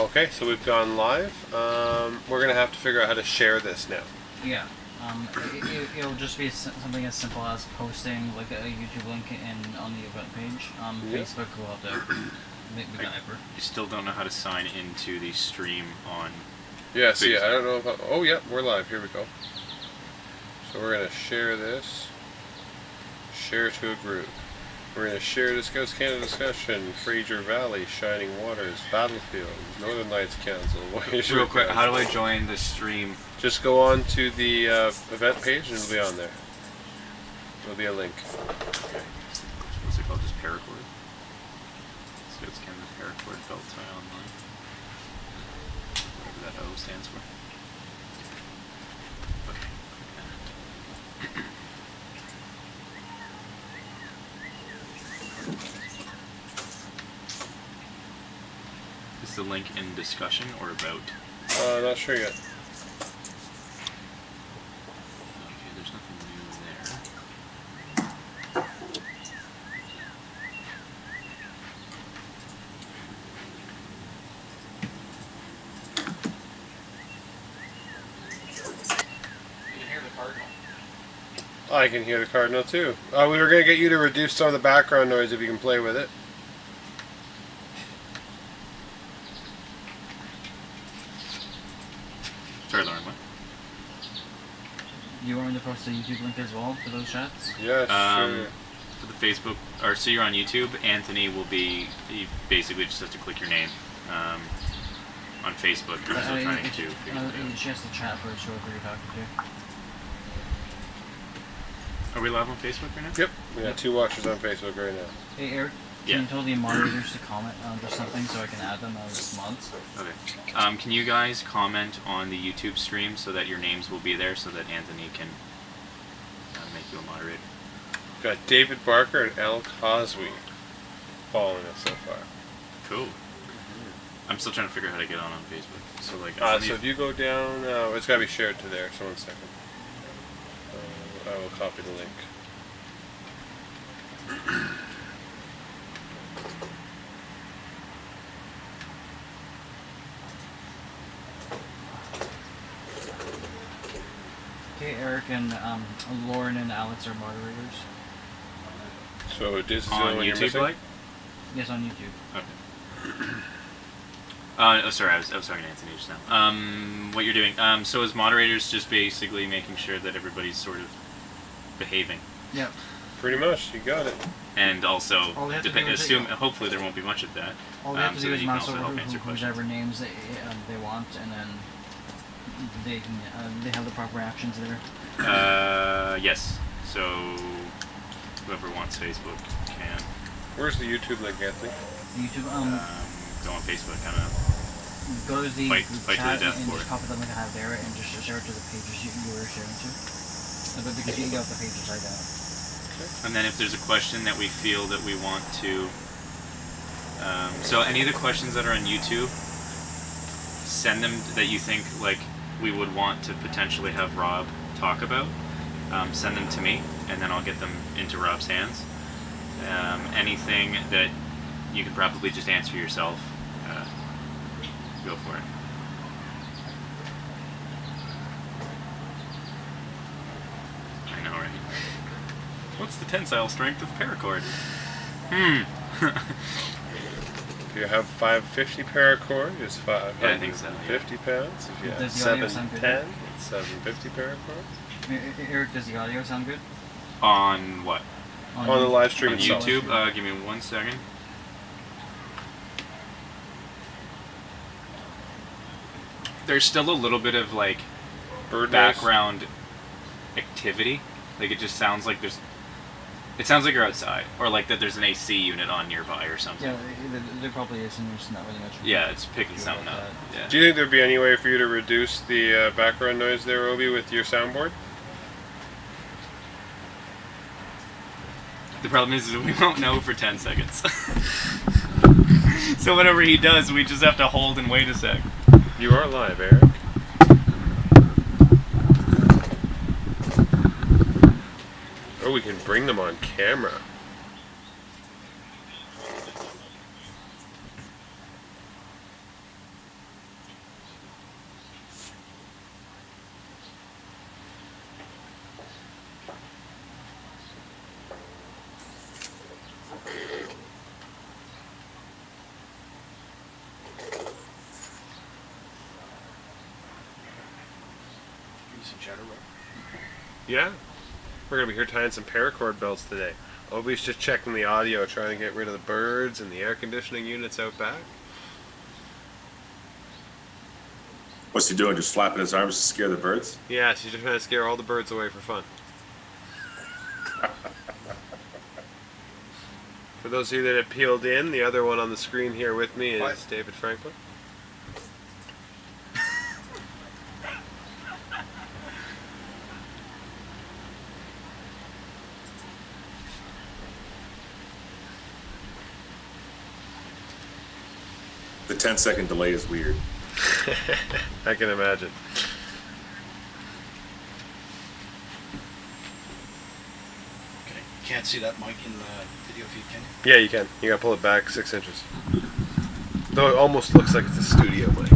Okay, so we've gone live. We're going to have to figure out how to share this now. Yeah. It'll just be something as simple as posting like a YouTube link on the event page. Facebook will have to make the diaper. You still don't know how to sign into the stream on Yeah, Facebook. see, I don't know if oh, yeah, we're live. Here we go. So we're going to share this. Share to a group. We're going to share the Scouts Canada discussion, Fraser Valley, Shining Waters, Battlefield, Northern Lights Council. Real quick, how do I join the stream? Just go on to the event page and it'll be on there. There'll be a link. Okay. What's it called? Just Paracord? Scouts Canada Paracord Belt Tie Online. Whatever that O stands for. Okay. Is the link in discussion or about? Not sure yet. Okay, there's nothing new there. You can hear the cardinal. I can hear the Cardinal too. We were going to get you to reduce some of the background noise if you can play with it. Sorry, Lauren, what? You want me to post a YouTube link as well for those chats? Yeah, sure. For the Facebook, or so you're on YouTube, Anthony will be, he basically just has to click your name. On Facebook, you're still trying to figure it out. She has to chat first, whoever you're talking to. Are we live on Facebook right now? Yep, we got 2 watchers on Facebook right now. Hey Eric, can you tell the moderators to comment on just something so I can add them as mods? Okay. Can you guys comment on the YouTube stream so that your names will be there so that Anthony can make you a moderator? Got David Barker and Al Cosby following us so far. Cool. I'm still trying to figure out how to get on Facebook. So like, so if you go down, it's got to be shared to there. So 1 second. I will copy the link. Okay, Eric and Lauren and Alex are moderators. So this is the on one you're YouTube, missing? like? Yes, on YouTube. Okay. Oh, sorry, I was talking to Anthony just now. What you're doing. So as moderators, just basically making sure that everybody's sort of behaving. Yep. Pretty much, you got it. And also, hopefully there won't be much of that. All they have to so do that is you can mouse also over help answer whoever questions. names they want, and then they can they have the proper actions there. Yes. So whoever wants Facebook can. Where's the YouTube link, Anthony? YouTube, Go on Facebook, kind of. go to the fight group to the chat death and for just it. copy the link I have there and just share it to the pages you were sharing to. But because you got the pages I got. And then if there's a question that we feel that we want to, so any of the questions that are on YouTube, send them that you think like we would want to potentially have Rob talk about. Send them to me, and then I'll get them into Rob's hands. Anything that you could probably just answer yourself, go for it. I know, right? What's the tensile strength of Paracord? If you have 550 paracord, it's 550 Yeah, I think so, yeah. pounds. If you have Does the audio sound good? 710, it's 750 paracord. Eric, does the audio sound good? On what? On the live stream On itself. YouTube? Give me 1 second. There's still a little bit of like Bird noise. background activity. Like it just sounds like there's. It sounds like you're outside, or like that there's an AC unit on nearby or something. Yeah, there probably is, and there's not really much. Yeah, it's picking something up. Yeah. Do you think there'd be any way for you to reduce the background noise there, Obi, with your soundboard? The problem is we won't know for 10 seconds. So whatever he does, we just have to hold and wait a sec. You are live, Eric. Oh, we can bring them on camera. some cheddar roll? Yeah. We're going to be here tying some paracord belts today. Obi's just checking the audio, trying to get rid of the birds and the air conditioning units out back. What's he doing? Just flapping his arms to scare the birds? Yeah, she's just trying to scare all the birds away for fun. For those of you that have peeled in, the other one on the screen here with me is What? David Franklin. The 10-second delay is weird. I can imagine. Okay. Can't see that mic in the video feed, can you? Yeah, you can. You gotta pull it back 6 inches. Though it almost looks like it's a studio mic.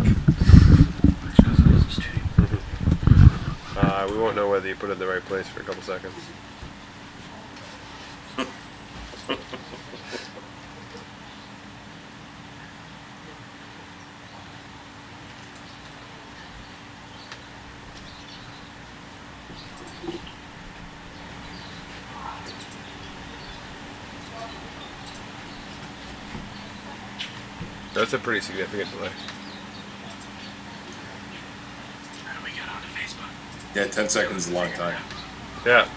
We won't know whether you put it in the right place for a couple seconds. That's a pretty significant delay. How do we get onto Facebook? Yeah, 10 seconds is a long time. Yeah.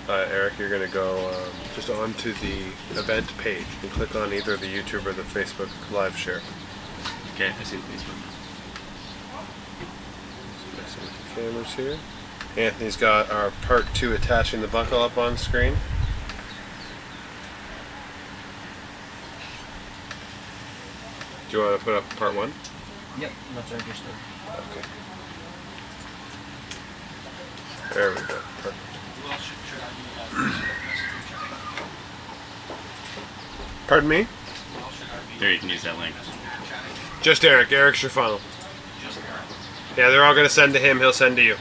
Eric, you're going to go just onto the event page and click on either the YouTube or the Facebook live share. Okay, I see the Facebook. Messing with the cameras here. Anthony's got our part 2 attaching the buckle up on screen. Do you want to put up part 1? Yep, that's registered. Okay. There we go. Perfect. Who else should I be messaging? Pardon me? Who else should I be There, you can use that link. chatting? Just Eric. Eric's your funnel. Just Eric. Yeah, they're all going to send to him. He'll send to you.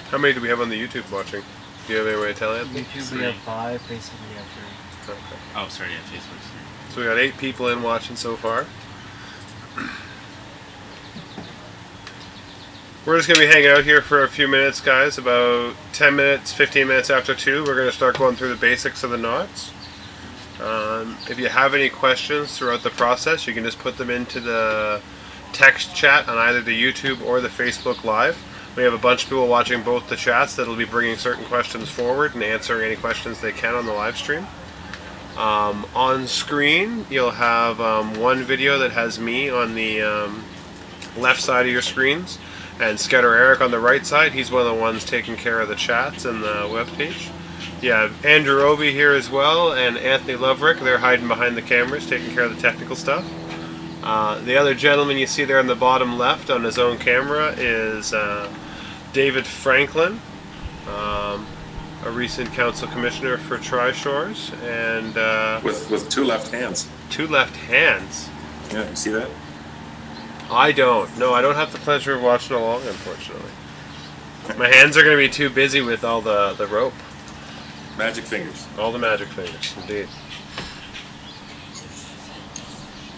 How many do we have on the YouTube watching? Do you have any way to tell him? YouTube we have 5, Facebook we have 3. Okay. Oh, sorry, yeah, Facebook's. So we got 8 people in watching so far. We're just going to be hanging out here for a few minutes, guys. About 10 minutes, 15 minutes after 2, we're going to start going through the basics of the knots. If you have any questions throughout the process, you can just put them into the text chat on either the YouTube or the Facebook Live. We have a bunch of people watching both the chats that will be bringing certain questions forward and answering any questions they can on the live stream. On screen, you'll have one video that has me on the left side of your screens and Scudder Eric on the right side. He's one of the ones taking care of the chats and the webpage. You have Andrew Obi here as well and Anthony Loverick. They're hiding behind the cameras taking care of the technical stuff. The other gentleman you see there on the bottom left on his own camera is David Franklin, a recent council commissioner for Tri-Shores, and With 2 left hands. 2 left hands. Yeah, you see that? I don't. No, I don't have the pleasure of watching along, unfortunately. My hands are going to be too busy with all the rope. Magic fingers. All the magic fingers, indeed.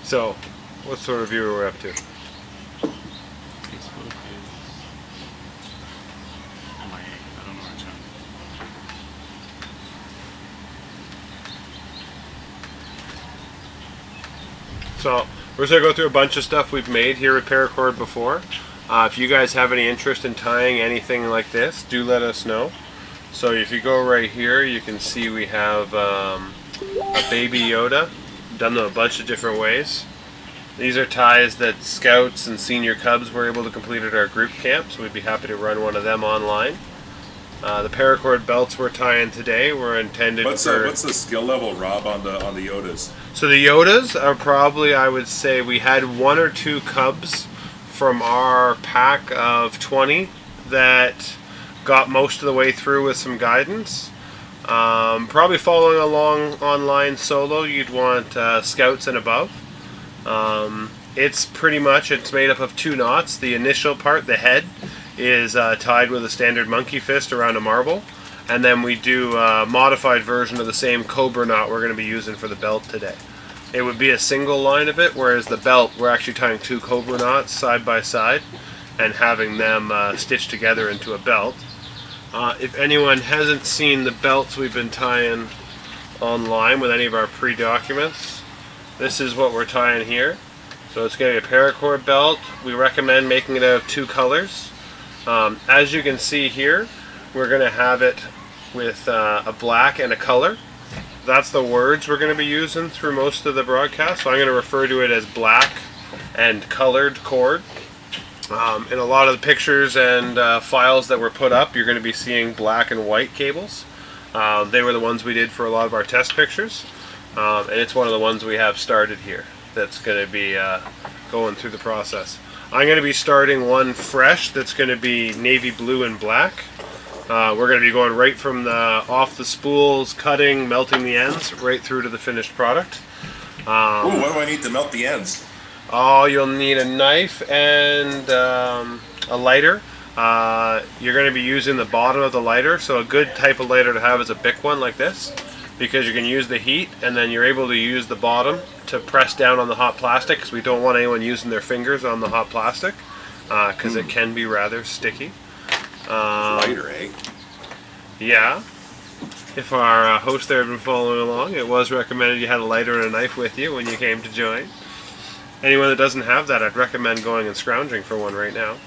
So, what sort of view are we up to? Facebook is. Oh my, I don't know where it's going. So, we're just going to go through a bunch of stuff we've made here at Paracord before. If you guys have any interest in tying anything like this, do let us know. So if you go right here, you can see we have a Baby Yoda. Done them a bunch of different ways. These are ties that Scouts and Senior Cubs were able to complete at our group camp, so we'd be happy to run one of them online. The paracord belts we're tying today were intended What's for... the skill level, Rob, on the Yodas? So the Yodas are probably, I would say, we had 1 or 2 cubs from our pack of 20 that got most of the way through with some guidance. Probably following along online solo, you'd want Scouts and above. It's pretty much, it's made up of 2 knots. The initial part, the head, is tied with a standard monkey fist around a marble. and then we do a modified version of the same Cobra knot we're going to be using for the belt today. It would be a single line of it, whereas the belt, we're actually tying 2 Cobra knots side by side and having them stitched together into a belt. If anyone hasn't seen the belts we've been tying online with any of our pre-documents, this is what we're tying here. So it's going to be a Paracord belt. We recommend making it out of 2 colors. As you can see here, we're going to have it with a black and a color. That's the words we're going to be using through most of the broadcast, so I'm going to refer to it as black and colored cord. In a lot of the pictures and files that were put up, you're going to be seeing black and white cables. They were the ones we did for a lot of our test pictures, and it's one of the ones we have started here that's going to be going through the process. I'm going to be starting one fresh that's going to be navy blue and black. We're going to be going right from off the spools, cutting, melting the ends, right through to the finished product. Ooh, what do I need to melt the ends? Oh, you'll need a knife and a lighter. You're going to be using the bottom of the lighter, so a good type of lighter to have is a Bic one like this, because you can use the heat and then you're able to use the bottom to press down on the hot plastic, because we don't want anyone using their fingers on the hot plastic, because it can be rather sticky. Lighter, eh? Yeah. If our host there had been following along, it was recommended you had a lighter and a knife with you when you came to join. Anyone that doesn't have that, I'd recommend going and scrounging for one right now.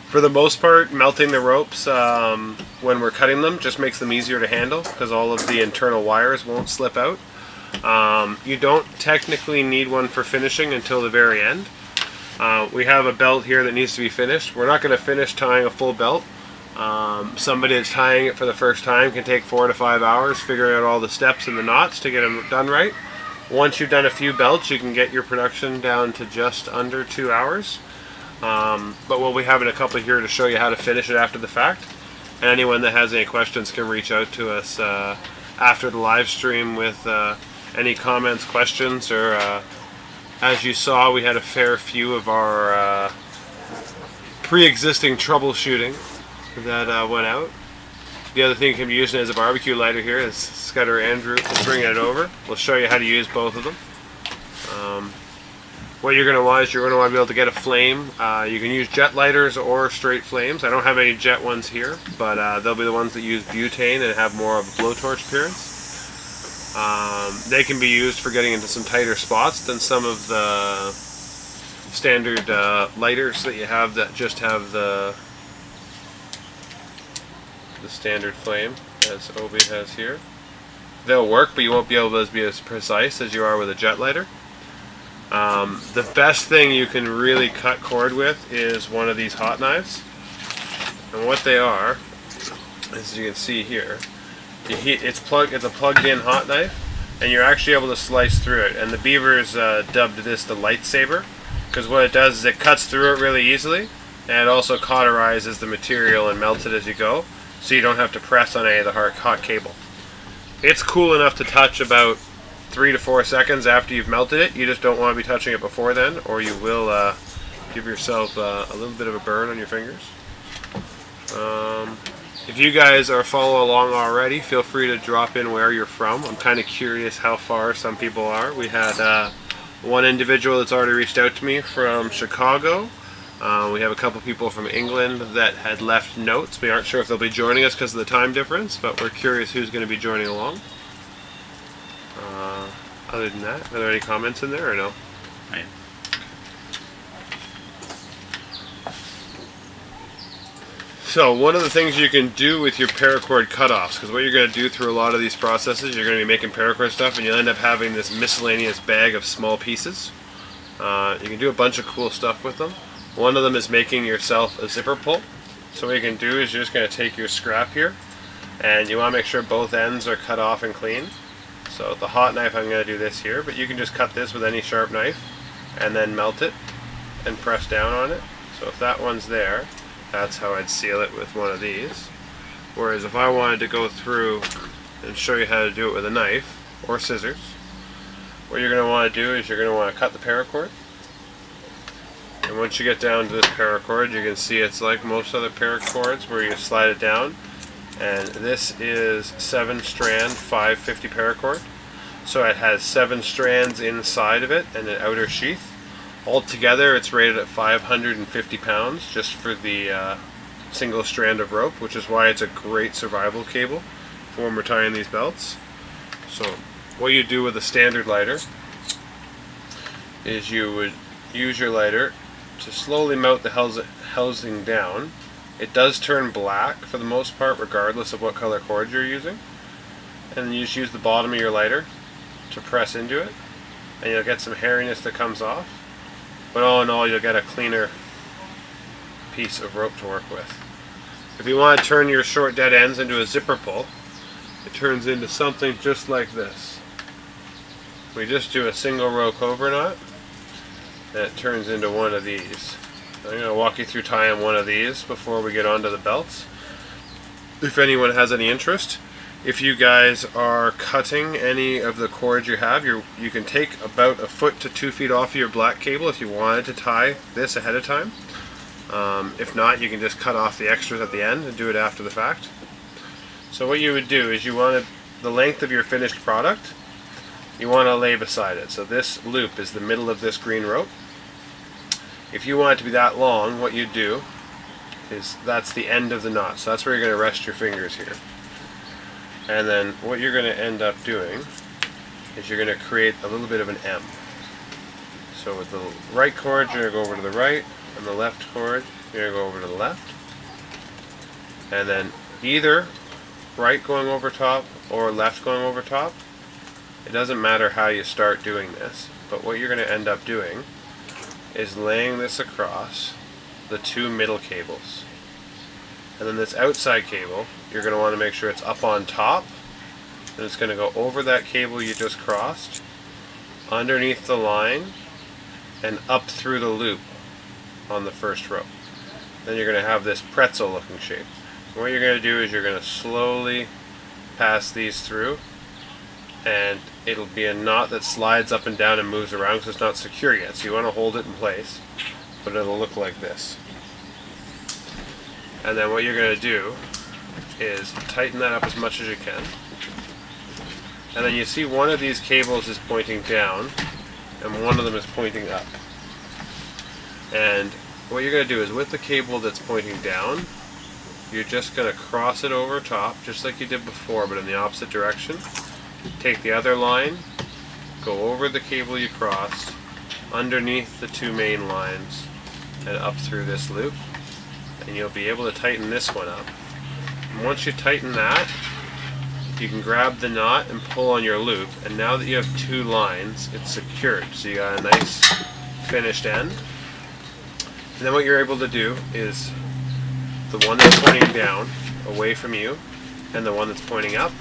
For the most part, melting the ropes when we're cutting them just makes them easier to handle, because all of the internal wires won't slip out. You don't technically need one for finishing until the very end. We have a belt here that needs to be finished. We're not going to finish tying a full belt. Somebody that's tying it for the first time can take 4 to 5 hours figuring out all the steps and the knots to get them done right. Once you've done a few belts, you can get your production down to just under 2 hours. But we'll be having a couple here to show you how to finish it after the fact. And anyone that has any questions can reach out to us after the live stream with any comments, questions, or as you saw, we had a fair few of our pre-existing troubleshooting that went out. The other thing you can be using as a barbecue lighter here is Scudder Andrew will bring it over. We'll show you how to use both of them. What you're going to want is you're going to want to be able to get a flame. You can use jet lighters or straight flames. I don't have any jet ones here, but they'll be the ones that use butane and have more of a blowtorch appearance. They can be used for getting into some tighter spots than some of the standard lighters that you have that just have the standard flame, as Obi has here. They'll work, but you won't be able to be as precise as you are with a jet lighter. The best thing you can really cut cord with is one of these hot knives. And what they are, as you can see here, it's a plugged-in hot knife, and you're actually able to slice through it. And the Beavers dubbed this the lightsaber, because what it does is it cuts through it really easily, and it also cauterizes the material and melts it as you go, so you don't have to press on any of the hot cable. It's cool enough to touch about 3 to 4 seconds after you've melted it. You just don't want to be touching it before then, or you will give yourself a little bit of a burn on your fingers. If you guys are following along already, feel free to drop in where you're from. I'm kind of curious how far some people are. We had one individual that's already reached out to me from Chicago. We have a couple people from England that had left notes. We aren't sure if they'll be joining us because of the time difference, but we're curious who's going to be joining along. Other than that, are there any comments in there or no? Right. So one of the things you can do with your paracord cutoffs, because what you're going to do through a lot of these processes, you're going to be making paracord stuff and you'll end up having this miscellaneous bag of small pieces. You can do a bunch of cool stuff with them. One of them is making yourself a zipper pull. So what you can do is you're just going to take your scrap here and you want to make sure both ends are cut off and clean. So with the hot knife I'm going to do this here, but you can just cut this with any sharp knife and then melt it and press down on it. So if that one's there, that's how I'd seal it with one of these. Whereas if I wanted to go through and show you how to do it with a knife or scissors, what you're going to want to do is you're going to want to cut the paracord. And And once you get down to this paracord, you can see it's like most other paracords where you slide it down. And this is 7-strand 550 paracord. So it has 7 strands inside of it and an outer sheath. Altogether, it's rated at 550 pounds just for the single strand of rope, which is why it's a great survival cable for when we're tying these belts. So what you do with a standard lighter is you would use your lighter to slowly mount the housing down. It does turn black for the most part, regardless of what color cord you're using. And then you just use the bottom of your lighter to press into it, and you'll get some hairiness that comes off. But all in all, you'll get a cleaner piece of rope to work with. If you want to turn your short dead ends into a zipper pull, it turns into something just like this. We just do a single row cobra knot, and it turns into one of these. I'm going to walk you through tying one of these before we get onto the belts. If anyone has any interest, if you guys are cutting any of the cords you have, you can take about 1 foot to 2 feet off of your black cable if you wanted to tie this ahead of time. If not, you can just cut off the extras at the end and do it after the fact. So what you would do is you want the length of your finished product, you want to lay beside it. So this loop is the middle of this green rope. If you want it to be that long, what you do is that's the end of the knot. So that's where you're going to rest your fingers here. And then what you're going to end up doing is you're going to create a little bit of an M. So with the right cord, you're going to go over to the right, and the left cord, you're going to go over to the left. And then either right going over top or left going over top, it doesn't matter how you start doing this, but what you're going to end up doing is laying this across the 2 middle cables. And then this outside cable, you're going to want to make sure it's up on top, and it's going to go over that cable you just crossed, underneath the line, and up through the loop on the first row. Then you're going to have this pretzel looking shape. And what you're going to do is you're going to slowly pass these through, and it'll be a knot that slides up and down and moves around because it's not secure yet. So you want to hold it in place, but it'll look like this. And then what you're going to do is tighten that up as much as you can. And then you see one of these cables is pointing down, and one of them is pointing up. And what you're going to do is with the cable that's pointing down, you're just going to cross it over top, just like you did before, but in the opposite direction. Take the other line, go over the cable you crossed, underneath the 2 main lines, and up through this loop. And you'll be able to tighten this one up. And once you tighten that, you can grab the knot and pull on your loop, and now that you have 2 lines, it's secured. So you got a nice finished end. And then what you're able to do is the one that's pointing down, away from you, and the one that's pointing up.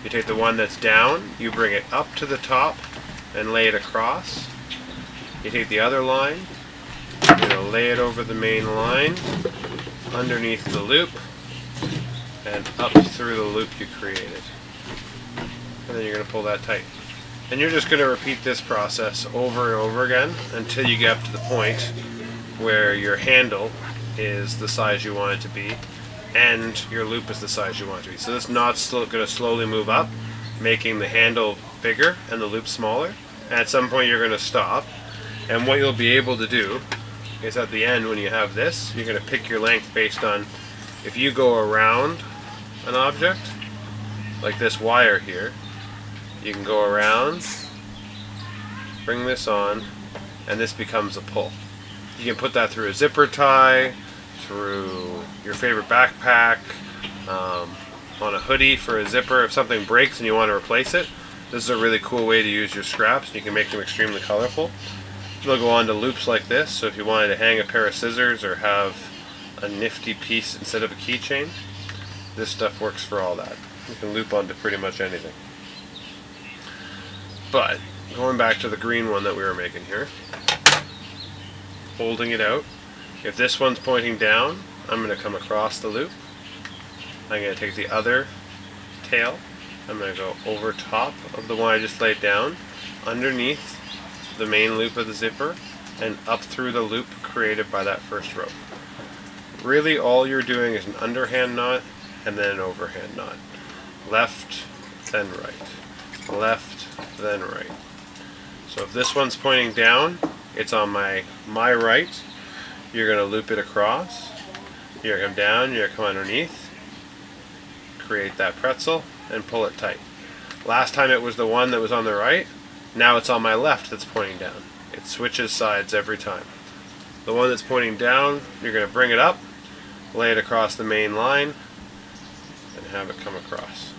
You take the one that's down, you bring it up to the top, and lay it across. You take the other line, you're going to lay it over the main line, underneath the loop, and up through the loop you created. And then you're going to pull that tight. And you're just going to repeat this process over and over again until you get up to the point where your handle is the size you want it to be and your loop is the size you want it to be. So this knot's going to slowly move up, making the handle bigger and the loop smaller. And at some point you're going to stop. And what you'll be able to do is at the end when you have this, you're going to pick your length based on if you go around an object, like this wire here, you can go around, bring this on, and this becomes a pull. You can put that through a zipper tie, through your favorite backpack, on a hoodie for a zipper. If something breaks and you want to replace it, this is a really cool way to use your scraps. You can make them extremely colorful. They'll go on to loops like this, so if you wanted to hang a pair of scissors or have a nifty piece instead of a keychain, this stuff works for all that. You can loop onto pretty much anything. But, going back to the green one that we were making here, holding it out, if this one's pointing down, I'm going to come across the loop. I'm going to take the other tail, I'm going to go over top of the one I just laid down, underneath the main loop of the zipper, and up through the loop created by that first rope. Really all you're doing is an underhand knot and then an overhand knot. Left, then right. Left, then right. So if this one's pointing down, it's on my right. You're going to loop it across. You're going to come down, you're going to come underneath, create that pretzel, and pull it tight. Last time it was the one that was on the right. Now it's on my left that's pointing down. It switches sides every time. The one that's pointing down, you're going to bring it up, lay it across the main line, and have it come across.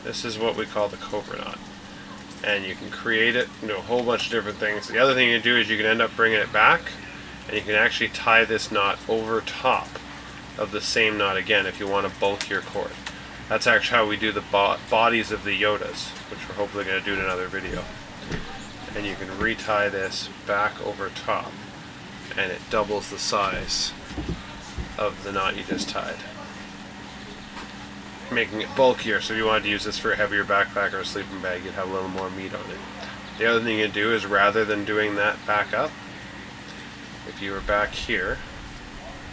This is what we call the cobra knot. And you can create it into a whole bunch of different things. The other thing you can do is you can end up bringing it back, and you can actually tie this knot over top of the same knot again if you want to bulk your cord. That's actually how we do the bodies of the Yodas, which we're hopefully going to do in another video. And you can retie this back over top, and it doubles the size of the knot you just tied, making it bulkier. So if you wanted to use this for a heavier backpack or a sleeping bag, you'd have a little more meat on it. The other thing you can do is, rather than doing that back up, if you were back here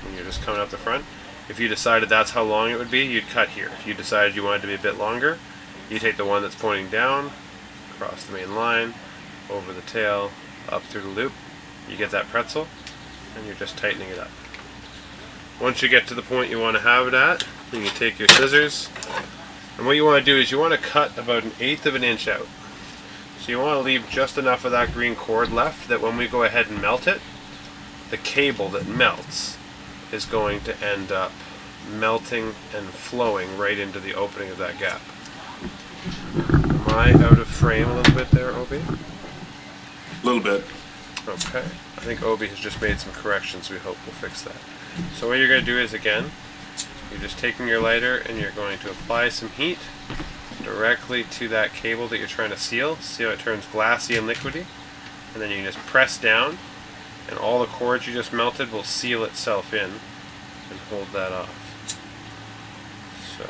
and you're just coming up the front, if you decided that's how long it would be, you'd cut here. If you decided you wanted it to be a bit longer, you take the one that's pointing down, across the main line, over the tail, up through the loop, you get that pretzel, and you're just tightening it up. Once you get to the point you want to have it at, you can take your scissors, and what you want to do is you want to cut about 1/8 of an inch out. So you want to leave just enough of that green cord left that when we go ahead and melt it, the cable that melts is going to end up melting and flowing right into the opening of that gap. Am I out of frame a little bit there, Obi? A little bit. Okay. I think Obi has just made some corrections. We hope we'll fix that. So what you're going to do is, again, you're just taking your lighter and you're going to apply some heat directly to that cable that you're trying to seal. See how it turns glassy and liquidy? And then you can just press down, and all the cords you just melted will seal itself in and hold that off. So,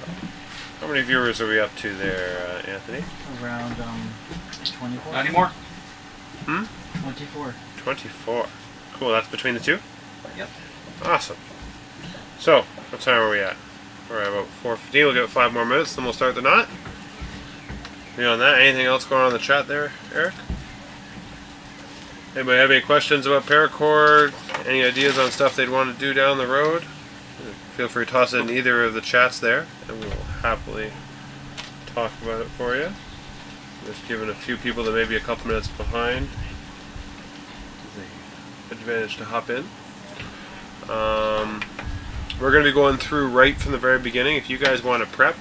how many viewers are we up to there, Anthony? Around 24. Not anymore? 24. 24. Cool, that's between the two? Yep. Awesome. So, what time are we at? We're at about 4:15. We'll give it 5 more minutes, then we'll start the knot. Beyond that, anything else going on in the chat there, Eric? Anybody have any questions about Paracord? Any ideas on stuff they'd want to do down the road? Feel free to toss it in either of the chats there, and we will happily talk about it for you. Just giving a few people that may be a couple minutes behind the advantage to hop in. We're going to be going through right from the very beginning. If you guys want to prep,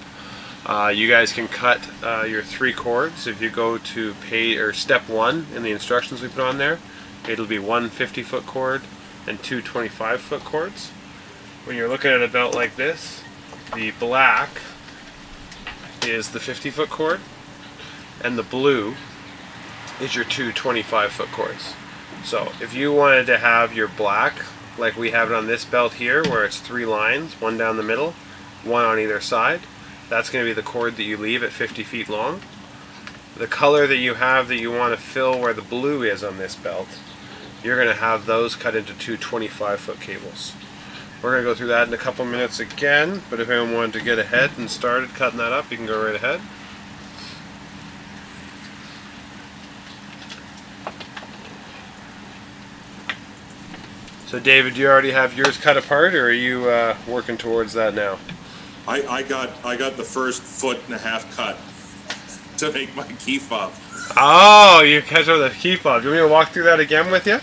you guys can cut your 3 cords. If you go to step 1 in the instructions we put on there, it'll be 1 50-foot cord and 2 25-foot cords. When you're looking at a belt like this, the black is the 50-foot cord, and the blue is your 2 25-foot cords. So if you wanted to have your black, like we have it on this belt here, where it's 3 lines, 1 down the middle, 1 on either side, that's going to be the cord that you leave at 50 feet long. The color that you have that you want to fill where the blue is on this belt, you're going to have those cut into 2 25-foot cables. We're going to go through that in a couple minutes again, but if anyone wanted to get ahead and started cutting that up, you can go right ahead. So David, do you already have yours cut apart, or are you working towards that now? I got the first 1.5 foot cut to make my key fob. Oh, you catch up with the key fob. Do you want me to walk through that again with you?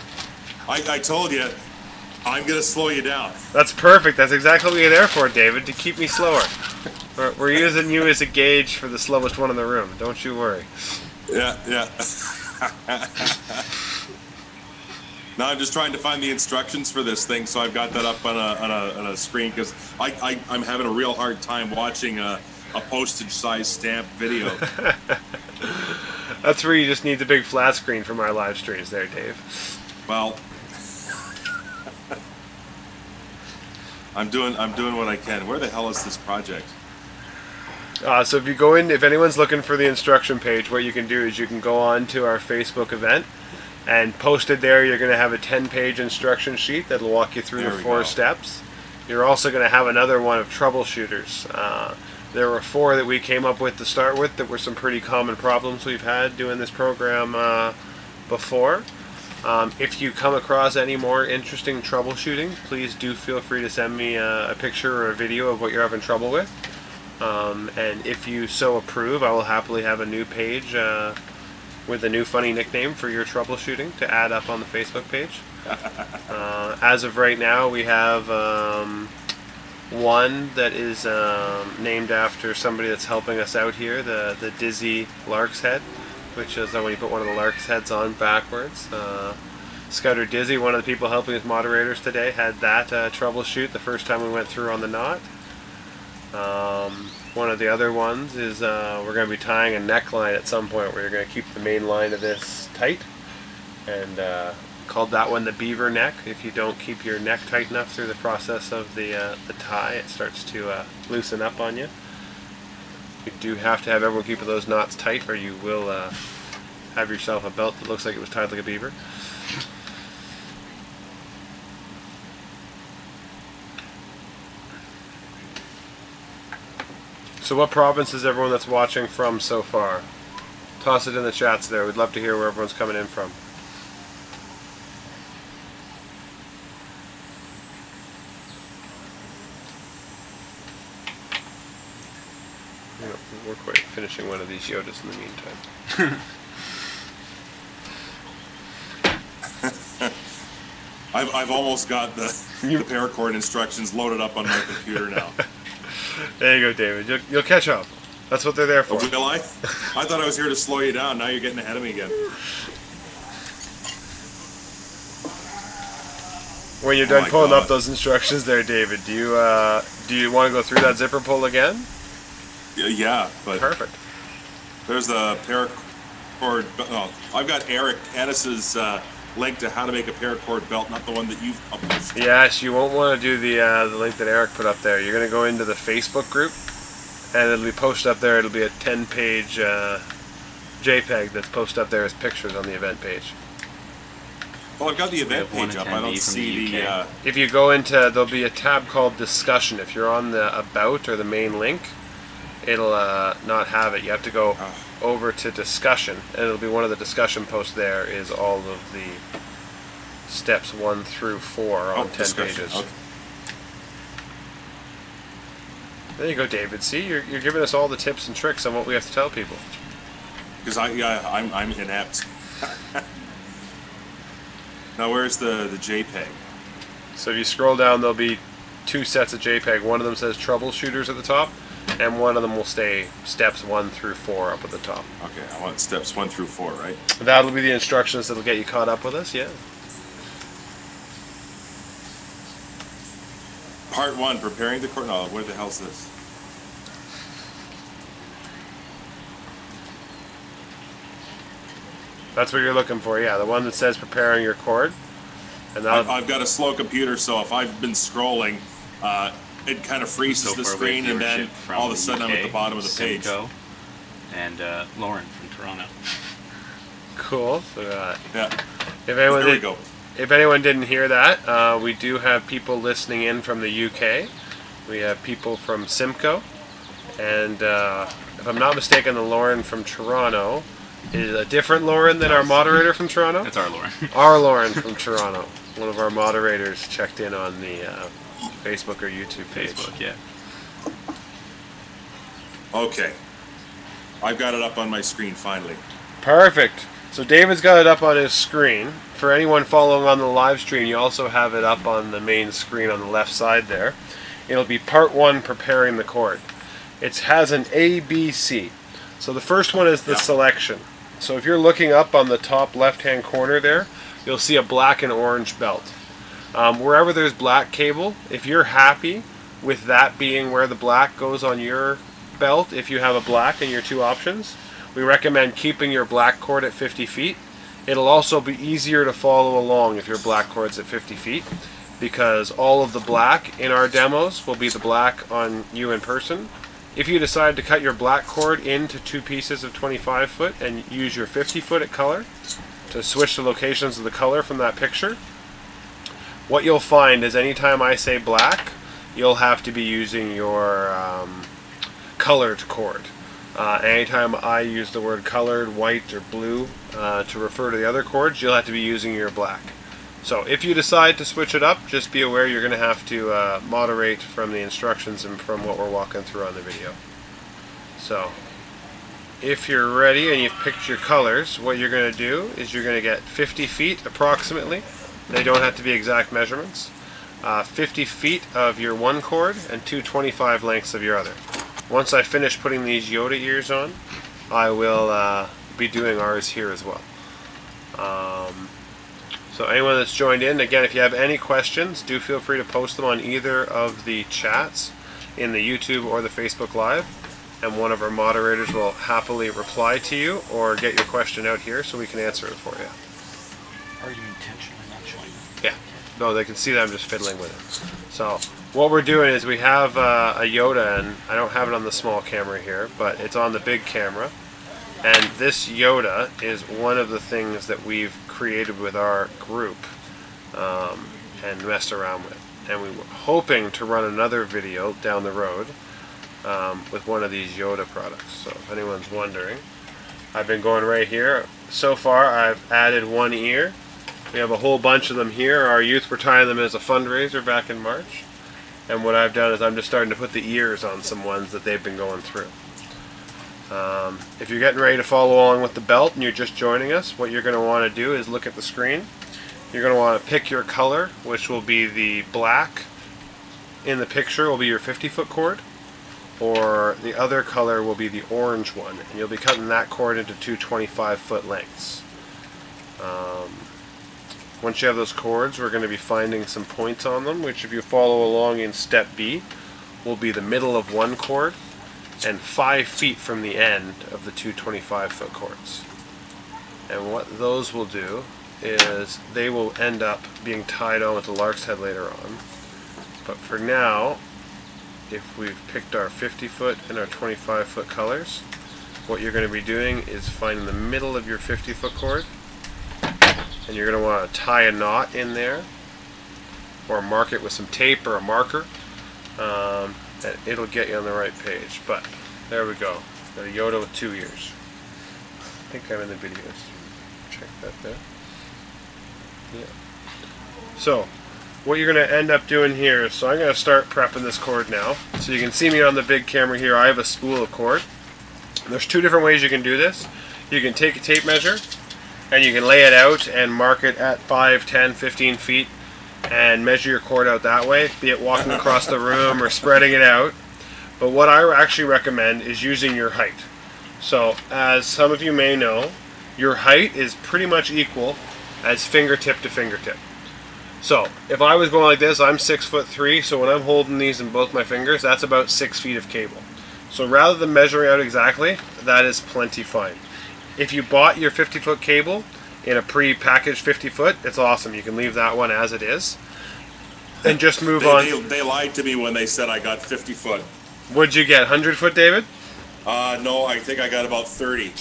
I told you, I'm gonna slow you down. That's perfect. That's exactly what you're there for, David, to keep me slower. We're using you as a gauge for the slowest one in the room. Don't you worry. Yeah. Now I'm just trying to find the instructions for this thing, so I've got that up on a screen, because I'm having a real hard time watching a postage-size stamp video. That's where you just need the big flat screen from our live streams there, Dave. Well, I'm doing what I can. Where the hell is this project? So if you go in, if anyone's looking for the instruction page, what you can do is you can go on to our Facebook event, And posted there, you're going to have a 10-page instruction sheet that'll walk you through There the we 4 go. steps. You're also going to have another one of troubleshooters. There were 4 that we came up with to start with that were some pretty common problems we've had doing this program before. If you come across any more interesting troubleshooting, please do feel free to send me a picture or a video of what you're having trouble with. And if you so approve, I will happily have a new page with a new funny nickname for your troubleshooting to add up on the Facebook page. As of right now, we have one that is named after somebody that's helping us out here, the Dizzy Lark's Head, which is when you put one of the Lark's Heads on backwards. Scouter Dizzy, one of the people helping as moderators today, had that troubleshoot the first time we went through on the knot. One of the other ones is we're going to be tying a neckline at some point where you're going to keep the main line of this tight, and called that one the beaver neck. If you don't keep your neck tight enough through the process of the tie, it starts to loosen up on you. You do have to have everyone keeping those knots tight, or you will have yourself a belt that looks like it was tied like a beaver. So what province is everyone that's watching from so far? Toss it in the chats there. We'd love to hear where everyone's coming in from. We're quite finishing one of these Yodas in the meantime. I've almost got the paracord instructions loaded up on my computer now. There you go, David. You'll catch up. That's what they're there for. Oh, will I? I thought I was here to slow you down. Now you're getting ahead of me again. When you're Oh done my pulling God. up those instructions there, David, do you want to go through that zipper pull again? Yeah, but Perfect. there's the paracord. Oh, I've got Eric Ennis's link to how to make a paracord belt, not the one that you've published. Yes, you won't want to do the link that Eric put up there. You're going to go into the Facebook group, and it'll be posted up there. It'll be a 10-page JPEG that's posted up there as pictures on the event page. Well, I've got the event We have one page up. I don't attendee from see the UK. If you go into, there'll be a tab called Discussion. If you're on the About or the main link, it'll not have it. You have to go over to Discussion, and it'll be one of the discussion posts there is all of the steps 1 through 4 on 10 discussion. pages. Okay. There you go, David. See, you're giving us all the tips and tricks on what we have to tell people. Because I'm inept. Now where's the JPEG? So if you scroll down, there'll be 2 sets of JPEG. One of them says troubleshooters at the top, and one of them will say steps 1 through 4 up at the top. Okay, I want steps 1 through 4, right? That'll be the instructions that'll get you caught up with us, yeah. Part 1, preparing the cord. No, where the hell's this? That's what you're looking for, yeah. The one that says preparing your cord. And that'll, I've got a slow computer, so if I've been scrolling, it kind of freezes So the far, we have screen, and then viewership from all of a the sudden I'm at UK, the bottom of the page. Simcoe, and Lauren from Toronto. cool. So, Yeah, if anyone there we did, go. if anyone didn't hear that, we do have people listening in from the UK. We have people from Simcoe, and if I'm not mistaken, the Lauren from Toronto is a different Lauren than our moderator from Toronto. That's our Lauren. Our Lauren from Toronto. One of our moderators checked in on the Facebook or YouTube page. Facebook, yeah. Okay, I've got it up on my screen finally. Perfect. So David's got it up on his screen. For anyone following on the live stream, you also have it up on the main screen on the left side there. It'll be part 1, preparing the cord. It has an A, B, C. So the first one is the selection. So if you're looking up on the top left-hand corner there, you'll see a black and orange belt. Wherever there's black cable, if you're happy with that being where the black goes on your belt, if you have a black in your 2 options, we recommend keeping your black cord at 50 feet. It'll also be easier to follow along if your black cord's at 50 feet, because all of the black in our demos will be the black on you in person. If you decide to cut your black cord into 2 pieces of 25 foot and use your 50 foot at color, to switch the locations of the color from that picture. What you'll find is anytime I say black, you'll have to be using your colored cord. Anytime I use the word colored, white, or blue to refer to the other cords, you'll have to be using your black. So if you decide to switch it up, just be aware you're going to have to moderate from the instructions and from what we're walking through on the video. So if you're ready and you've picked your colors, what you're going to do is you're going to get 50 feet approximately. They don't have to be exact measurements. 50 feet of your one cord and 225 lengths of your other. Once I finish putting these Yoda ears on, I will be doing ours here as well. So anyone that's joined in, again, if you have any questions, do feel free to post them on either of the chats in the YouTube or the Facebook Live, and one of our moderators will happily reply to you or get your question out here so we can answer it for you. Are you intentionally not showing them? Yeah. No, they can see that I'm just fiddling with it. So what we're doing is we have a Yoda, and I don't have it on the small camera here, but it's on the big camera. And this Yoda is one of the things that we've created with our group and messed around with. And we were hoping to run another video down the road with one of these Yoda products. So if anyone's wondering, I've been going right here. So far I've added one ear. We have a whole bunch of them here. Our youth were tying them as a fundraiser back in March. And what I've done is I'm just starting to put the ears on some ones that they've been going through. If you're getting ready to follow along with the belt and you're just joining us, what you're going to want to do is look at the screen. You're going to want to pick your color, which will be the black in the picture will be your 50-foot cord, or the other color will be the orange one, and you'll be cutting that cord into two 25-foot lengths. Once you have those cords, we're going to be finding some points on them, which if you follow along in step B, will be the middle of one cord and 5 feet from the end of the two 25-foot cords. And what those will do is they will end up being tied on with the lark's head later on. But for now, if we've picked our 50-foot and our 25-foot colors, what you're going to be doing is finding the middle of your 50-foot cord, and you're going to want to tie a knot in there or mark it with some tape or a marker. And it'll get you on the right page. But there we go. Got a Yoda with 2 ears. I think I'm in the videos. Check that there. Yeah. So what you're going to end up doing here is, so I'm going to start prepping this cord now. So you can see me on the big camera here. I have a spool of cord. There's two different ways you can do this. You can take a tape measure and you can lay it out and mark it at 5, 10, 15 feet and measure your cord out that way, be it walking across the room or spreading it out. But what I actually recommend is using your height. So as some of you may know, your height is pretty much equal as fingertip to fingertip. So if I was going like this, I'm 6'3", so when I'm holding these in both my fingers, that's about 6 feet of cable. So rather than measuring out exactly, that is plenty fine. If you bought your 50-foot cable in a pre-packaged 50-foot, it's awesome. You can leave that one as it is and just move on. They lied to me when they said I got 50-foot. What'd you get, 100-foot, David? No, I think I got about 30.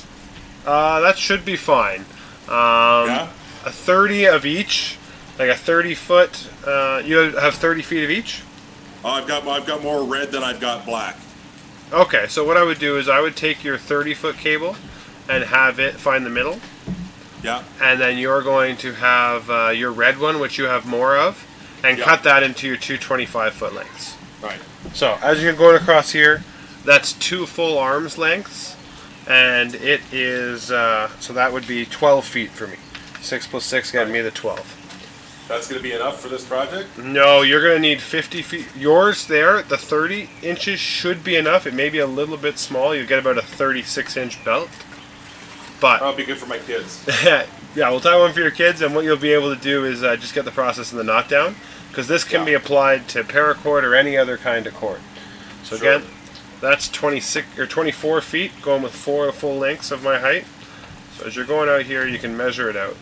That should be fine. Yeah? A 30 of each, like a 30-foot, you have 30 feet of each? I've got more red than I've got black. Okay, so what I would do is I would take your 30-foot cable and have it find the middle. Yeah. And then you're going to have your red one, which you have more of, and cut that into your two 25-foot lengths. Right. So as you're going across here, that's 2 full arms lengths, and it is, so that would be 12 feet for me. 6 plus 6 got me the 12. That's going to be enough for this project? No, you're going to need 50 feet. Yours there, the 30 inches should be enough. It may be a little bit small. You get about a 36-inch belt. But that'll be good for my kids. yeah, we'll tie one for your kids, and what you'll be able to do is just get the process in the knot down, because this can be applied to paracord or any other kind of cord. So again, that's 26 or 24 feet, going with 4 full lengths of my height. So as you're going out here, you can measure it out.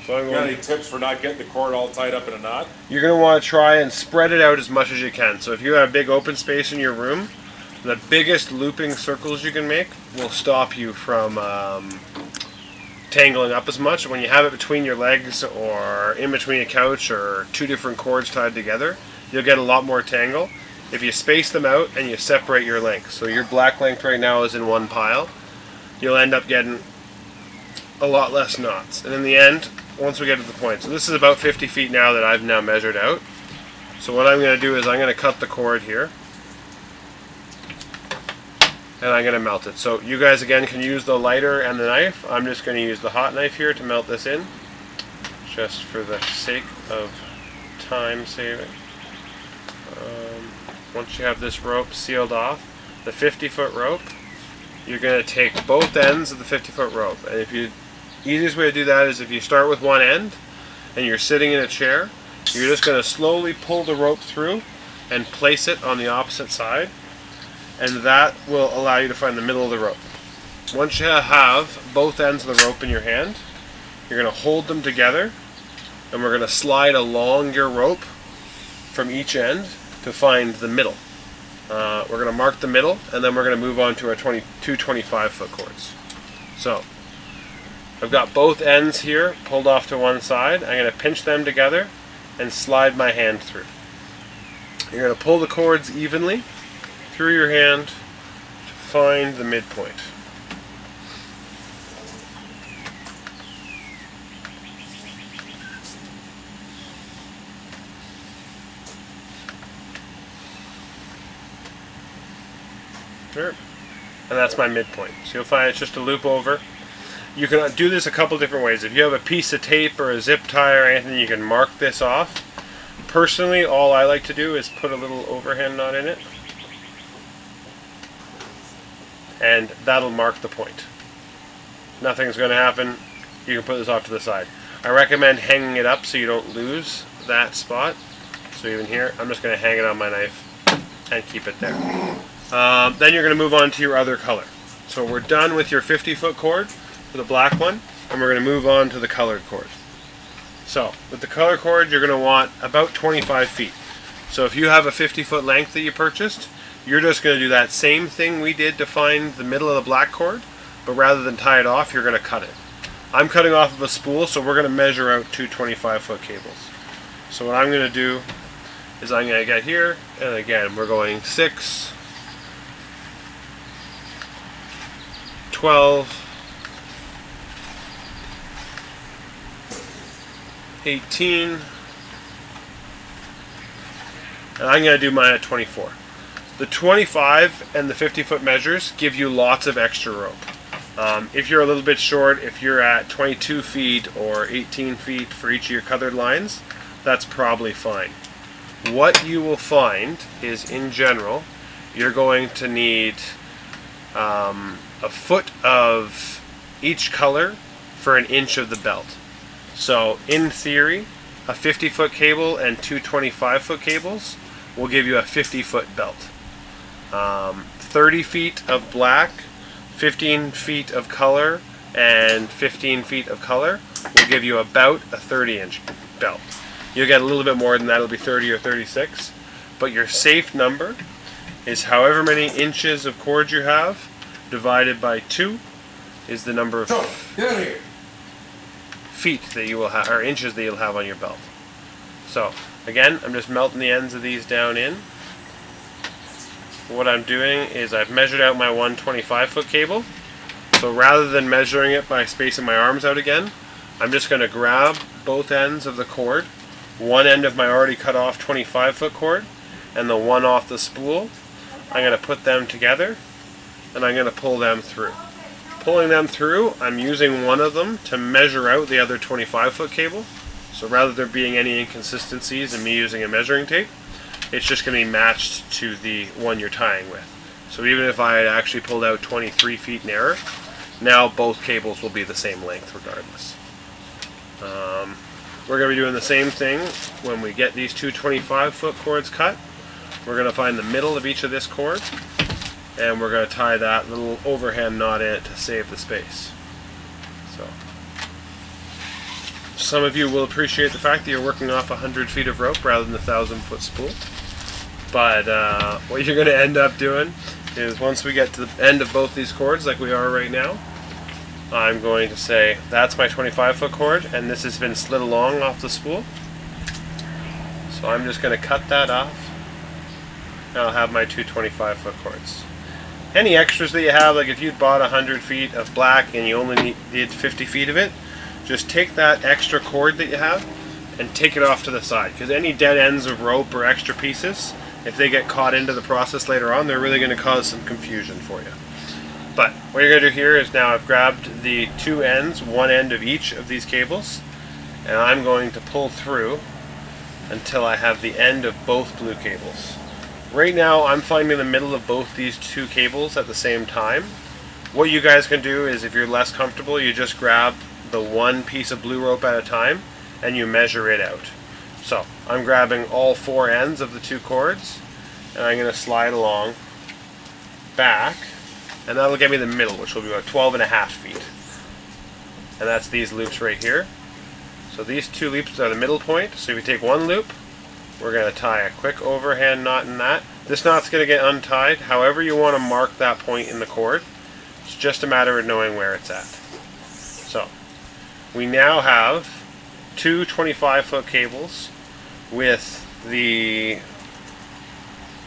So I'm got any tips for not getting the cord all tied up in a knot? You're going to want to try and spread it out as much as you can. So if you have a big open space in your room, the biggest looping circles you can make will stop you from tangling up as much. When you have it between your legs or in between a couch or two different cords tied together, you'll get a lot more tangle. If you space them out and you separate your length, so your black length right now is in one pile, you'll end up getting a lot less knots. And in the end, once we get to the point, so this is about 50 feet now that I've now measured out. So what I'm going to do is I'm going to cut the cord here, and I'm going to melt it. So you guys again can use the lighter and the knife. I'm just going to use the hot knife here to melt this in, just for the sake of time saving. Once you have this rope sealed off, the 50-foot rope, you're going to take both ends of the 50-foot rope. And easiest way to do that is if you start with one end and you're sitting in a chair, you're just going to slowly pull the rope through and place it on the opposite side, and that will allow you to find the middle of the rope. Once you have both ends of the rope in your hand, you're going to hold them together, and we're going to slide along your rope from each end to find the middle. We're going to mark the middle, and then we're going to move on to our 2 25-foot cords. So I've got both ends here pulled off to one side. I'm going to pinch them together and slide my hand through. You're going to pull the cords evenly through your hand to find the midpoint. There. And that's my midpoint. So you'll find it's just a loop over. You can do this a couple different ways. If you have a piece of tape or a zip tie or anything, you can mark this off. Personally, all I like to do is put a little overhand knot in it, and that'll mark the point. Nothing's going to happen. You can put this off to the side. I recommend hanging it up so you don't lose that spot. So even here, I'm just going to hang it on my knife and keep it there. Then you're going to move on to your other color. So we're done with your 50-foot cord for the black one, and we're going to move on to the colored cord. So with the color cord, you're going to want about 25 feet. So if you have a 50-foot length that you purchased, you're just going to do that same thing we did to find the middle of the black cord, but rather than tie it off, you're going to cut it. I'm cutting off of a spool, so we're going to measure out 2 25-foot cables. So what I'm going to do is I'm going to get here, and again, we're going 6, 12, 18, and I'm going to do mine at 24. The 25 and the 50-foot measures give you lots of extra rope. If you're a little bit short, if you're at 22 feet or 18 feet for each of your colored lines, that's probably fine. What you will find is, in general, you're going to need a foot of each color for an inch of the belt. So in theory, a 50-foot cable and 2 25-foot cables will give you a 50-foot belt. 30 feet of black, 15 feet of color, and 15 feet of color will give you about a 30-inch belt. You'll get a little bit more than that, it'll be 30 or 36, but your safe number is however many inches of cord you have divided by 2 is the number of feet that you will have, or inches that you'll have on your belt. So again, I'm just melting the ends of these down in. What I'm doing is I've measured out my 1 25-foot cable. So rather than measuring it by spacing my arms out again, I'm just going to grab both ends of the cord, one end of my already cut off 25-foot cord, and the one off the spool. I'm going to put them together, and I'm going to pull them through. Pulling them through, I'm using one of them to measure out the other 25-foot cable. So rather than there being any inconsistencies in me using a measuring tape, it's just going to be matched to the one you're tying with. So even if I had actually pulled out 23 feet in error, now both cables will be the same length regardless. We're going to be doing the same thing when we get these 2 25-foot cords cut. We're going to find the middle of each of this cord, and we're going to tie that little overhand knot in it to save the space. So, some of you will appreciate the fact that you're working off 100 feet of rope rather than a 1,000-foot spool. But what you're going to end up doing is once we get to the end of both these cords, like we are right now, I'm going to say that's my 25-foot cord, and this has been slid along off the spool. So I'm just going to cut that off, and I'll have my two 25-foot cords. Any extras that you have, like if you'd bought 100 feet of black and you only did 50 feet of it, just take that extra cord that you have and take it off to the side, because any dead ends of rope or extra pieces, if they get caught into the process later on, they're really going to cause some confusion for you. But what you're going to do here is now I've grabbed the two ends, one end of each of these cables, and I'm going to pull through until I have the end of both blue cables. Right now I'm finding the middle of both these two cables at the same time. What you guys can do is, if you're less comfortable, you just grab the one piece of blue rope at a time and you measure it out. So I'm grabbing all four ends of the two cords, and I'm going to slide along back, and that'll give me the middle, which will be about 12.5 feet. And that's these loops right here. So these two loops are the middle point. So if you take one loop, we're going to tie a quick overhand knot in that. This knot's going to get untied however you want to mark that point in the cord. It's just a matter of knowing where it's at. So we now have two 25-foot cables with the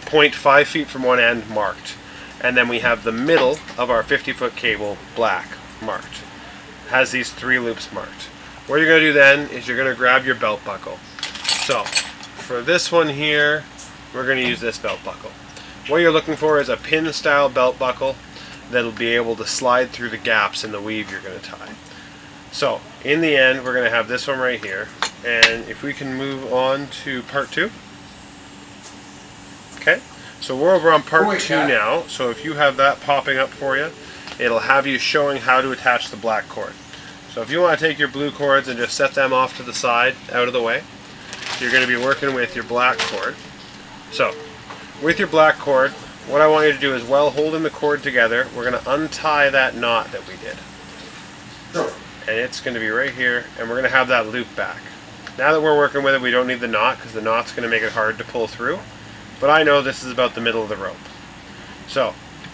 point 5 feet from one end marked. And then we have the middle of our 50-foot cable black marked. It has these three loops marked. What you're going to do then is you're going to grab your belt buckle. So for this one here, we're going to use this belt buckle. What you're looking for is a pin style belt buckle that'll be able to slide through the gaps in the weave you're going to tie. So in the end, we're going to have this one right here. And if we can move on to part 2. Okay. So we're over on part 2 now, so if you have that popping up for you, it'll have you showing how to attach the black cord. So if you want to take your blue cords and just set them off to the side, out of the way, you're going to be working with your black cord. So, with your black cord, what I want you to do is, while holding the cord together, we're going to untie that knot that we did. And it's going to be right here, and we're going to have that loop back. Now that we're working with it, we don't need the knot, because the knot's going to make it hard to pull through. But I know this is about the middle of the rope. So,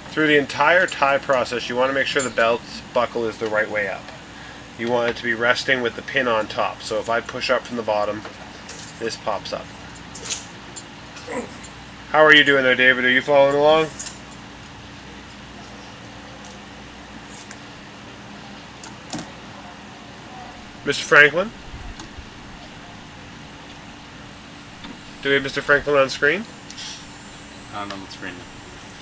through the entire tie process, you want to make sure the belt buckle is the right way up. You want it to be resting with the pin on top. So if I push up from the bottom, this pops up. How are you doing there, David? Are you following along? Mr. Franklin? Do we have Mr. Franklin on screen? On the screen.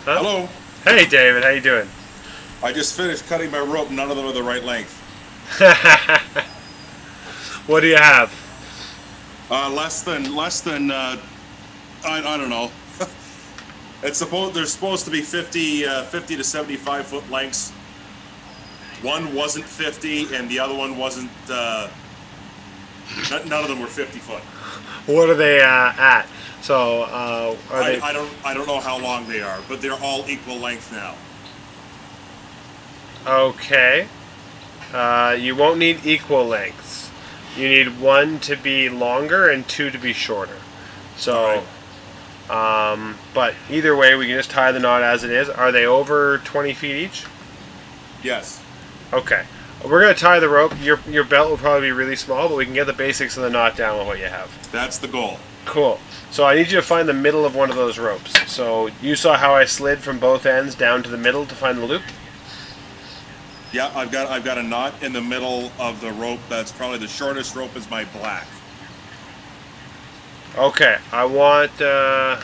Huh? Hello. Hey, David. How you doing? I just finished cutting my rope. None of them are the right length. What do you have? Less than. I don't know. They're supposed to be 50 to 75 foot lengths. One wasn't 50, and the other one wasn't. None of them were 50 foot. What are they at? So are they? I don't know how long they are, but they're all equal length now. Okay. You won't need equal lengths. You need one to be longer and two to be shorter. So, but either way, we can just tie the knot as it is. Are they over 20 feet each? Yes. Okay. We're going to tie the rope. Your belt will probably be really small, but we can get the basics of the knot down with what you have. That's the goal. Cool. So I need you to find the middle of one of those ropes. So you saw how I slid from both ends down to the middle to find the loop? Yeah, I've got a knot in the middle of the rope. That's probably the shortest rope is my black. Okay, I want, well,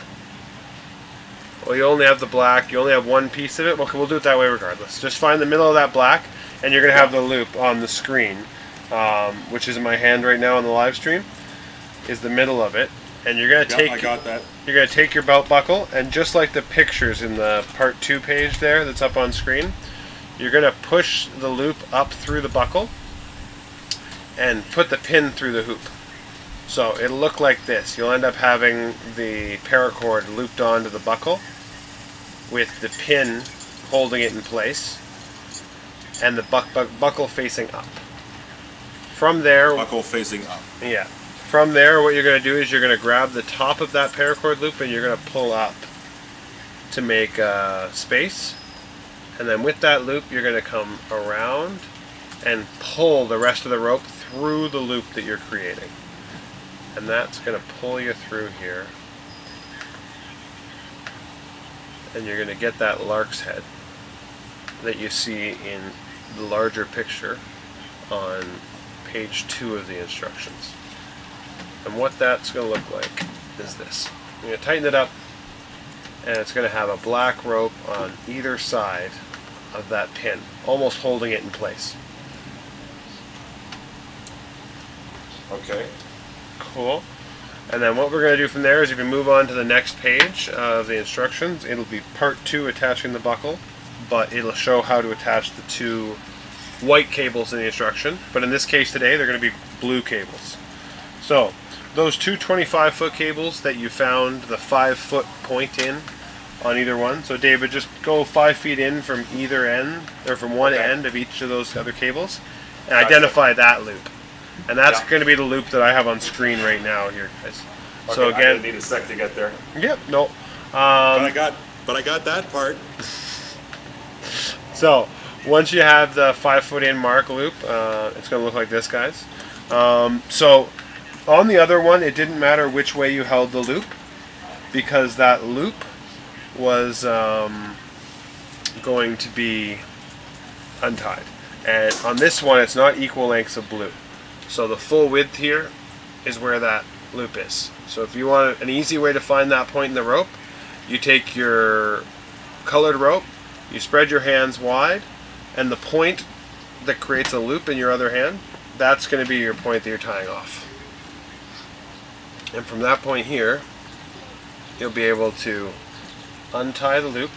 you only have the black, you only have one piece of it. Okay, we'll do it that way regardless. Just find the middle of that black, and you're going to have the loop on the screen, which is in my hand right now on the live stream, is the middle of it. And you're going to take, I got that. You're going to take your belt buckle, and just like the pictures in the part 2 page there that's up on screen, you're going to push the loop up through the buckle and put the pin through the hoop. So it'll look like this. You'll end up having the paracord looped onto the buckle with the pin holding it in place and the buckle facing up. From there, Buckle facing up. yeah. From there, what you're going to do is you're going to grab the top of that paracord loop and you're going to pull up to make space. And then with that loop, you're going to come around and pull the rest of the rope through the loop that you're creating. And that's going to pull you through here. And you're going to get that lark's head that you see in the larger picture on page 2 of the instructions. And what that's going to look like is this. You're going to tighten it up, and it's going to have a black rope on either side of that pin, almost holding it in place. Okay. Cool. And then what we're going to do from there is if you move on to the next page of the instructions, it'll be part 2, attaching the buckle, but it'll show how to attach the 2 white cables in the instruction. But in this case today, they're going to be blue cables. So those 2 25-foot cables that you found the 5-foot point in on either one. So David, just go 5 feet in from either end, or from one end of each of those other cables, and identify that loop. And that's going to be the loop that I have on screen right now here, guys. Okay, So again, I need a sec to get there. yep, no. But I got that part. So once you have the 5-foot in mark loop, it's going to look like this, guys. So on the other one, it didn't matter which way you held the loop, because that loop was going to be untied. And on this one, it's not equal lengths of blue. So the full width here is where that loop is. So if you want an easy way to find that point in the rope, you take your colored rope, you spread your hands wide, and the point that creates a loop in your other hand, that's going to be your point that you're tying off. And from that point here, you'll be able to untie the loop,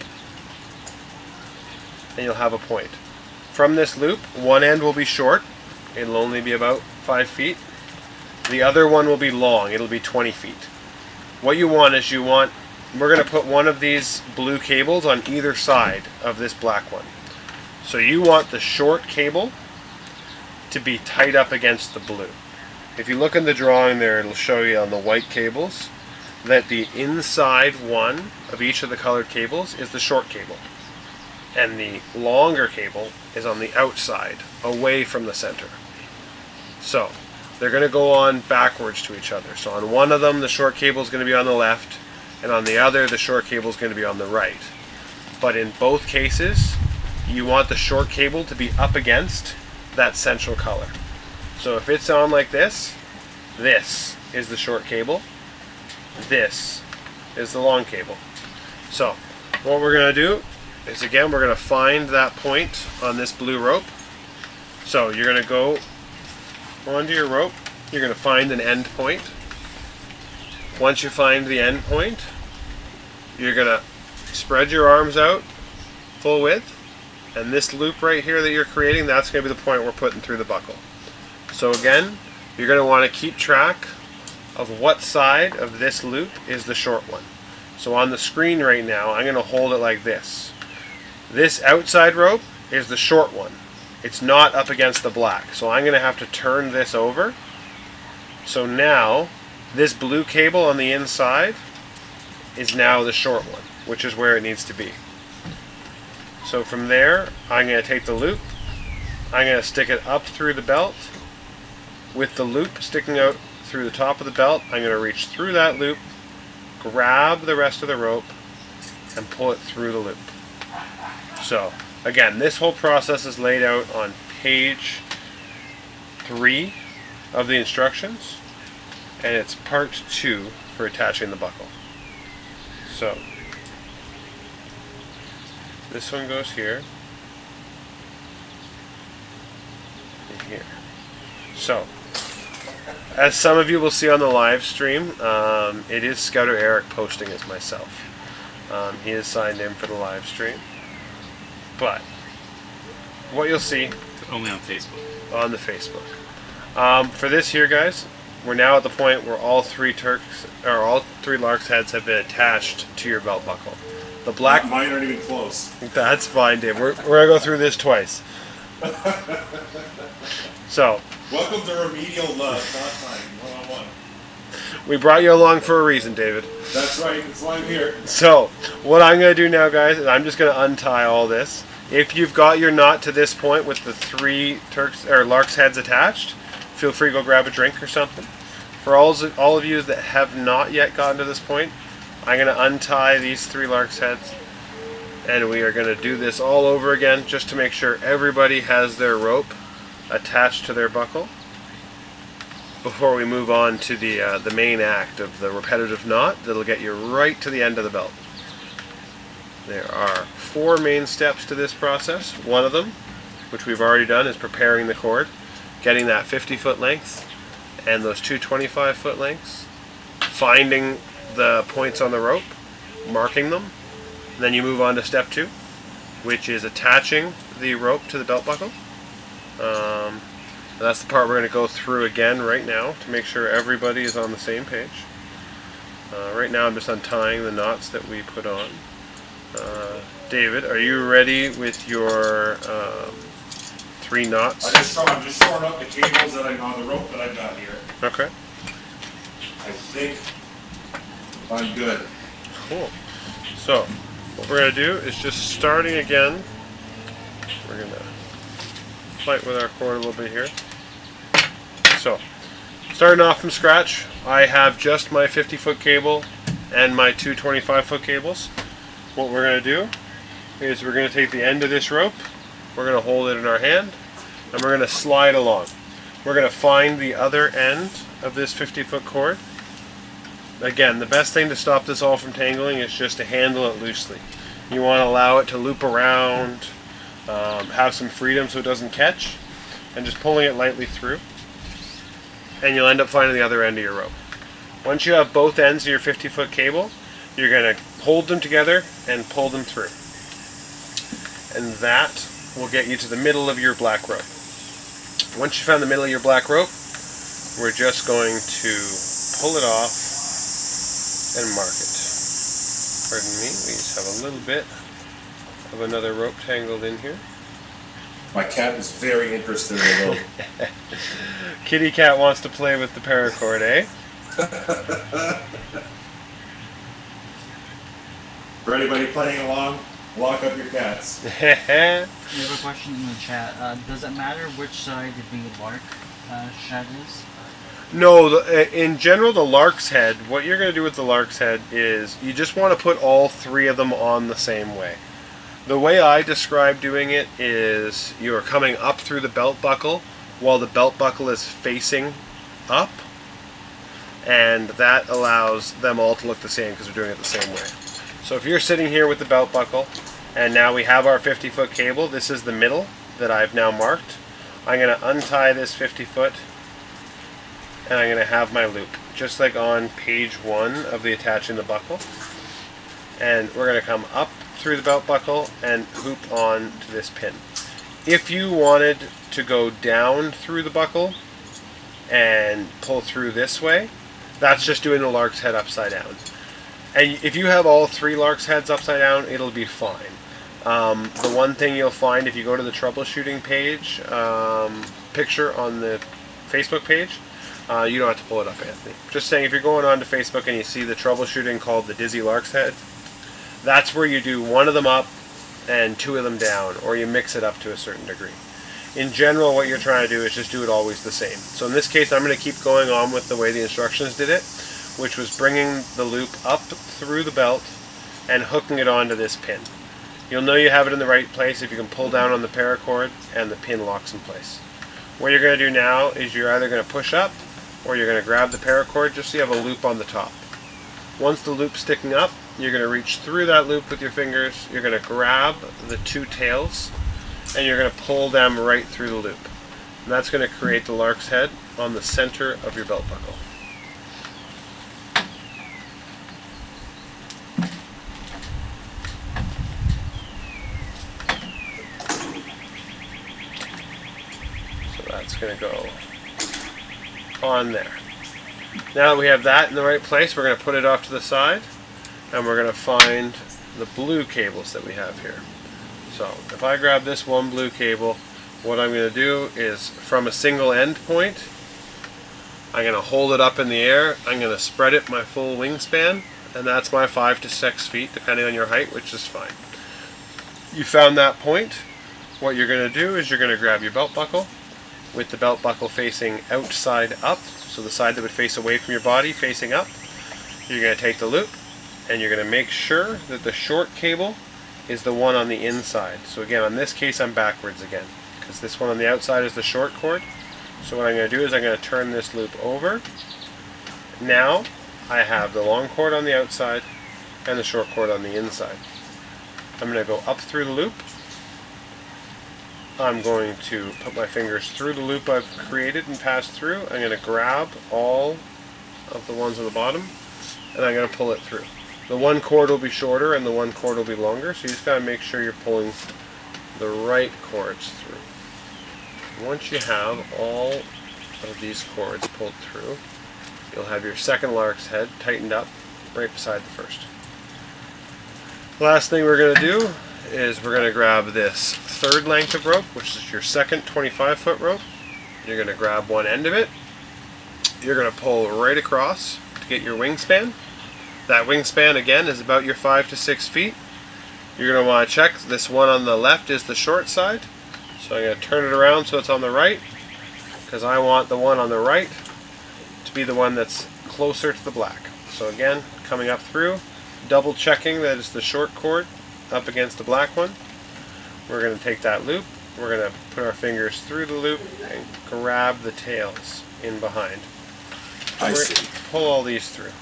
and you'll have a point. From this loop, one end will be short. It'll only be about 5 feet. The other one will be long. It'll be 20 feet. What you want is we're going to put one of these blue cables on either side of this black one. So you want the short cable to be tied up against the blue. If you look in the drawing there, it'll show you on the white cables that the inside one of each of the colored cables is the short cable, and the longer cable is on the outside, away from the center. So they're going to go on backwards to each other. So on one of them, the short cable is going to be on the left, and on the other, the short cable is going to be on the right. But in both cases, you want the short cable to be up against that central color. So if it's on like this is the short cable, this is the long cable. So what we're going to do is, again, we're going to find that point on this blue rope. So you're going to go onto your rope, you're going to find an end point. Once you find the end point, you're going to spread your arms out full width, and this loop right here that you're creating, that's going to be the point we're putting through the buckle. So again, you're going to want to keep track of what side of this loop is the short one. So on the screen right now, I'm going to hold it like this. This outside rope is the short one. It's not up against the black. So I'm going to have to turn this over. So now, this blue cable on the inside is now the short one, which is where it needs to be. So from there, I'm going to take the loop, I'm going to stick it up through the belt. With the loop sticking out through the top of the belt, I'm going to reach through that loop, grab the rest of the rope, and pull it through the loop. So, again, this whole process is laid out on page 3 of the instructions, and it's part 2 for attaching the buckle. So, this one goes here, and here. So, as some of you will see on the live stream, it is Scouter Eric posting as myself. He is signed in for the live stream. But what you'll see only on Facebook. On the Facebook. For this here, guys, we're now at the point where all three lark's heads have been attached to your belt buckle. The black. Mine aren't even close. That's fine, Dave. We're gonna go through this twice. So. Welcome to remedial love, not mine. 1-on-1. We brought you along for a reason, David. That's right. That's why I'm here. So, what I'm going to do now, guys, is I'm just going to untie all this. If you've got your knot to this point with the 3 lark's heads attached, feel free to go grab a drink or something. For all of you that have not yet gotten to this point, I'm going to untie these 3 lark's heads, and we are going to do this all over again just to make sure everybody has their rope attached to their buckle before we move on to the main act of the repetitive knot that'll get you right to the end of the belt. There are 4 main steps to this process. One of them, which we've already done, is preparing the cord, getting that 50-foot length and those 2 25-foot lengths, finding the points on the rope, marking them. Then you move on to step 2, which is attaching the rope to the belt buckle. That's the part we're going to go through again right now to make sure everybody is on the same page. Right now I'm just untying the knots that we put on. David, are you ready with your 3 knots? I'm just shorting up the cables that I on the rope that I've got here. Okay. I think I'm good. Cool. So, what we're going to do is just starting again. We're going to fight with our cord a little bit here. So, starting off from scratch, I have just my 50-foot cable and my 2 25-foot cables. What we're going to do is we're going to take the end of this rope, we're going to hold it in our hand, and we're going to slide along. We're going to find the other end of this 50-foot cord. Again, the best thing to stop this all from tangling is just to handle it loosely. You want to allow it to loop around, have some freedom so it doesn't catch, and just pulling it lightly through. And you'll end up finding the other end of your rope. Once you have both ends of your 50-foot cable, you're going to hold them together and pull them through. And that will get you to the middle of your black rope. Once you found the middle of your black rope, we're just going to pull it off and mark it. Pardon me, we just have a little bit of another rope tangled in here. My cat is very interested in the rope. Kitty cat wants to play with the paracord, eh? For anybody playing along, lock up your cats. We have a question in the chat. Does it matter which side the lark shed is? No, in general, the lark's head, what you're going to do with the lark's head is you just want to put all 3 of them on the same way. The way I describe doing it is you're coming up through the belt buckle while the belt buckle is facing up, and that allows them all to look the same because we're doing it the same way. So if you're sitting here with the belt buckle, and now we have our 50-foot cable, this is the middle that I've now marked. I'm going to untie this 50-foot, and I'm going to have my loop, just like on page 1 of the attaching the buckle. And we're going to come up through the belt buckle and hoop on to this pin. If you wanted to go down through the buckle and pull through this way, that's just doing the lark's head upside down. And if you have all 3 lark's heads upside down, it'll be fine. The one thing you'll find if you go to the troubleshooting page, picture on the Facebook page, you don't have to pull it up, Anthony. Just saying, if you're going on to Facebook and you see the troubleshooting called the Dizzy Lark's Head, that's where you do 1 of them up and 2 of them down, or you mix it up to a certain degree. In general, what you're trying to do is just do it always the same. So in this case, I'm going to keep going on with the way the instructions did it, which was bringing the loop up through the belt and hooking it onto this pin. You'll know you have it in the right place if you can pull down on the paracord and the pin locks in place. What you're going to do now is you're either going to push up or you're going to grab the paracord just so you have a loop on the top. Once the loop's sticking up, you're going to reach through that loop with your fingers, you're going to grab the 2 tails, and you're going to pull them right through the loop. And that's going to create the lark's head on the center of your belt buckle. So that's going to go on there. Now that we have that in the right place, we're going to put it off to the side, and we're going to find the blue cables that we have here. So if I grab this one blue cable, what I'm going to do is from a single end point, I'm going to hold it up in the air. I'm going to spread it my full wingspan, and that's my 5 to 6 feet, depending on your height, which is fine. You found that point. What you're going to do is you're going to grab your belt buckle with the belt buckle facing outside up, so the side that would face away from your body facing up. You're going to take the loop, and you're going to make sure that the short cable is the one on the inside. So again, on this case, I'm backwards again, because this one on the outside is the short cord. So what I'm going to do is I'm going to turn this loop over. Now I have the long cord on the outside and the short cord on the inside. I'm going to go up through the loop. I'm going to put my fingers through the loop I've created and passed through. I'm going to grab all of the ones on the bottom, and I'm going to pull it through. The one cord will be shorter and the one cord will be longer, so you just got to make sure you're pulling the right cords through. Once you have all of these cords pulled through, you'll have your second lark's head tightened up right beside the first. Last thing we're going to do is we're going to grab this third length of rope, which is your second 25-foot rope. You're going to grab one end of it. You're going to pull right across to get your wingspan. That wingspan again is about your 5 to 6 feet. You're going to want to check this one on the left is the short side. So I'm going to turn it around so it's on the right, because I want the one on the right to be the one that's closer to the black. So again, coming up through, double checking that it's the short cord up against the black one. We're going to take that loop, we're going to put our fingers through the loop and grab the tails in behind. I see. Pull all these through.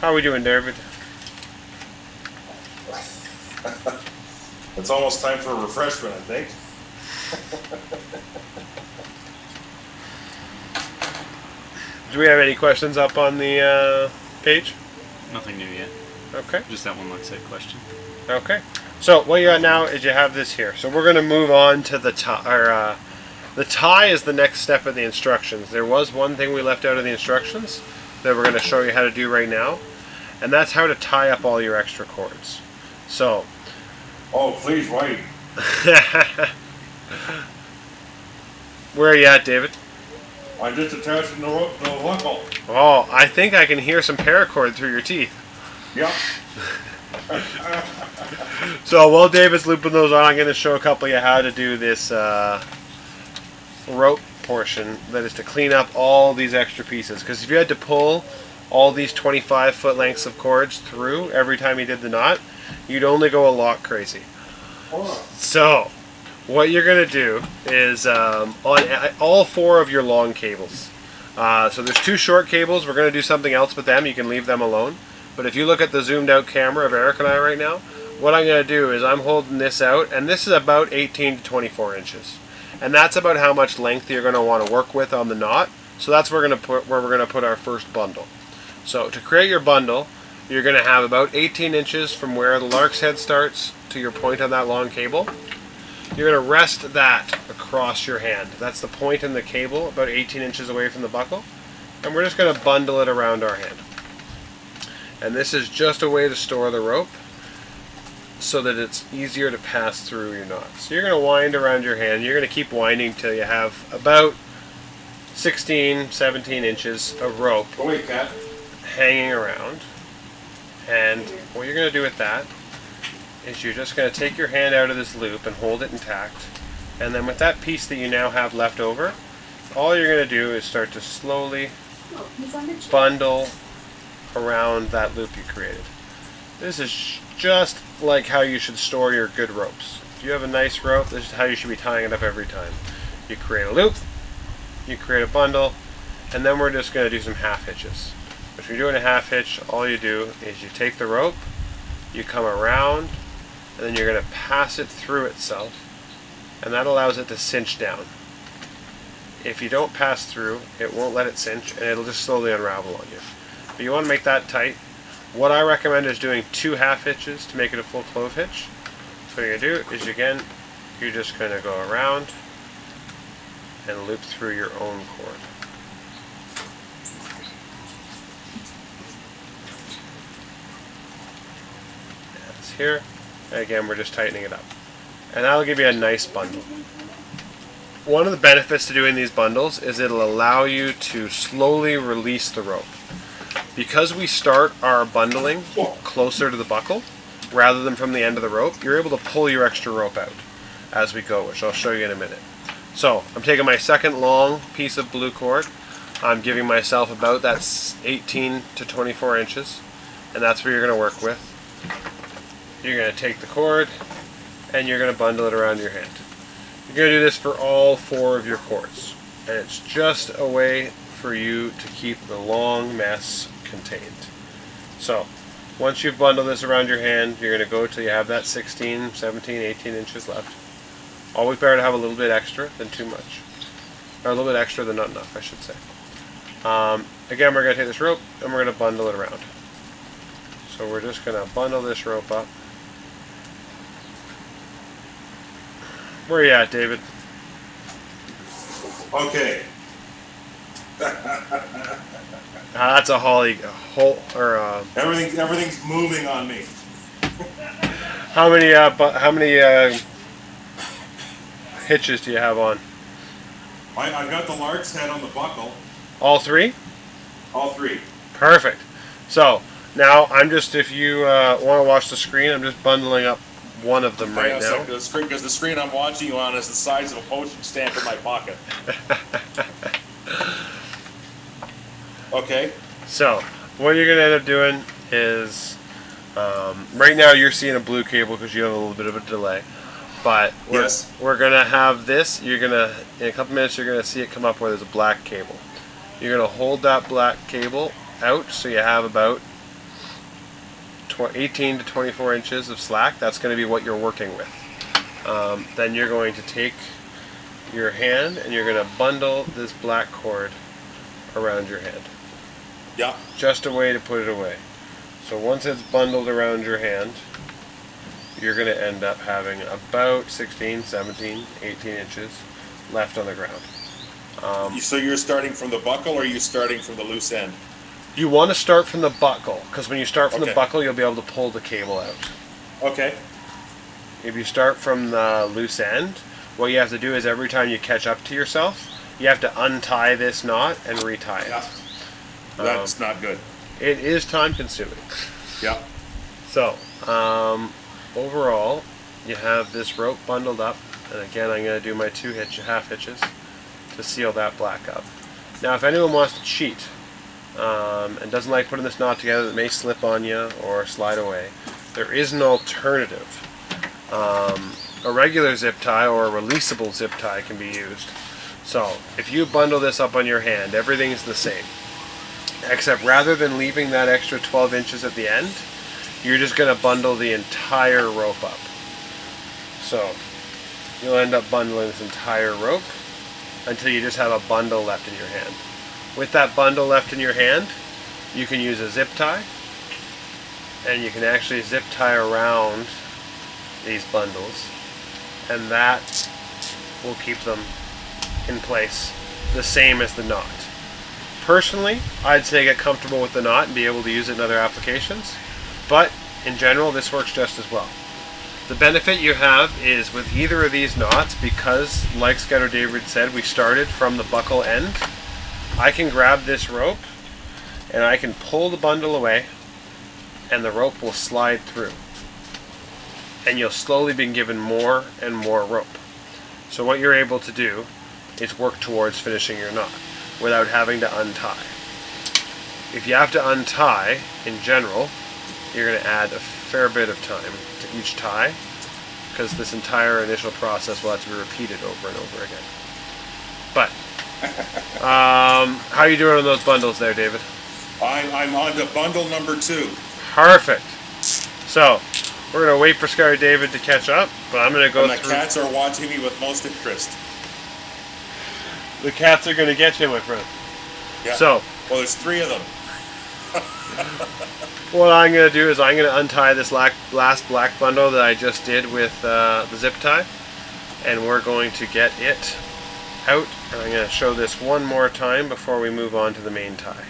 How are we doing, David? It's almost time for a refreshment, I think. Do we have any questions up on the page? Nothing new yet. Okay. Just that one said question. Okay. So what you got now is you have this here. So we're going to move on to the tie. The tie is the next step of the instructions. There was one thing we left out of the instructions that we're going to show you how to do right now, and that's how to tie up all your extra cords. So. Oh, please wait. Where are you at, David? I'm just attaching the rope to the buckle. Oh, I think I can hear some paracord through your teeth. Yep. So while David's looping those on, I'm going to show a couple of you how to do this rope portion. That is to clean up all these extra pieces. Because if you had to pull all these 25-foot lengths of cords through every time you did the knot, you'd only go a lot crazy. So what you're going to do is on all 4 of your long cables. So there's 2 short cables. We're going to do something else with them. You can leave them alone. But if you look at the zoomed out camera of Eric and I right now, what I'm going to do is I'm holding this out, and this is about 18 to 24 inches. And that's about how much length you're going to want to work with on the knot. So that's where we're going to put our first bundle. So to create your bundle, you're going to have about 18 inches from where the lark's head starts to your point on that long cable. You're going to rest that across your hand. That's the point in the cable, about 18 inches away from the buckle. And we're just going to bundle it around our hand. And this is just a way to store the rope so that it's easier to pass through your knots. So you're going to wind around your hand. You're going to keep winding till you have about 16, 17 inches of rope hanging around. And what you're going to do with that is you're just going to take your hand out of this loop and hold it intact. And then with that piece that you now have left over, all you're going to do is start to slowly bundle around that loop you created. This is just like how you should store your good ropes. If you have a nice rope, this is how you should be tying it up every time. You create a loop, you create a bundle, and then we're just going to do some half hitches. If you're doing a half hitch, all you do is you take the rope, you come around, and then you're going to pass it through itself, and that allows it to cinch down. If you don't pass through, it won't let it cinch, and it'll just slowly unravel on you. But you want to make that tight. What I recommend is doing 2 half hitches to make it a full clove hitch. So what you're going to do is, again, you're just going to go around and loop through your own cord. That's here. And again, we're just tightening it up. And that'll give you a nice bundle. one of the benefits to doing these bundles is it'll allow you to slowly release the rope. Because we start our bundling closer to the buckle rather than from the end of the rope, you're able to pull your extra rope out as we go, which I'll show you in a minute. So I'm taking my second long piece of blue cord. I'm giving myself about that's 18 to 24 inches, and that's what you're going to work with. You're going to take the cord and you're going to bundle it around your hand. You're going to do this for all 4 of your cords, and it's just a way for you to keep the long mess contained. So once you've bundled this around your hand, you're going to go till you have that 16, 17, 18 inches left. Always better to have a little bit extra than too much, or a little bit extra than not enough, I should say. Again, we're going to take this rope and we're going to bundle it around. So we're just going to bundle this rope up. Where are you at, David? Okay. That's a Everything's moving on me. How many hitches do you have on? I've got the lark's head on the buckle. All 3? All 3. Perfect. So now I'm just, if you want to watch the screen, I'm just bundling up one of them right now. Because the screen I'm watching you on is the size of a postage stamp in my pocket. Okay. So what you're going to end up doing is, right now you're seeing a blue cable because you have a little bit of a delay. But we're going to have this, you're going to, in a couple minutes, you're going to see it come up where there's a black cable. You're going to hold that black cable out so you have about 18 to 24 inches of slack. That's going to be what you're working with. Then you're going to take your hand and you're going to bundle this black cord around your hand. Yeah. Just a way to put it away. So once it's bundled around your hand, you're going to end up having about 16, 17, 18 inches left on the ground. So you're starting from the buckle, or are you starting from the loose end? You want to start from the buckle, because when you start from the Okay. buckle, you'll be able to pull the cable out. Okay. If you start from the loose end, what you have to do is every time you catch up to yourself, you have to untie this knot and retie it. Yeah. That's not good. It is time consuming. Yeah. So, overall, you have this rope bundled up, and again, I'm going to do my 2 half hitches to seal that black up. Now, if anyone wants to cheat and doesn't like putting this knot together that may slip on you or slide away, there is an alternative. A regular zip tie or a releasable zip tie can be used. So, if you bundle this up on your hand, everything's the same. Except rather than leaving that extra 12 inches at the end, you're just going to bundle the entire rope up. So you'll end up bundling this entire rope until you just have a bundle left in your hand. With that bundle left in your hand, you can use a zip tie, and you can actually zip tie around these bundles, and that will keep them in place the same as the knot. Personally, I'd say get comfortable with the knot and be able to use it in other applications, but in general this works just as well. The benefit you have is with either of these knots, because like Scouter David said, we started from the buckle end, I can grab this rope and I can pull the bundle away and the rope will slide through. And you'll slowly be given more and more rope. So what you're able to do is work towards finishing your knot without having to untie. If you have to untie, in general, you're going to add a fair bit of time to each tie, because this entire initial process will have to be repeated over and over again. But, how are you doing on those bundles there, David? I'm on to bundle number 2. Perfect. So, we're going to wait for Scouter David to catch up, but I'm going to go And the through... cats are watching me with most interest. The cats are going to get you, my friend. Yeah. So, well, there's 3 of them. what I'm going to do is I'm going to untie this last black bundle that I just did with the zip tie, and we're going to get it out. And I'm going to show this one more time before we move on to the main tie.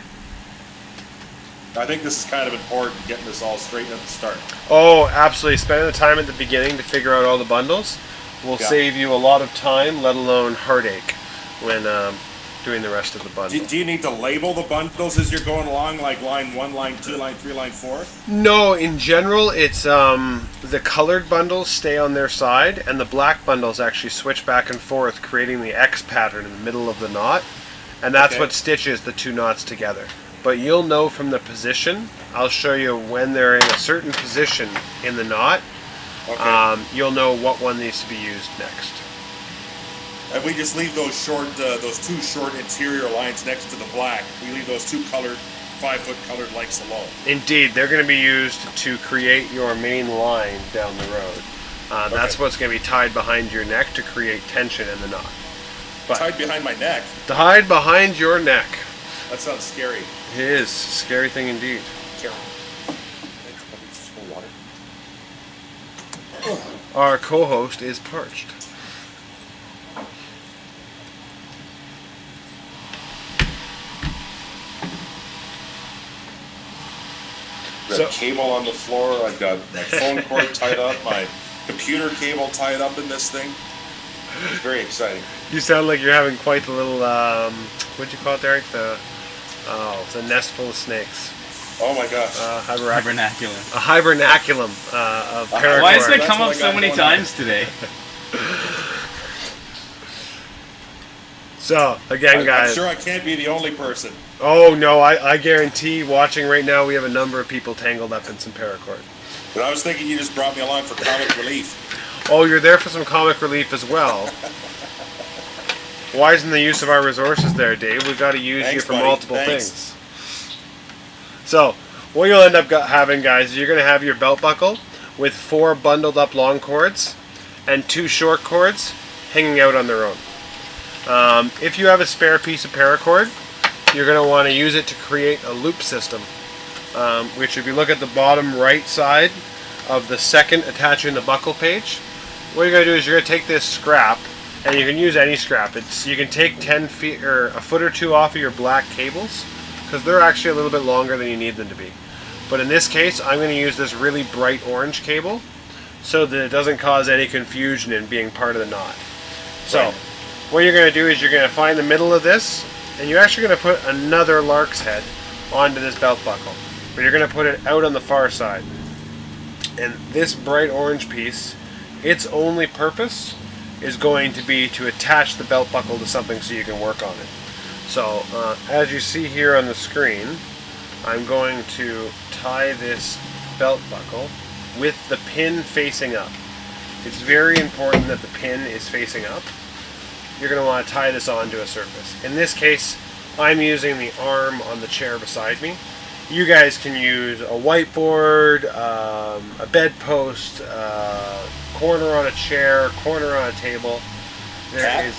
I think this is kind of important, getting this all straightened at the start. Oh, absolutely. Spending the time at the beginning to figure out all the bundles will Yeah. save you a lot of time, let alone heartache, when doing the rest of the bundle. Do you need to label the bundles as you're going along, like line 1, line 2, line 3, line 4? No, in general, it's the colored bundles stay on their side, and the black bundles actually switch back and forth, creating the X pattern in the middle of the knot, and that's Okay. what stitches the two knots together. But you'll know from the position. I'll show you when they're in a certain position in the knot. Okay. You'll know what one needs to be used next. And we just leave those those two short interior lines next to the black. We leave those two colored, 5-foot colored lengths alone. Indeed, they're going to be used to create your main line down the road. That's Okay. what's going to be tied behind your neck to create tension in the knot. But Tied behind my neck. tied behind your neck. That sounds scary. It is a scary thing indeed. Our co-host is parched. I've So- got cable on the floor. I've got my phone cord tied up. My computer cable tied up in this thing. It's very exciting. You sound like you're having quite the little, what'd you call it, Derek? It's a nest full of snakes. Oh my gosh. Hibernaculum. A hibernaculum of Paracord. Why does that That's come what up I so got many going on. times today? So, again, I'm guys. sure I can't be the only person. Oh, no, I guarantee watching right now we have a number of people tangled up in some paracord. But I was thinking you just brought me along for comic relief. Oh, you're there for some comic relief as well. Why isn't the use of our resources there, Dave? We've got to use you Thanks, for buddy. multiple Thanks. things. So, what you'll end up having, guys, is you're going to have your belt buckle with 4 bundled up long cords and 2 short cords hanging out on their own. If you have a spare piece of paracord, you're going to want to use it to create a loop system, which if you look at the bottom right side of the second attaching the buckle page, what you're going to do is you're going to take this scrap, and you can use any scrap. You can take 10 feet or a foot or 2 off of your black cables, because they're actually a little bit longer than you need them to be. But in this case, I'm going to use this really bright orange cable so that it doesn't cause any confusion in being part of the knot. So, Right. what you're going to do is you're going to find the middle of this, and you're actually going to put another lark's head onto this belt buckle. But you're going to put it out on the far side. And this bright orange piece, its only purpose is going to be to attach the belt buckle to something so you can work on it. So, as you see here on the screen, I'm going to tie this belt buckle with the pin facing up. It's very important that the pin is facing up. You're going to want to tie this onto a surface. In this case, I'm using the arm on the chair beside me. You guys can use a whiteboard, a bedpost, corner on a chair, corner on a table. Cat?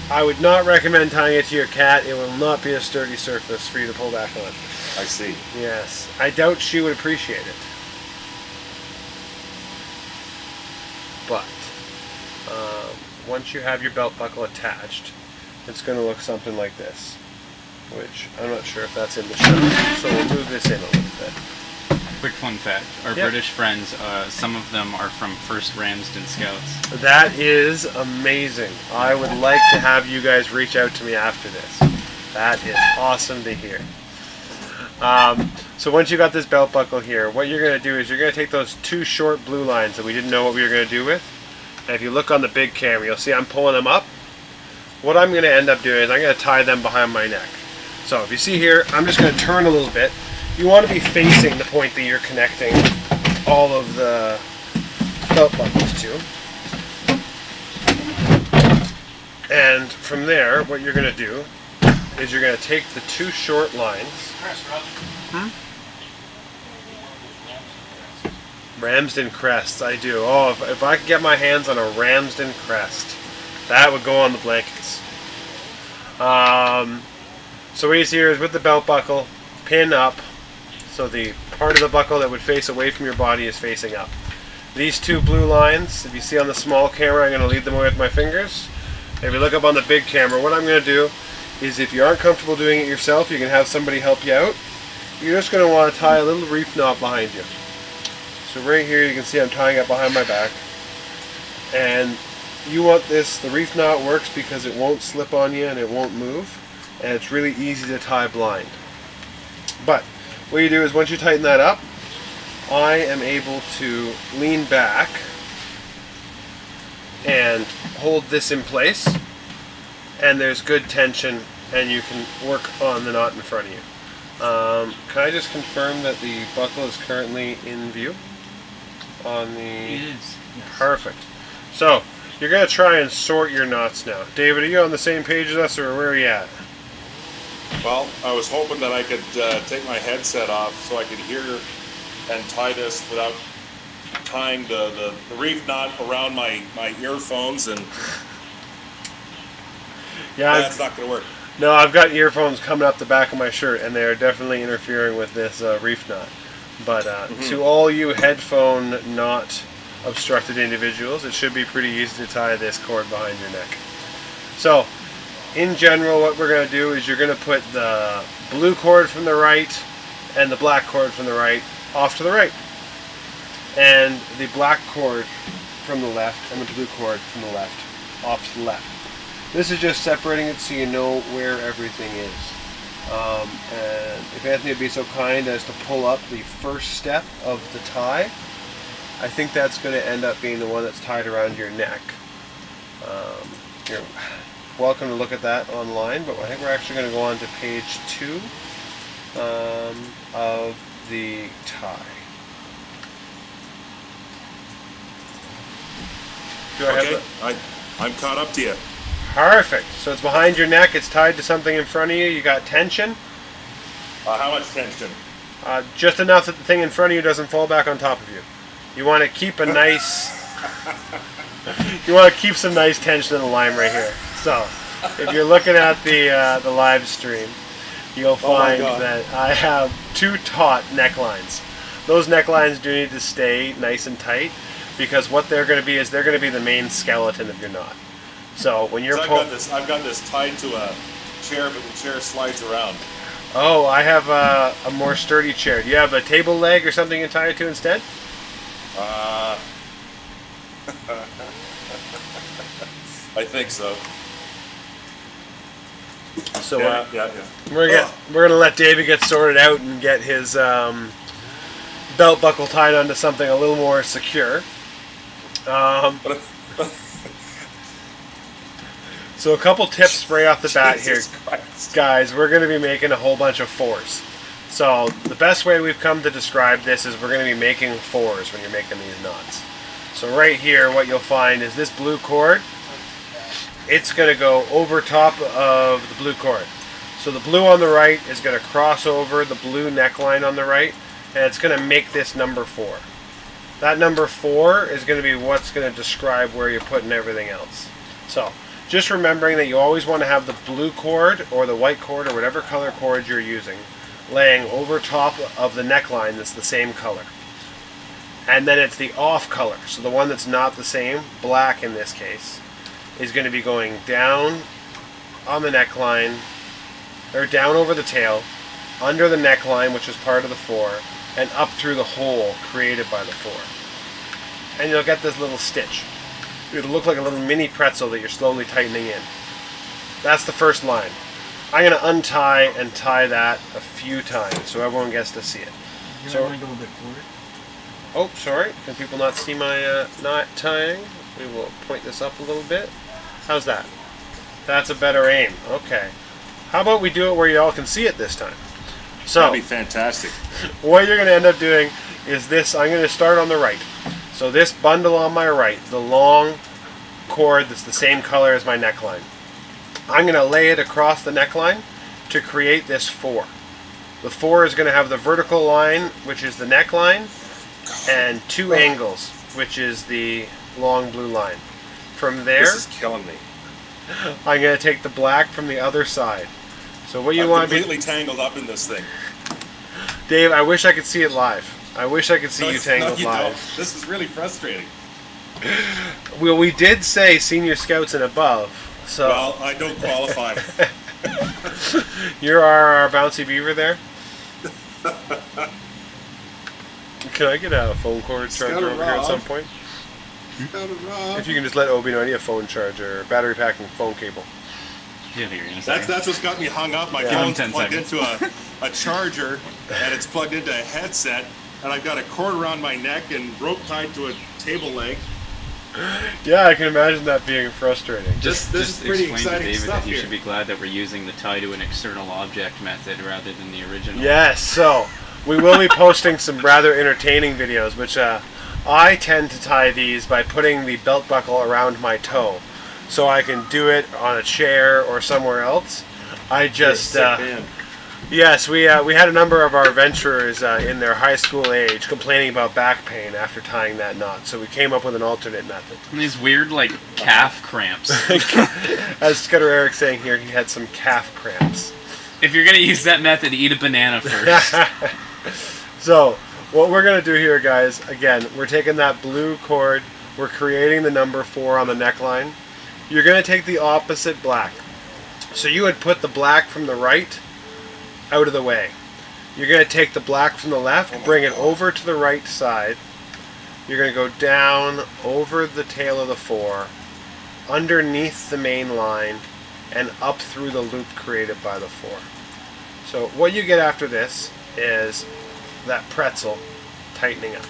I would not recommend tying it to your cat. It will not be a sturdy surface for you to pull back on. I see. Yes, I doubt she would appreciate it. But once you have your belt buckle attached, it's going to look something like this, which I'm not sure if that's in the show, so we'll move this in a little bit. Quick fun fact: our Yep. British friends, some of them are from 1st Ramsden Scouts. That is amazing. I would like to have you guys reach out to me after this. That is awesome to hear. So once you got this belt buckle here, what you're going to do is you're going to take those 2 short blue lines that we didn't know what we were going to do with, and if you look on the big camera, you'll see I'm pulling them up. What I'm going to end up doing is I'm going to tie them behind my neck. So if you see here, I'm just going to turn a little bit. You want to be facing the point that you're connecting all of the belt buckles to. And from there, what you're going to do is you're going to take the 2 short lines. Ramsden crests, I do. Oh, if I could get my hands on a Ramsden crest, that would go on the blankets. So what you see here is with the belt buckle, pin up, so the part of the buckle that would face away from your body is facing up. These 2 blue lines, if you see on the small camera, I'm going to lead them away with my fingers. If you look up on the big camera, what I'm going to do is if you aren't comfortable doing it yourself, you can have somebody help you out. You're just going to want to tie a little reef knot behind you. So right here you can see I'm tying it behind my back. And you want this, the reef knot works because it won't slip on you and it won't move, and it's really easy to tie blind. But what you do is once you tighten that up, I am able to lean back and hold this in place, and there's good tension, and you can work on the knot in front of you. Can I just confirm that the buckle is currently in view on the... It is. Yes. Perfect. So, you're going to try and sort your knots now. David, are you on the same page as us, or where are you at? Well, I was hoping that I could take my headset off so I could hear and tie this without tying the reef knot around my earphones, and Yeah, that's not going to work. no, I've got earphones coming up the back of my shirt, and they are definitely interfering with this reef knot. But to all you headphone knot obstructed individuals, it should be pretty easy to tie this cord behind your neck. So, in general, what we're going to do is you're going to put the blue cord from the right and the black cord from the right off to the right, and the black cord from the left and the blue cord from the left off to the left. This is just separating it so you know where everything is. And if Anthony would be so kind as to pull up the first step of the tie, I think that's going to end up being the one that's tied around your neck. You're welcome to look at that online, but I think we're actually going to go on to page 2 of the tie. Do I have Okay, the- I'm caught up to you. Perfect. So it's behind your neck. It's tied to something in front of you. You got tension. How much tension? Just enough that the thing in front of you doesn't fall back on top of you. You want to keep a nice. You want to keep some nice tension in the line right here. So, if you're looking at the live stream, you'll find that I have 2 taut necklines. Those necklines do need to stay nice and tight, because what they're going to be is they're going to be the main skeleton of your knot. So when you're I've got this tied to a chair, but the chair slides around. Oh, I have a more sturdy chair. Do you have a table leg or something you tie it to instead? I think so. So Yeah. we're gonna let David get sorted out and get his belt buckle tied onto something a little more secure. So a couple tips right off the bat here, Jesus Christ. guys. We're going to be making a whole bunch of 4s. So the best way we've come to describe this is we're going to be making 4s when you're making these knots. So right here, what you'll find is this blue cord. It's going to go over top of the blue cord. So the blue on the right is going to cross over the blue neckline on the right, and it's going to make this number 4. That number 4 is going to be what's going to describe where you're putting everything else. So, just remembering that you always want to have the blue cord or the white cord or whatever color cord you're using laying over top of the neckline that's the same color. And then it's the off color, so the one that's not the same, black in this case, is going to be going down on the neckline, or down over the tail, under the neckline, which is part of the 4, and up through the hole created by the 4. And you'll get this little stitch. It'll look like a little mini pretzel that you're slowly tightening in. That's the first line. I'm going to untie and tie that a few times so everyone gets to see it. You So- want to go a bit forward? Oh, sorry. Can people not see my knot tying? We will point this up a little bit. How's that? That's a better aim. Okay. How about we do it where you all can see it this time? So, That'd be fantastic. what you're going to end up doing is this. I'm going to start on the right. So this bundle on my right, the long cord that's the same color as my neckline, I'm going to lay it across the neckline to create this 4. The 4 is going to have the vertical line, which is the neckline, and 2 angles, which is the long blue line. From there, This is killing me. I'm going to take the black from the other side. So what you I'm want to be, completely tangled up in this thing. Dave, I wish I could see it live. I wish I could see No, you tangled no, you live. don't. This is really frustrating. Well, we did say senior scouts and above, so Well, I don't qualify. you're our bouncy beaver there. Can I get a phone cord charger Scout over here at Rob. some point? If you can just let Obi know, I need a phone charger, battery pack, and phone cable. Yeah, you're gonna say. That's what's got me hung up. My Yeah. phone's 10 plugged seconds. into a charger, and it's plugged into a headset, and I've got a cord around my neck and rope tied to a table leg. Yeah, I can imagine that being frustrating. This is pretty explain to exciting David stuff that you here. should be glad that we're using the tie to an external object method rather than the original. Yes, so we will be posting some rather entertaining videos, which I tend to tie these by putting the belt buckle around my toe, so I can do it on a chair or somewhere else. I just yes, we had a number of our adventurers in their high school age complaining about back pain after tying that knot, so we came up with an alternate method. And these weird, like, calf cramps. As Scudder Eric's saying here, he had some calf cramps. If you're gonna use that method, eat a banana first. So, what we're going to do here, guys, again, we're taking that blue cord, we're creating the number 4 on the neckline. You're going to take the opposite black. So you would put the black from the right out of the way. You're going to take the black from the left, bring it over to the right side. You're going to go down over the tail of the 4, underneath the main line, and up through the loop created by the 4. So what you get after this is that pretzel tightening up.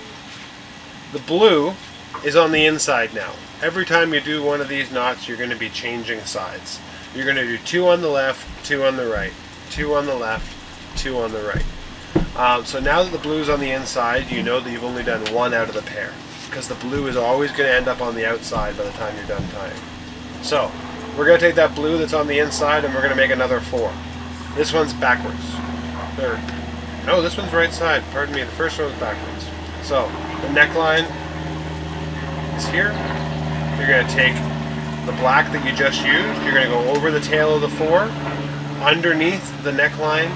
The blue is on the inside now. Every time you do one of these knots, you're going to be changing sides. You're going to do 2 on the left, 2 on the right, 2 on the left, 2 on the right. So now that the blue's on the inside, you know that you've only done 1 out of the pair, because the blue is always going to end up on the outside by the time you're done tying. So we're going to take that blue that's on the inside and we're going to make another 4. This one's backwards. No, this one's right side. Pardon me, the first one was backwards. So the neckline is here. You're going to take the black that you just used. You're going to go over the tail of the 4, underneath the neckline,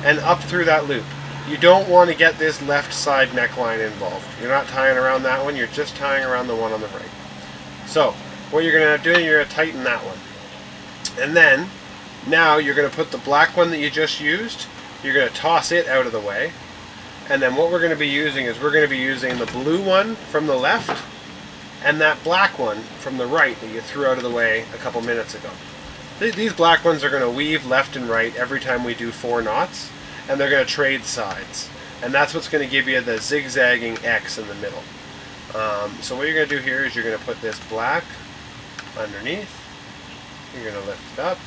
and up through that loop. You don't want to get this left side neckline involved. You're not tying around that one, you're just tying around the one on the right. So, what you're going to end up doing, you're going to tighten that one. And then, now you're going to put the black one that you just used, you're going to toss it out of the way. And then what we're going to be using is we're going to be using the blue one from the left and that black one from the right that you threw out of the way a couple minutes ago. These black ones are going to weave left and right every time we do 4 knots, and they're going to trade sides. And that's what's going to give you the zigzagging X in the middle. So what you're going to do here is you're going to put this black underneath. You're going to lift it up.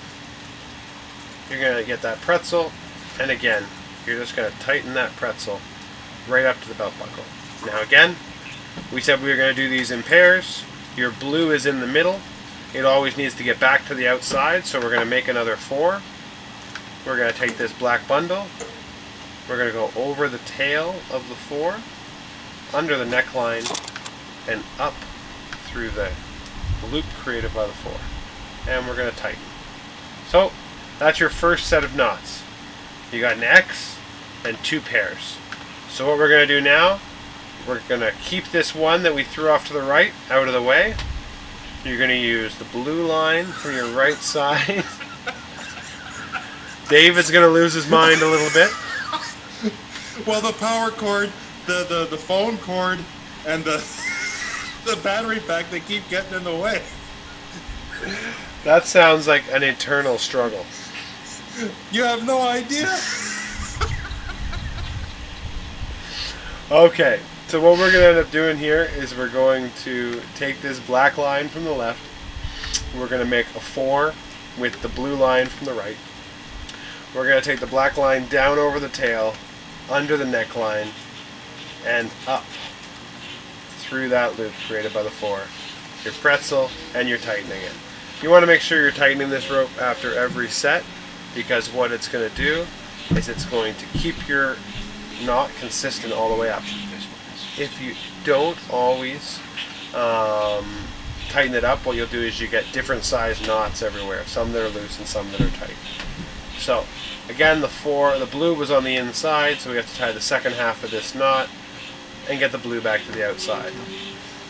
You're going to get that pretzel, and again, you're just going to tighten that pretzel right up to the belt buckle. Now again, we said we were going to do these in pairs. Your blue is in the middle. It always needs to get back to the outside, so we're going to make another 4. We're going to take this black bundle. We're going to go over the tail of the 4, under the neckline, and up through the loop created by the 4. And we're going to tighten. So, that's your first set of knots. You got an X and 2 pairs. So what we're going to do now, we're going to keep this one that we threw off to the right out of the way. You're going to use the blue line from your right side. David's going to lose his mind a little bit. Well, the power cord, the phone cord, and the battery pack, they keep getting in the way. That sounds like an eternal struggle. You have no idea. Okay, so what we're going to end up doing here is we're going to take this black line from the left. We're going to make a 4 with the blue line from the right. We're going to take the black line down over the tail, under the neckline, and up through that loop created by the 4. Your pretzel, and you're tightening it. You want to make sure you're tightening this rope after every set, because what it's going to do is it's going to keep your knot consistent all the way up. If you don't always tighten it up, what you'll do is you get different size knots everywhere, some that are loose and some that are tight. So again, the blue was on the inside, so we have to tie the second half of this knot and get the blue back to the outside.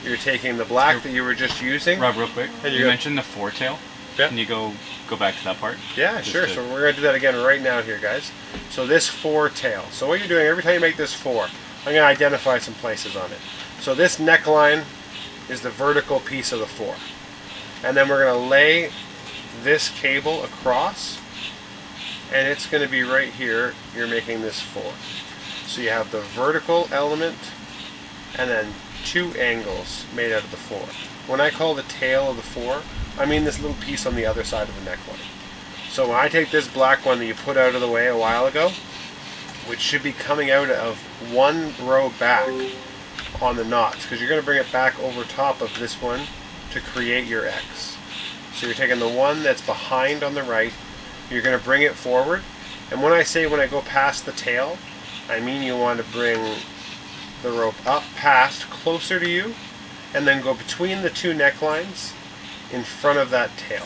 You're taking the black that you were just using. Rob, real quick, And you mentioned the 4 tail. Yeah. Can you go back to that part? Yeah, sure. So we're going to do that again right now here, guys. So this 4 tail. So what you're doing, every time you make this 4, I'm going to identify some places on it. So this neckline is the vertical piece of the 4. And then we're going to lay this cable across, and it's going to be right here. You're making this 4. So you have the vertical element and then 2 angles made out of the 4. When I call the tail of the 4, I mean this little piece on the other side of the neckline. So when I take this black one that you put out of the way a while ago, which should be coming out of one row back on the knots, because you're going to bring it back over top of this one to create your X. So you're taking the one that's behind on the right, you're going to bring it forward, and when I say when I go past the tail, I mean you want to bring the rope up past, closer to you, and then go between the 2 necklines in front of that tail.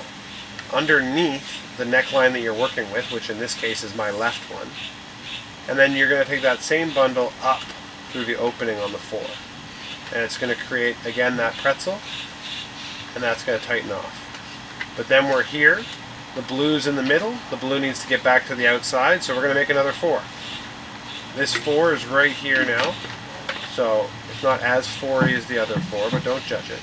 Underneath the neckline that you're working with, which in this case is my left one, and then you're going to take that same bundle up through the opening on the 4. And it's going to create, again, that pretzel, and that's going to tighten off. But then we're here, the blue's in the middle, the blue needs to get back to the outside, so we're going to make another 4. This 4 is right here now, so it's not as 4-y as the other 4, but don't judge it.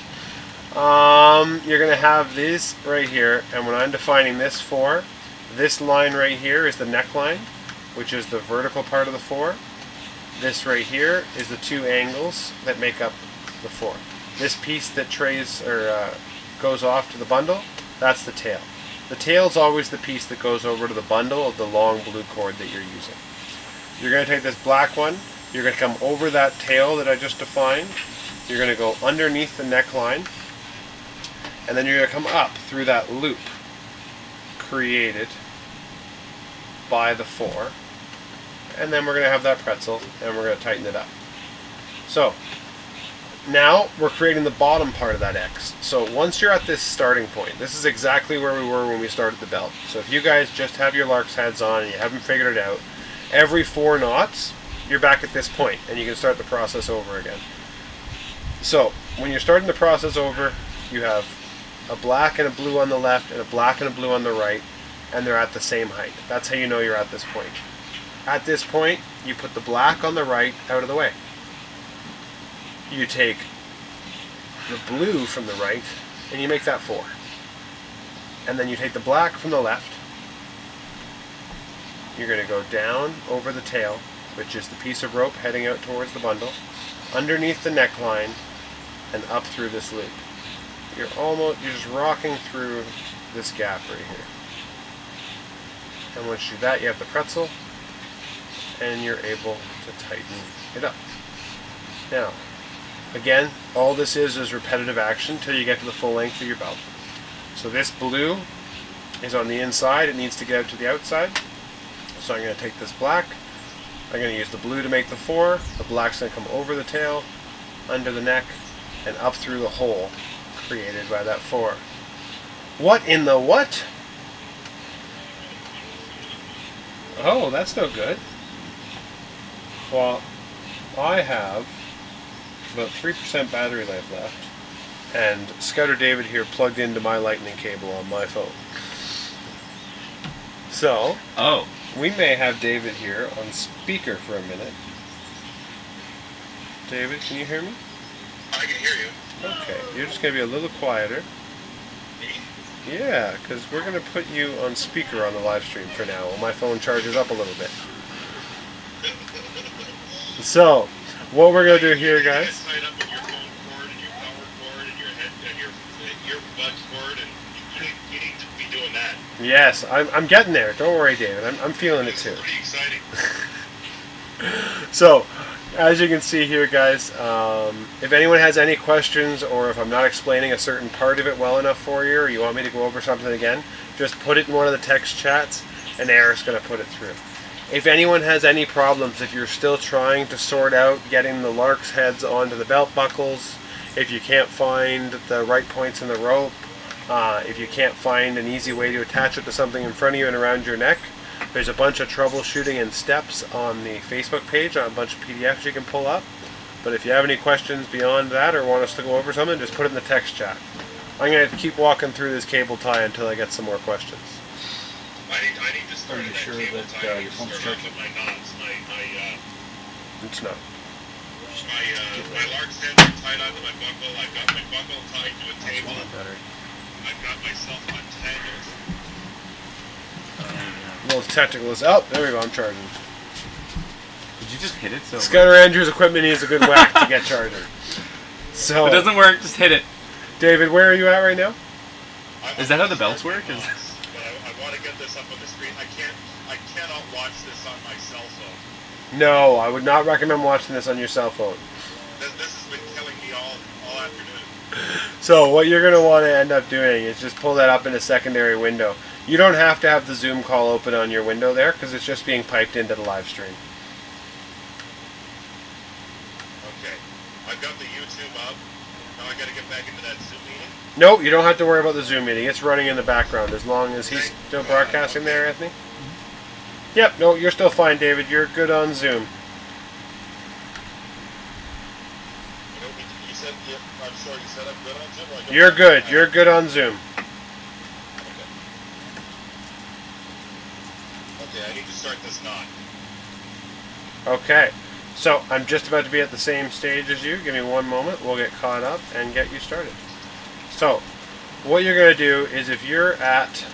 You're going to have these right here, and when I'm defining this 4, this line right here is the neckline, which is the vertical part of the 4. This right here is the 2 angles that make up the 4. This piece that goes off to the bundle, that's the tail. The tail is always the piece that goes over to the bundle of the long blue cord that you're using. You're going to take this black one, you're going to come over that tail that I just defined, you're going to go underneath the neckline, and then you're going to come up through that loop created by the 4, and then we're going to have that pretzel, and we're going to tighten it up. So now we're creating the bottom part of that X. So once you're at this starting point, this is exactly where we were when we started the belt. So if you guys just have your lark's heads on and you haven't figured it out, every 4 knots you're back at this point, and you can start the process over again. So when you're starting the process over, you have a black and a blue on the left and a black and a blue on the right, and they're at the same height. That's how you know you're at this point. At this point, you put the black on the right out of the way. You take the blue from the right and you make that 4. And then you take the black from the left. You're going to go down over the tail, which is the piece of rope heading out towards the bundle, underneath the neckline, and up through this loop. You're just rocking through this gap right here. And once you do that, you have the pretzel, and you're able to tighten it up. Now, again, all this is repetitive action until you get to the full length of your belt. So this blue is on the inside, it needs to get out to the outside. So I'm going to take this black, I'm going to use the blue to make the 4, the black's going to come over the tail, under the neck, and up through the hole created by that 4. What in the what? Oh, that's no good. Well, I have about 3% battery life left, and Scouter David here plugged into my lightning cable on my phone. So, we may have David here on speaker for a minute. David, can you hear me? I can hear you. Okay, you're just going to be a little quieter. Yeah, because we're going to put you on speaker on the live stream for now while my phone charges up a little bit. So, what we're going to do here, guys... Tied up with your phone cord and your power cord and your head and your earbuds cord, and you need to be doing that. Yes, I'm getting there. Don't worry, David. I'm feeling it too. It's pretty exciting. So, as you can see here, guys, if anyone has any questions, or if I'm not explaining a certain part of it well enough for you, or you want me to go over something again, just put it in one of the text chats, and Eric's going to put it through. If anyone has any problems, if you're still trying to sort out getting the lark's heads onto the belt buckles, if you can't find the right points in the rope, if you can't find an easy way to attach it to something in front of you and around your neck, there's a bunch of troubleshooting and steps on the Facebook page, on a bunch of PDFs you can pull up. But if you have any questions beyond that, or want us to go over something, just put it in the text chat. I'm going to keep walking through this cable tie until I get some more questions. I need to start. Are you sure that your phone's charging? My knots. It's not. Just my lark stands are tied onto my buckle. I've got my buckle tied to a table. I've got myself untangled. A little technical. Oh, there we go. I'm charging. Did you just hit it? So Scouter Andrew's equipment needs a good whack to get charging. So if it doesn't work, just hit it. David, where are you at right now? Is that how the belts work? But I want to get this up on the screen. I cannot watch this on my cell phone. No, I would not recommend watching this on your cell phone. This has been killing me all afternoon. So what you're going to want to end up doing is just pull that up in a secondary window. You don't have to have the Zoom call open on your window there because it's just being piped into the live stream. Okay. I've got the YouTube up. Now I got to get back into that Zoom meeting. Nope, you don't have to worry about the Zoom meeting. It's running in the background as long as he's still broadcasting there, Anthony. Yep, no, you're still fine, David. You're good on Zoom. You said, I'm sorry, you said I'm good on Zoom? Or I don't You're have- good. You're good on Zoom. Okay, I need to start this knot. Okay, so I'm just about to be at the same stage as you. Give me one moment. We'll get caught up and get you started. So, what you're going to do is if you're at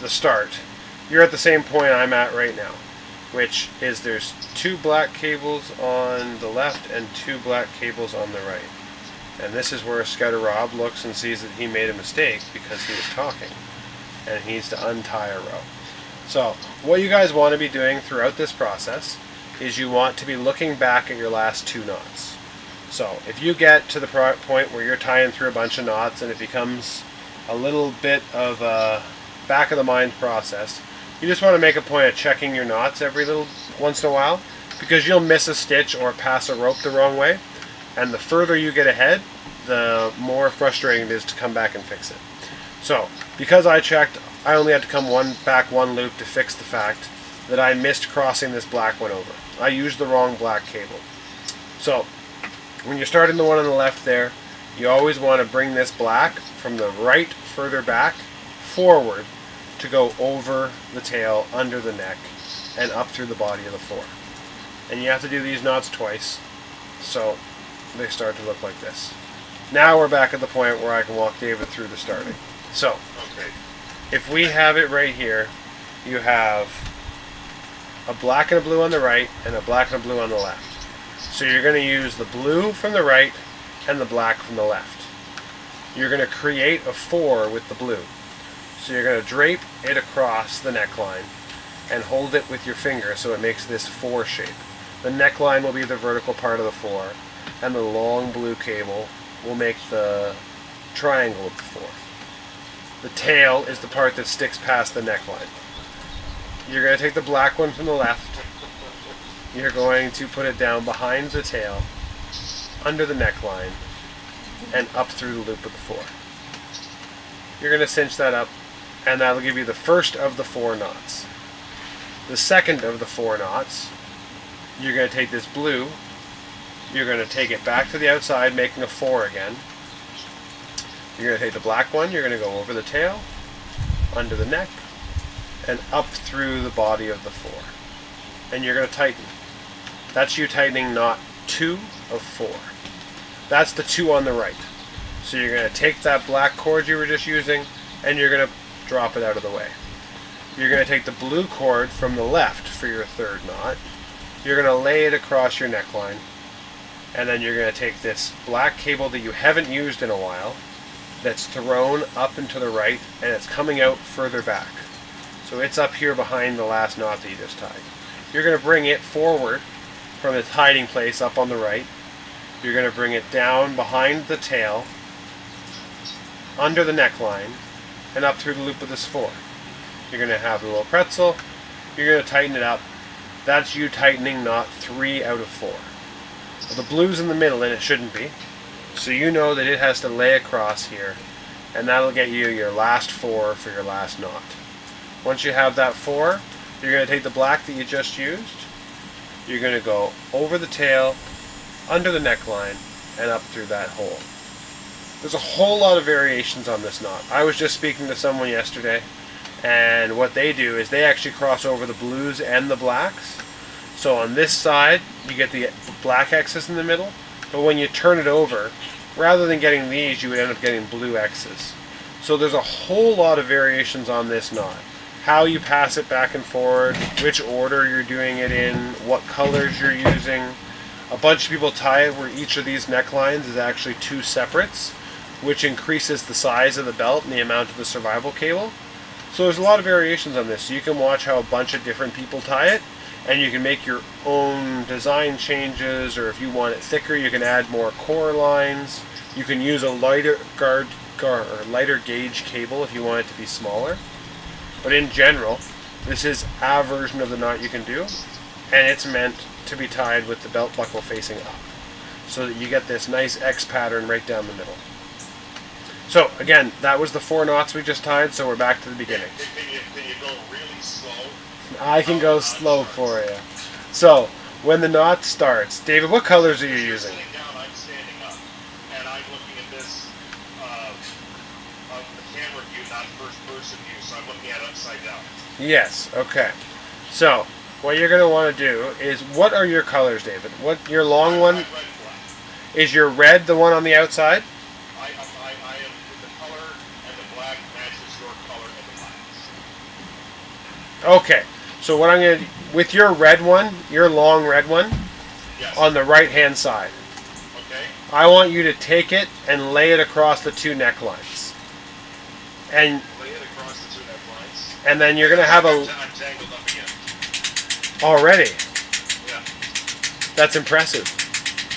the start, you're at the same point I'm at right now, which is there's 2 black cables on the left and 2 black cables on the right. And this is where Scouter Rob looks and sees that he made a mistake because he was talking, and he needs to untie a row. So, what you guys want to be doing throughout this process is you want to be looking back at your last 2 knots. So, if you get to the point where you're tying through a bunch of knots and it becomes a little bit of a back of the mind process, you just want to make a point of checking your knots every little once in a while, because you'll miss a stitch or pass a rope the wrong way, and the further you get ahead, the more frustrating it is to come back and fix it. So, because I checked, I only had to come back one loop to fix the fact that I missed crossing this black one over. I used the wrong black cable. So, when you're starting the one on the left there, you always want to bring this black from the right further back forward to go over the tail, under the neck, and up through the body of the 4. And you have to do these knots twice, so they start to look like this. Now we're back at the point where I can walk David through the starting. So, Okay. if we have it right here, you have a black and a blue on the right and a black and a blue on the left. So you're going to use the blue from the right and the black from the left. You're going to create a 4 with the blue. So you're going to drape it across the neckline and hold it with your finger so it makes this 4 shape. The neckline will be the vertical part of the 4, and the long blue cable will make the triangle of the 4. The tail is the part that sticks past the neckline. You're going to take the black one from the left. You're going to put it down behind the tail, under the neckline, and up through the loop of the 4. You're going to cinch that up, and that'll give you the first of the 4 knots. The second of the 4 knots, you're going to take this blue, you're going to take it back to the outside, making a 4 again. You're going to take the black one, you're going to go over the tail, under the neck, and up through the body of the 4. And you're going to tighten. That's you tightening knot 2 of 4. That's the 2 on the right. So you're going to take that black cord you were just using, and you're going to drop it out of the way. You're going to take the blue cord from the left for your 3rd knot. You're going to lay it across your neckline, and then you're going to take this black cable that you haven't used in a while, that's thrown up and to the right, and it's coming out further back. So it's up here behind the last knot that you just tied. You're going to bring it forward from its hiding place up on the right. You're going to bring it down behind the tail, under the neckline, and up through the loop of this 4. You're going to have a little pretzel. You're going to tighten it up. That's you tightening knot 3 out of 4. Well, the blue's in the middle, and it shouldn't be. So you know that it has to lay across here, and that'll get you your last 4 for your last knot. Once you have that 4, you're going to take the black that you just used. You're going to go over the tail, under the neckline, and up through that hole. There's a whole lot of variations on this knot. I was just speaking to someone yesterday, and what they do is they actually cross over the blues and the blacks. So on this side, you get the black X's in the middle, but when you turn it over, rather than getting these, you would end up getting blue X's. So there's a whole lot of variations on this knot. How you pass it back and forward, which order you're doing it in, what colors you're using. A bunch of people tie it where each of these necklines is actually 2 separates, which increases the size of the belt and the amount of the survival cable. So there's a lot of variations on this. So you can watch how a bunch of different people tie it, and you can make your own design changes, or if you want it thicker, you can add more core lines. You can use a lighter lighter gauge cable if you want it to be smaller. But in general, this is a version of the knot you can do, and it's meant to be tied with the belt buckle facing up, so that you get this nice X pattern right down the middle. So again, that was the 4 knots we just tied, so we're back to the beginning. Can you go really slow? I can go slow for you. So, when the knot starts, David, what colors are you You're using? sitting down, I'm standing up, and I'm looking at this of the camera view, not first person view, so I'm looking at it upside down. Yes, okay. So, what you're going to want to do is, what are your colors, David? What your long one? Red flag. Is your red the one on the outside? I am the color, and the black matches your color and the black. Okay. So what I'm going to, with your red one, your long red one, Yes. on the right hand side, Okay. I want you to take it and lay it across the 2 necklines. And Lay it across the 2 necklines. and then you're going to have a, I'm tangled up again. already, Yeah. that's impressive.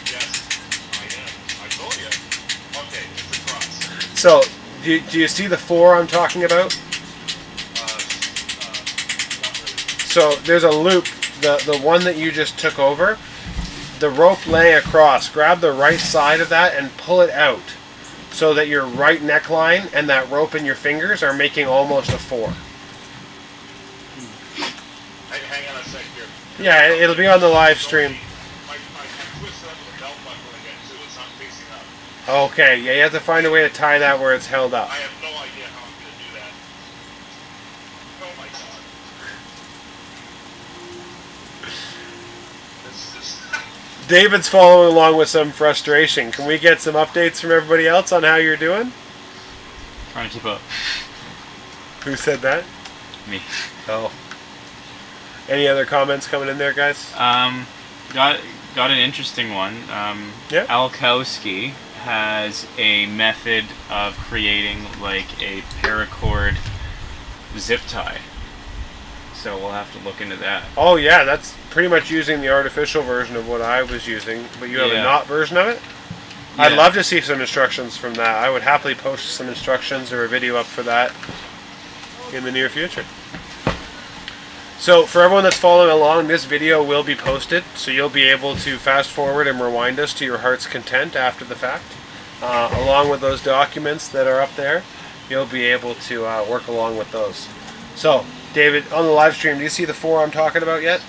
Yes. I am. I told you. Okay, it's across. So, do you see the 4 I'm talking about? Not really. So there's a loop, the one that you just took over, the rope laying across, grab the right side of that and pull it out so that your right neckline and that rope in your fingers are making almost a 4. Hang on a sec here. Yeah, it'll be on the live stream. I twisted up the belt buckle again too. It's not facing up. Okay, yeah, you have to find a way to tie that where it's held up. I have no idea how I'm going to do that. Oh my god. This is just... David's following along with some frustration. Can we get some updates from everybody else on how you're doing? Trying to keep up. Who said that? Me. Oh. Any other comments coming in there, guys? Got an interesting one. Yeah. Alkowski has a method of creating like a paracord zip tie. So we'll have to look into that. Oh yeah, that's pretty much using the artificial version of what I was using, but you have a Yeah. knot version of it? I'd Yeah. love to see some instructions from that. I would happily post some instructions or a video up for that in the near future. So for everyone that's following along, this video will be posted, so you'll be able to fast forward and rewind us to your heart's content after the fact. Along with those documents that are up there, you'll be able to work along with those. So, David, on the live stream, do you see the 4 I'm talking about yet?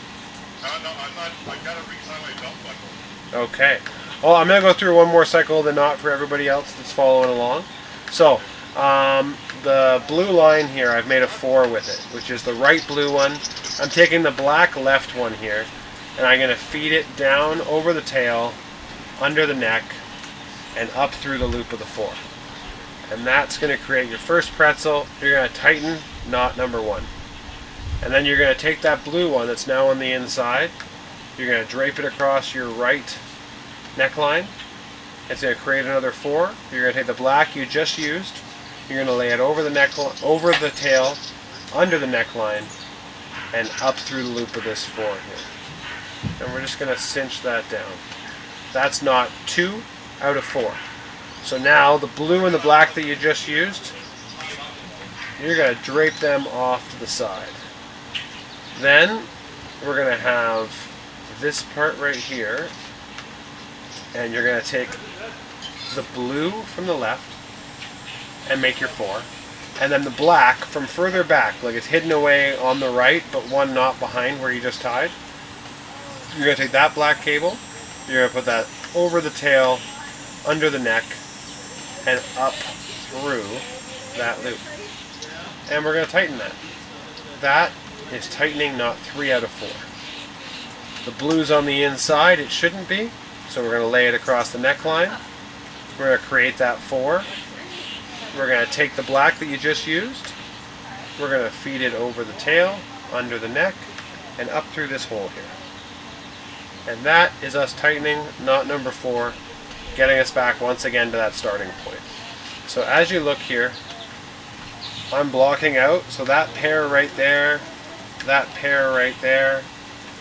No, I'm not. I got to retie my belt buckle. Okay. Well, I'm going to go through one more cycle of the knot for everybody else that's following along. So, the blue line here, I've made a 4 with it, which is the right blue one. I'm taking the black left one here, and I'm going to feed it down over the tail, under the neck, and up through the loop of the 4. And that's going to create your first pretzel. You're going to tighten knot number 1. And then you're going to take that blue one that's now on the inside, you're going to drape it across your right neckline. It's going to create another 4. You're going to take the black you just used, you're going to lay it over the neckline, over the tail, under the neckline, and up through the loop of this 4 here. And we're just going to cinch that down. That's knot 2 out of 4. So now the blue and the black that you just used, you're going to drape them off to the side. Then we're going to have this part right here, and you're going to take the blue from the left and make your 4, and then the black from further back, like it's hidden away on the right but one knot behind where you just tied. You're going to take that black cable, you're going to put that over the tail, under the neck, and up through that loop. And we're going to tighten that. That is tightening knot 3 out of 4. The blue's on the inside, it shouldn't be. So we're going to lay it across the neckline. We're going to create that 4. We're going to take the black that you just used. We're going to feed it over the tail, under the neck, and up through this hole here. And that is us tightening knot number 4, getting us back once again to that starting point. So as you look here, I'm blocking out, so that pair right there, that pair right there,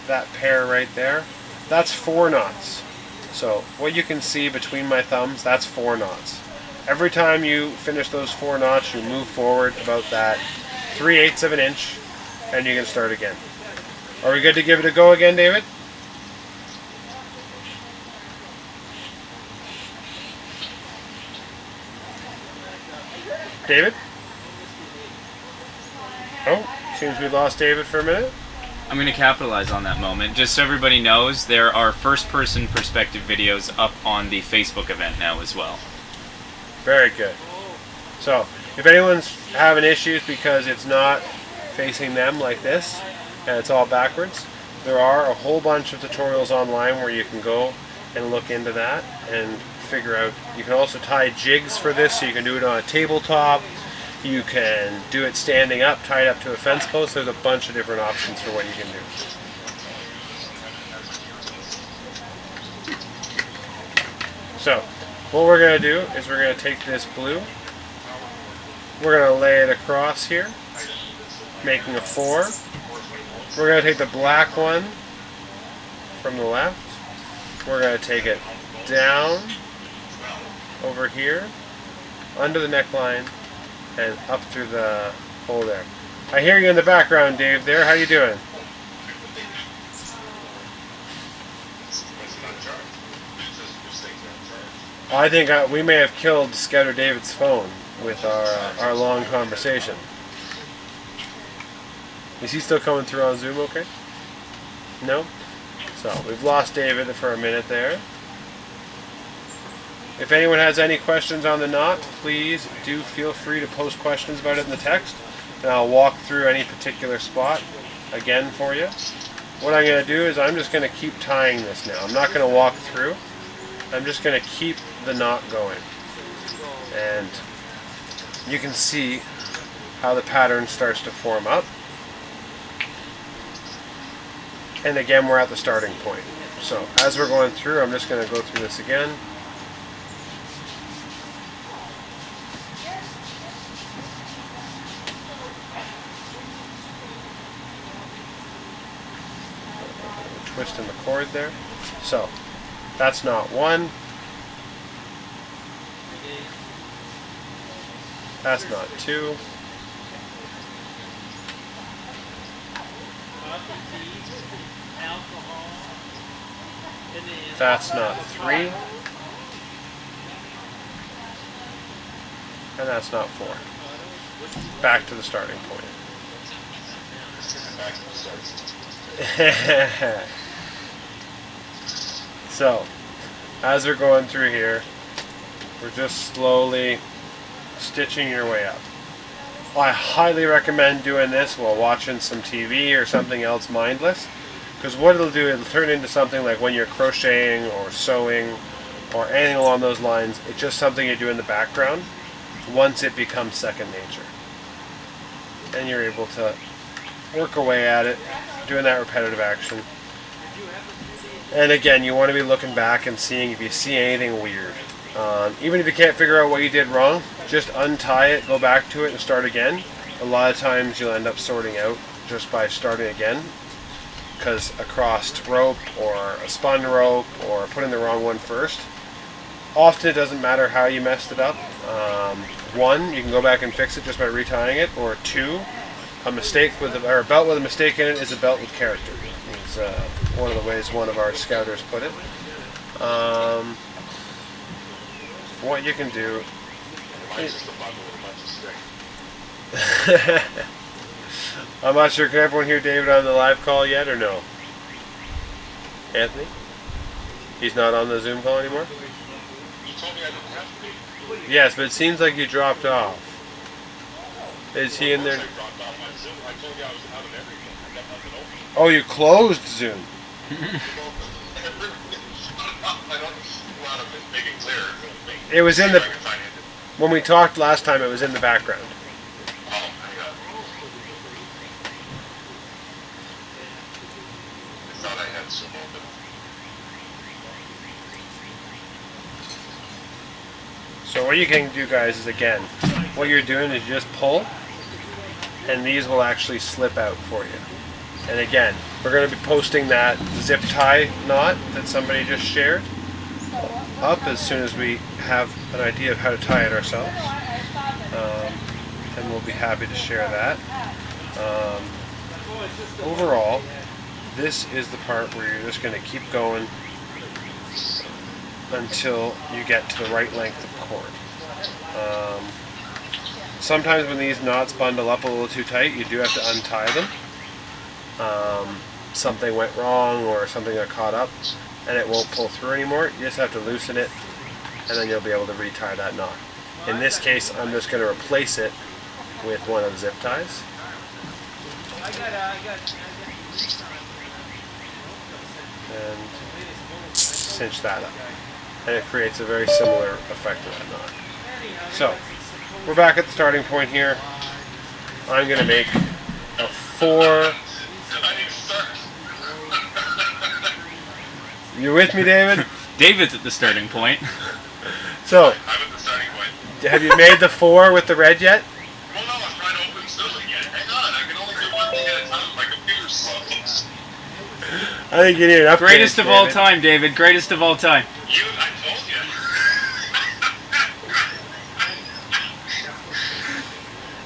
that pair right there, that's 4 knots. So what you can see between my thumbs, that's 4 knots. Every time you finish those 4 knots, you move forward about that 3/8 of an inch, and you can start again. Are we good to give it a go again, David? David? Oh, seems we lost David for a minute. I'm going to capitalize on that moment. Just so everybody knows, there are first-person perspective videos up on the Facebook event now as well. Very good. So, if anyone's having issues because it's not facing them like this, and it's all backwards, there are a whole bunch of tutorials online where you can go and look into that and figure out. You can also tie jigs for this, so you can do it on a tabletop. You can do it standing up, tie it up to a fence post. There's a bunch of different options for what you can do. So, what we're going to do is we're going to take this blue, we're going to lay it across here, making a 4. We're going to take the black one from the left, we're going to take it down over here, under the neckline, and up through the hole there. I hear you in the background, Dave, there. How you doing? I think we may have killed Scouter David's phone with our long conversation. Is he still coming through on Zoom okay? No? So, we've lost David for a minute there. If anyone has any questions on the knot, please do feel free to post questions about it in the text, and I'll walk through any particular spot again for you. What I'm going to do is I'm just going to keep tying this now. I'm not going to walk through. I'm just going to keep the knot going. And you can see how the pattern starts to form up. And again, we're at the starting point. So as we're going through, I'm just going to go through this again. Twist in the cord there. So that's knot 1. That's knot 2. That's knot 3. And that's knot 4. Back to the starting point. So, as we're going through here, we're just slowly stitching your way up. I highly recommend doing this while watching some TV or something else mindless, because what it'll do, it'll turn into something like when you're crocheting or sewing or anything along those lines. It's just something you do in the background once it becomes second nature. And you're able to work away at it, doing that repetitive action. And again, you want to be looking back and seeing if you see anything weird. Even if you can't figure out what you did wrong, just untie it, go back to it, and start again. A lot of times you'll end up sorting out just by starting again, because a crossed rope or a spun rope or putting the wrong one first. Often it doesn't matter how you messed it up. 1, you can go back and fix it just by retying it, or 2, a mistake or a belt with a mistake in it is a belt with character. It's one of the ways one of our scouters put it. What you can do. I'm not sure. Can everyone hear David on the live call yet, or no? Anthony? He's not on the Zoom call anymore? You told me I didn't have to be. Yes, but it seems like you dropped off. Is he in there? I dropped off my Zoom. I told you I was out of everything. I got nothing open. Oh, you closed Zoom. I don't want to make it clear. It was in the I can find it. when we talked last time. It was in the background. Oh, hang on. I thought I had some open. So what you can do, guys, is again, what you're doing is you just pull, and these will actually slip out for you. And again, we're going to be posting that zip tie knot that somebody just shared up as soon as we have an idea of how to tie it ourselves. And we'll be happy to share that. Overall, this is the part where you're just going to keep going until you get to the right length of cord. Sometimes when these knots bundle up a little too tight, you do have to untie them. Something went wrong or something got caught up and it won't pull through anymore. You just have to loosen it and then you'll be able to retie that knot. In this case, I'm just going to replace it with one of the zip ties. And cinch that up. And it creates a very similar effect to that knot. So, we're back at the starting point here. I'm going to make a 4. I need to start. You with me, David? David's at the starting point. So, I'm at the starting point. have you made the 4 with the red yet? Well, no, I'm trying to open Zoom again. Hang on, I can only do one thing at a time. My computer's slow. I think you need an upgrade. Greatest of all David. time, David. Greatest of all time. I told you.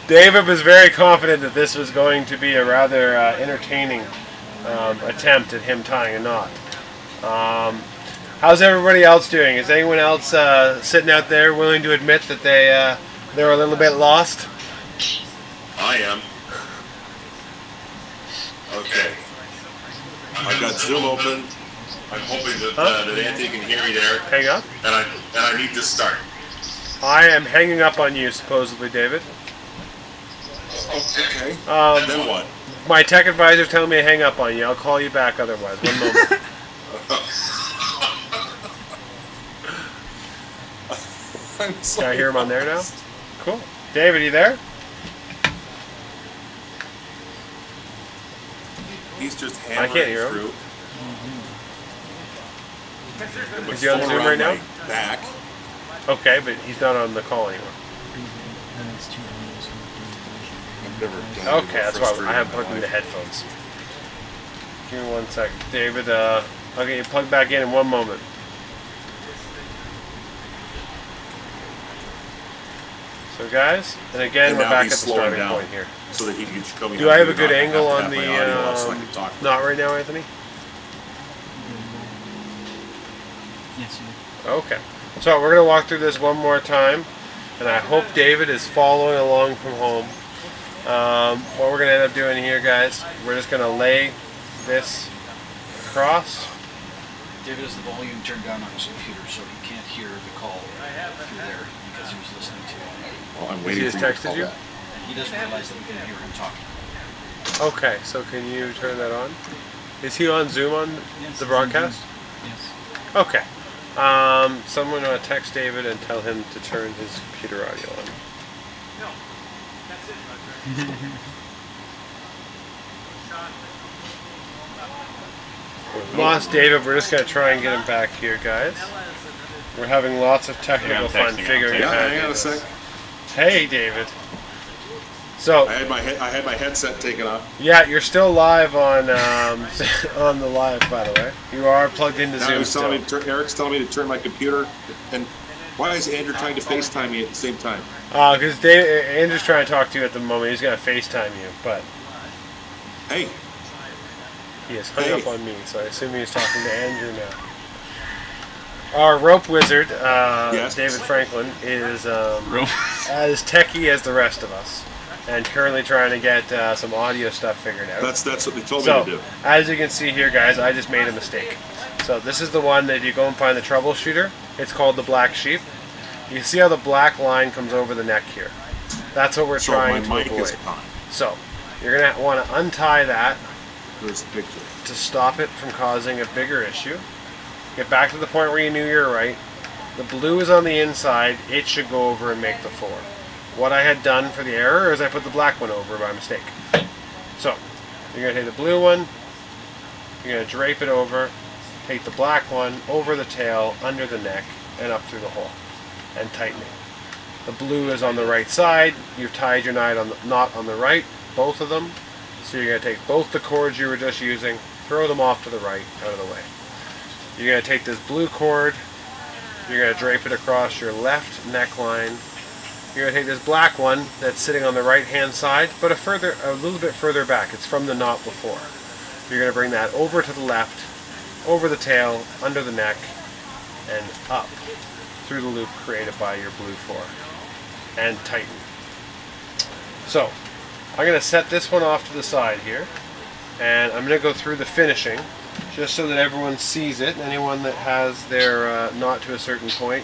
David was very confident that this was going to be a rather entertaining attempt at him tying a knot. How's everybody else doing? Is anyone else sitting out there willing to admit that they're a little bit lost? I am. Okay. I've got Zoom open. I'm hoping that Anthony can hear me there. Hang up. And I need to start. I am hanging up on you, supposedly, David. Okay. Um, Then what? My tech advisor's telling me to hang up on you. I'll call you back otherwise. One moment. I'm so Can I hear him on there now? Cool. David, you there? He's just I hammering can't hear him. through. With Is he on phone Zoom around right now? my Back. Okay, but he's not on the call anymore. I've never done Okay, that's why I haven't plugged in the headphones. Give me 1 second. David, I'll get you plugged back in one moment. So guys, and again, And we're now back at he's the slowing starting down. point here. So that he can show me. Do how I to have a do good it. I angle have to on have the my audio off so I can talk. knot right now, Anthony? Yes, you do. Okay. So we're going to walk through this one more time, and I hope David is following along from home. What we're going to end up doing here, guys, we're just going to lay this across. David has the volume turned down on his computer, so he can't hear the call through there because he was listening to it. Well, I'm He waiting just for you to texted call you? back. And he doesn't realize that we can hear him talking. Okay, so can you turn that on? Is he on Zoom on Yes, the it's broadcast? Yes. Okay. Someone text David and tell him to turn his computer audio on. We've lost David. We're just going to try and get him back here, guys. We're having lots of technical Yeah, I'm fun texting, figuring I'm out Yeah, how to hang do on a this. sec. Hey, David. So, I had my headset taken off. yeah, you're still live on on the live, by the way. You are plugged into Now Zoom he's telling me still. Eric's telling me to turn my computer. And why is Andrew trying to FaceTime me at the same time? Because Andrew's trying to talk to you at the moment. He's going to FaceTime you, but Hey, he has hung Hey. up on me, so I assume he's talking to Andrew now. Our rope wizard, Yes. David Franklin, is Rope. as techie as the rest of us, and currently trying to get some audio stuff figured out. that's what they told me So, to do. as you can see here, guys, I just made a mistake. So this is the one that you go and find the troubleshooter. It's called the black sheep. You see how the black line comes over the neck here? That's what we're So my trying to mic avoid. is on. So you're gonna want to untie that first picture. to stop it from causing a bigger issue. Get back to the point where you knew you were right. The blue is on the inside. It should go over and make the 4. What I had done for the error is I put the black one over by mistake. So, you're going to take the blue one, you're going to drape it over, take the black one over the tail, under the neck, and up through the hole, and tighten it. The blue is on the right side. You've tied your knot on the right, both of them. So you're going to take both the cords you were just using, throw them off to the right, out of the way. You're going to take this blue cord, you're going to drape it across your left neckline. You're going to take this black one that's sitting on the right hand side, but a little bit further back. It's from the knot before. You're going to bring that over to the left, over the tail, under the neck, and up through the loop created by your blue 4. And tighten. So, I'm going to set this one off to the side here, and I'm going to go through the finishing, just so that everyone sees it. Anyone that has their knot to a certain point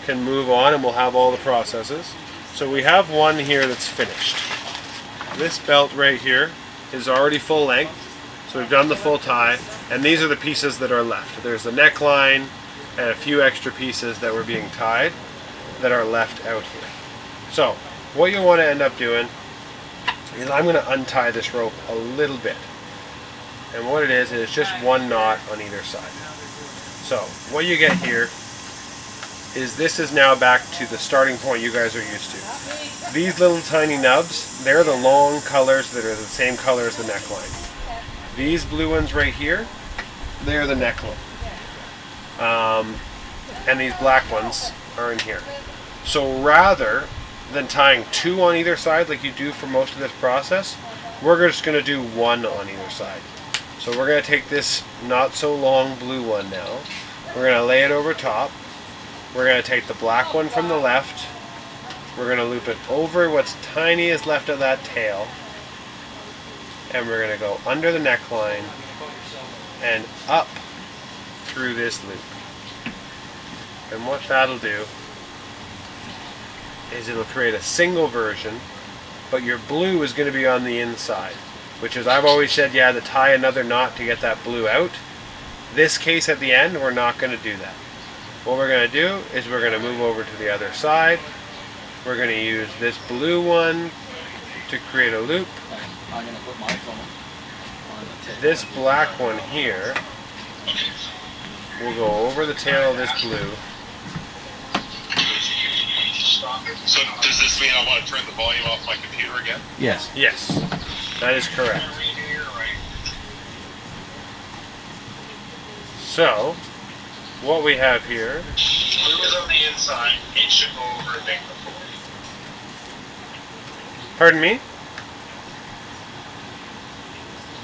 can move on, and we'll have all the processes. So we have one here that's finished. This belt right here is already full length, so we've done the full tie, and these are the pieces that are left. There's the neckline and a few extra pieces that were being tied that are left out here. So what you want to end up doing is I'm going to untie this rope a little bit. And what it is just one knot on either side. So what you get here is this is now back to the starting point you guys are used to. These little tiny nubs, they're the long colors that are the same color as the neckline. These blue ones right here, they're the neckline. And these black ones are in here. So rather than tying 2 on either side like you do for most of this process, we're just going to do 1 on either side. So we're going to take this not so long blue one now. We're going to lay it over top. We're going to take the black one from the left. We're going to loop it over what's tiny is left of that tail. And we're going to go under the neckline and up through this loop. And what that'll do is it'll create a single version, but your blue is going to be on the inside, which is, I've always said, yeah, to tie another knot to get that blue out. This case at the end, we're not going to do that. What we're going to do is we're going to move over to the other side. We're going to use this blue one to create a loop. I'm going to put my phone on the tail. This black one here will go over the tail of this blue. So does this mean I want to turn the volume off my computer again? Yes. Yes, that is correct. So, what we have here, Blue is on the inside. It should go over and make the 4. pardon me?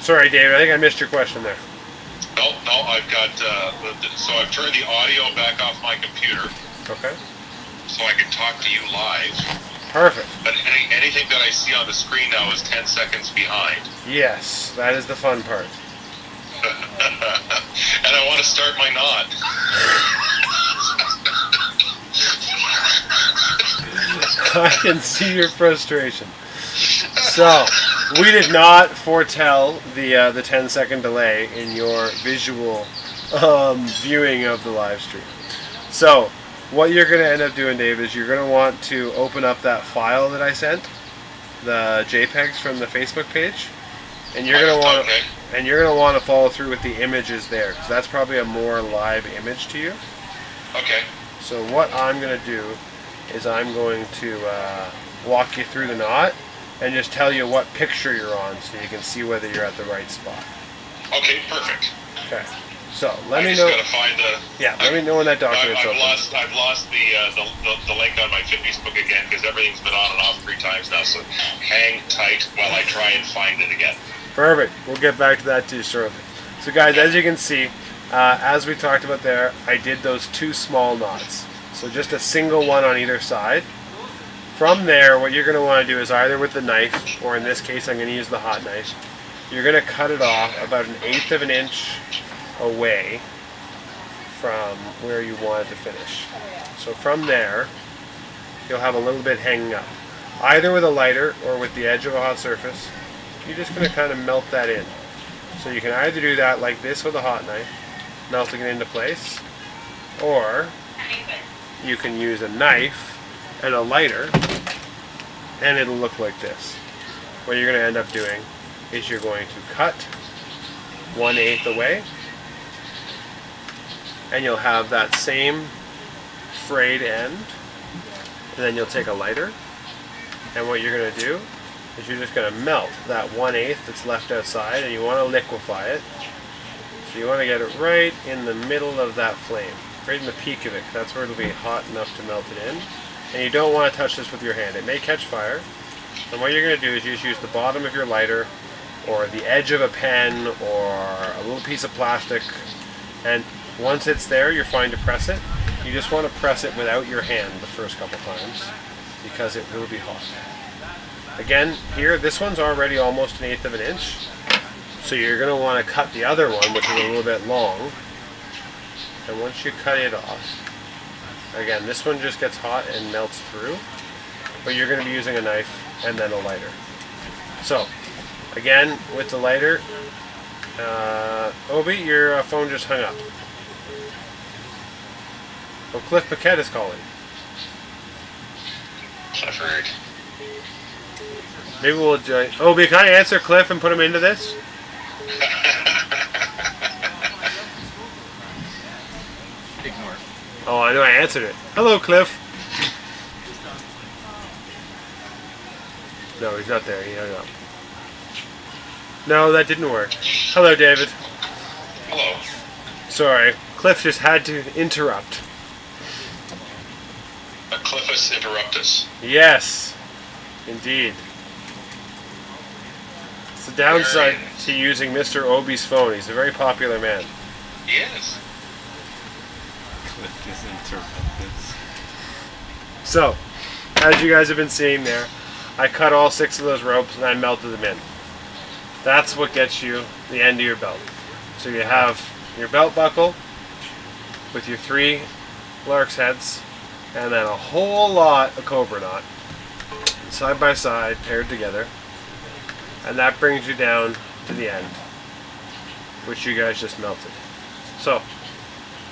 Sorry, David, I think I missed your question there. No, I've got, so I've turned the audio back off my computer Okay. so I can talk to you live. Perfect. But anything that I see on the screen now is 10 seconds behind. Yes, that is the fun part. And I want to start my knot. I can see your frustration. So, we did not foretell the 10-second delay in your visual viewing of the live stream. So, what you're going to end up doing, Dave, is you're going to want to open up that file that I sent, the JPEGs from the Facebook page, and you're going to want Okay. and you're going to want to follow through with the images there, because that's probably a more live image to you. Okay. So what I'm going to do is I'm going to walk you through the knot and just tell you what picture you're on so you can see whether you're at the right spot. Okay, perfect. Okay. So let I me just know. gotta find the. Yeah, let me know when that document's I've open. lost the link on my Facebook again because everything's been on and off 3 times now. So hang tight while I try and find it again. Perfect. We'll get back to that too shortly. So guys, as you can see, as we talked about there, I did those 2 small knots. So just a single one on either side. From there, what you're going to want to do is either with the knife, or in this case I'm going to use the hot knife, you're going to cut it off about 1/8 of an inch away from where you want it to finish. So from there, you'll have a little bit hanging up. Either with a lighter or with the edge of a hot surface, you're just going to kind of melt that in. So you can either do that like this with a hot knife, melting it into place, or you can use a knife and a lighter, and it'll look like this. What you're going to end up doing is you're going to cut 1/8 away, and you'll have that same frayed end, and then you'll take a lighter, and what you're going to do is you're just going to melt that 1/8 that's left outside, and you want to liquefy it. So you want to get it right in the middle of that flame, right in the peak of it. That's where it'll be hot enough to melt it in. And you don't want to touch this with your hand. It may catch fire. And what you're going to do is you just use the bottom of your lighter or the edge of a pen or a little piece of plastic, and once it's there, you're fine to press it. You just want to press it without your hand the first couple times because it will be hot. Again, here, this one's already almost 1/8 of an inch, so you're going to want to cut the other one, which is a little bit long, and once you cut it off, again, this one just gets hot and melts through, but you're going to be using a knife and then a lighter. So, again, with the lighter, Obi, your phone just hung up. Oh, Cliff Paquette is calling. Clifford. Maybe we'll join. Obi, can I answer Cliff and put him into this? Ignore it. Oh, I know I answered it. Hello, Cliff. No, he's not there. He hung up. No, that didn't work. Hello, David. Hello. Sorry, Cliff just had to interrupt. Cliffus interruptus. Yes, indeed. It's the downside to using Mr. Obi's phone. He's a very popular man. Yes. Cliff is interrupted. So, as you guys have been seeing there, I cut all 6 of those ropes and I melted them in. That's what gets you the end of your belt. So you have your belt buckle with your 3 lark's heads and then a whole lot of cobra knot side by side paired together, and that brings you down to the end, which you guys just melted. So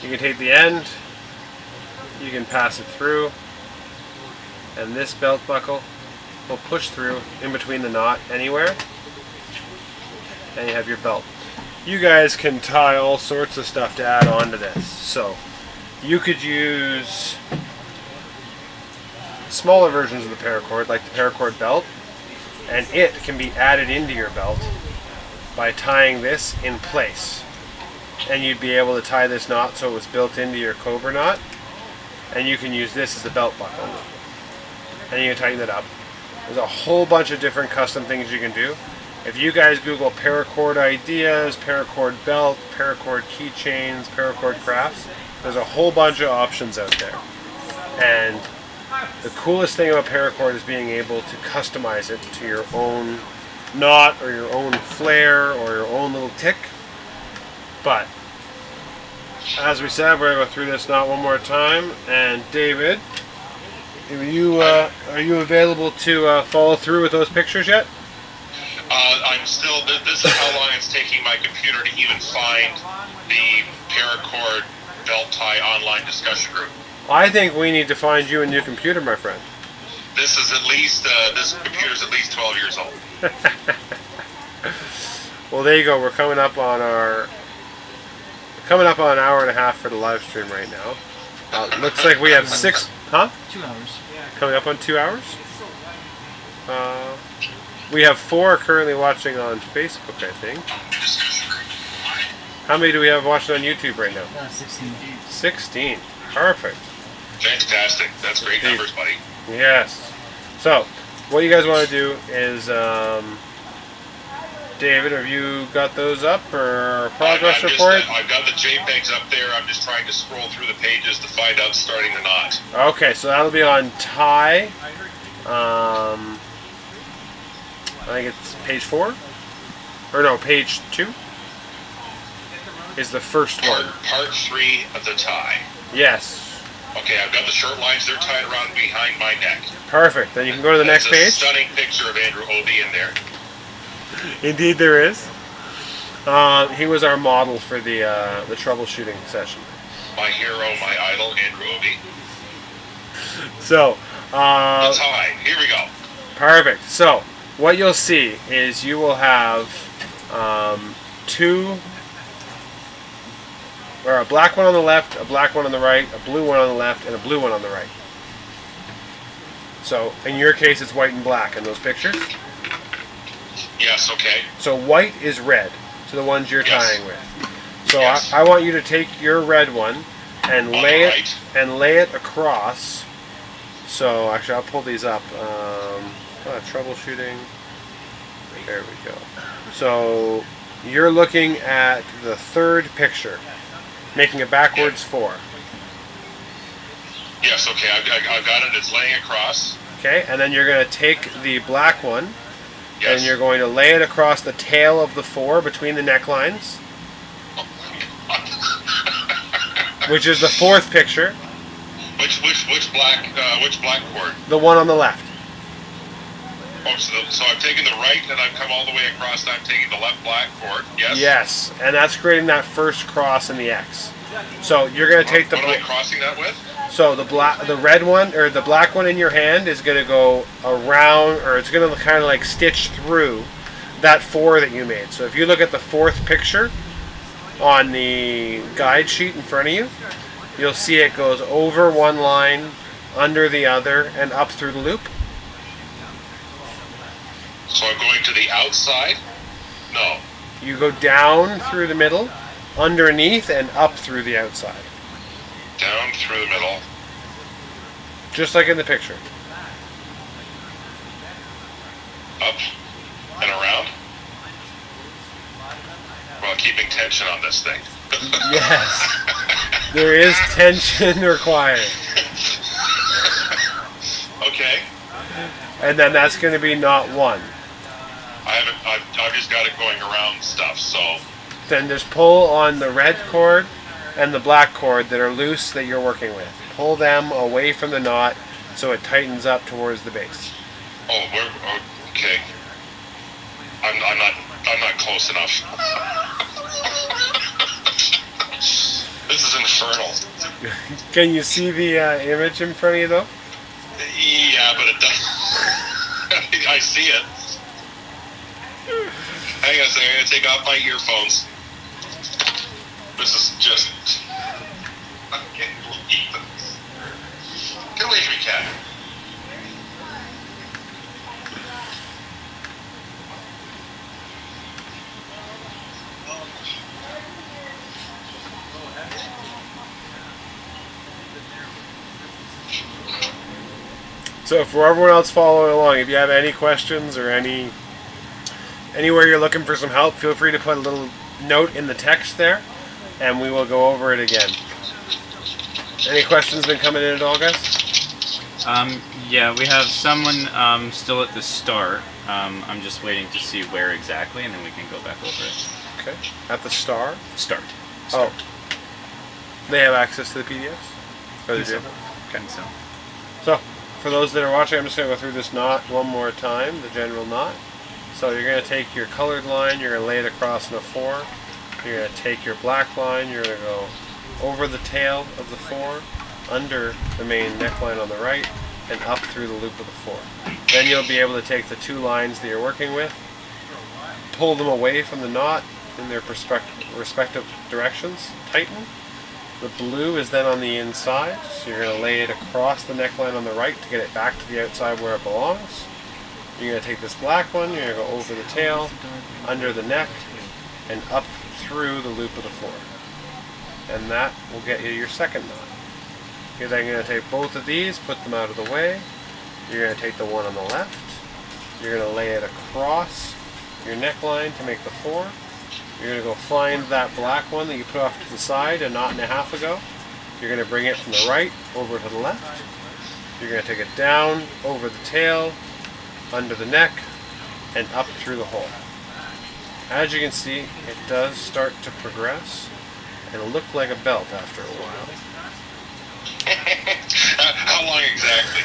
you can take the end, you can pass it through, and this belt buckle will push through in between the knot anywhere, and you have your belt. You guys can tie all sorts of stuff to add on to this. So you could use smaller versions of the paracord, like the paracord belt, and it can be added into your belt by tying this in place. And you'd be able to tie this knot so it was built into your cobra knot, and you can use this as a belt buckle. And you can tighten it up. There's a whole bunch of different custom things you can do. If you guys Google paracord ideas, paracord belt, paracord keychains, paracord crafts, there's a whole bunch of options out there. And the coolest thing about paracord is being able to customize it to your own knot or your own flare or your own little tick. But as we said, we're going to go through this knot one more time. And David, are you available to follow through with those pictures yet? I'm still. This is how long it's taking my computer to even find the paracord belt tie online discussion group. I think we need to find you a new computer, my friend. This is at least. This computer's at least 12 years old. Well, there you go. We're coming up on an hour and a half for the live stream right now. Looks like we have 6. Huh? 2 hours. Coming up on 2 hours. We have 4 currently watching on Facebook, I think. How many do we have watching on YouTube right now? 16. 16. Perfect. Fantastic. That's great numbers, buddy. Yes. So, what you guys want to do is, David, have you got those up or progress report? I've got the JPEGs up there. I'm just trying to scroll through the pages to find out starting the knot. Okay, so that'll be on tie. I think it's page 4? Or no, page 2? Is the first one. Part 3 of the tie. Yes. Okay, I've got the short lines. They're tied around behind my neck. Perfect. Then you can go to the next There's a page. stunning picture of Andrew Obi in there. Indeed there is. He was our model for the troubleshooting session. My hero, my idol, Andrew Obi. So, It's high. Here we go. perfect. So, what you'll see is you will have two, or a black one on the left, a black one on the right, a blue one on the left, and a blue one on the right. So, in your case, it's white and black in those pictures. Yes, okay. So, white is red, to the ones you're Yes. tying with. So, Yes. I want you to take your red one and On lay the it right. and lay it across. So, actually, I'll pull these up. Troubleshooting. There we go. So, you're looking at the third picture, making a backwards 4. Yes, okay. I've got it. It's laying across. Okay, and then you're going to take the black one Yes. and you're going to lay it across the tail of the 4 between the necklines, which is the fourth picture, Which black cord? the one on the left. Oh, so I've taken the right and I've come all the way across. And I'm taking the left black cord. Yes. Yes, and that's creating that first cross in the X. So you're going to take the What am I crossing that with? so the red one or the black one in your hand is going to go around, or it's going to kind of like stitch through that 4 that you made. So if you look at the fourth picture on the guide sheet in front of you, you'll see it goes over one line, under the other, and up through the loop. So I'm going to the outside? No. You go down through the middle, underneath, and up through the outside. Down through the middle. Just like in the picture. Up and around. Well, keeping tension on this thing. Yes. There is tension required. Okay. And then that's going to be knot 1. I've just got it going around stuff, so Then just pull on the red cord and the black cord that are loose that you're working with. Pull them away from the knot so it tightens up towards the base. okay. I'm not close enough. This is infernal. Can you see the image in front of you though? Yeah, but it does. I see it. Hang on a second, I'm gonna take off my earphones. This is just. I can't believe this. Get away from me, cat. So for everyone else following along, if you have any questions or anywhere you're looking for some help, feel free to put a little note in the text there, and we will go over it again. Any questions been coming in at all, guys? Yeah, we have someone still at the start. I'm just waiting to see where exactly, and then we can go back over it. Okay. At the star? Start. Oh. They have access to the PDFs? Or they Think do? so. Okay, so. So, for those that are watching, I'm just going to go through this knot one more time, the general knot. So you're going to take your colored line, you're going to lay it across in a 4. You're going to take your black line, you're going to go over the tail of the 4, under the main neckline on the right, and up through the loop of the 4. Then you'll be able to take the 2 lines that you're working with, pull them away from the knot in their respective directions, tighten. The blue is then on the inside, so you're going to lay it across the neckline on the right to get it back to the outside where it belongs. You're going to take this black one, you're going to go over the tail, under the neck, and up through the loop of the 4. And that will get you your second knot. You're then going to take both of these, put them out of the way. You're going to take the one on the left. You're going to lay it across your neckline to make the 4. You're going to go find that black one that you put off to the side a knot and a half ago. You're going to bring it from the right over to the left. You're going to take it down over the tail, under the neck, and up through the hole. As you can see, it does start to progress and look like a belt after a while. How long exactly?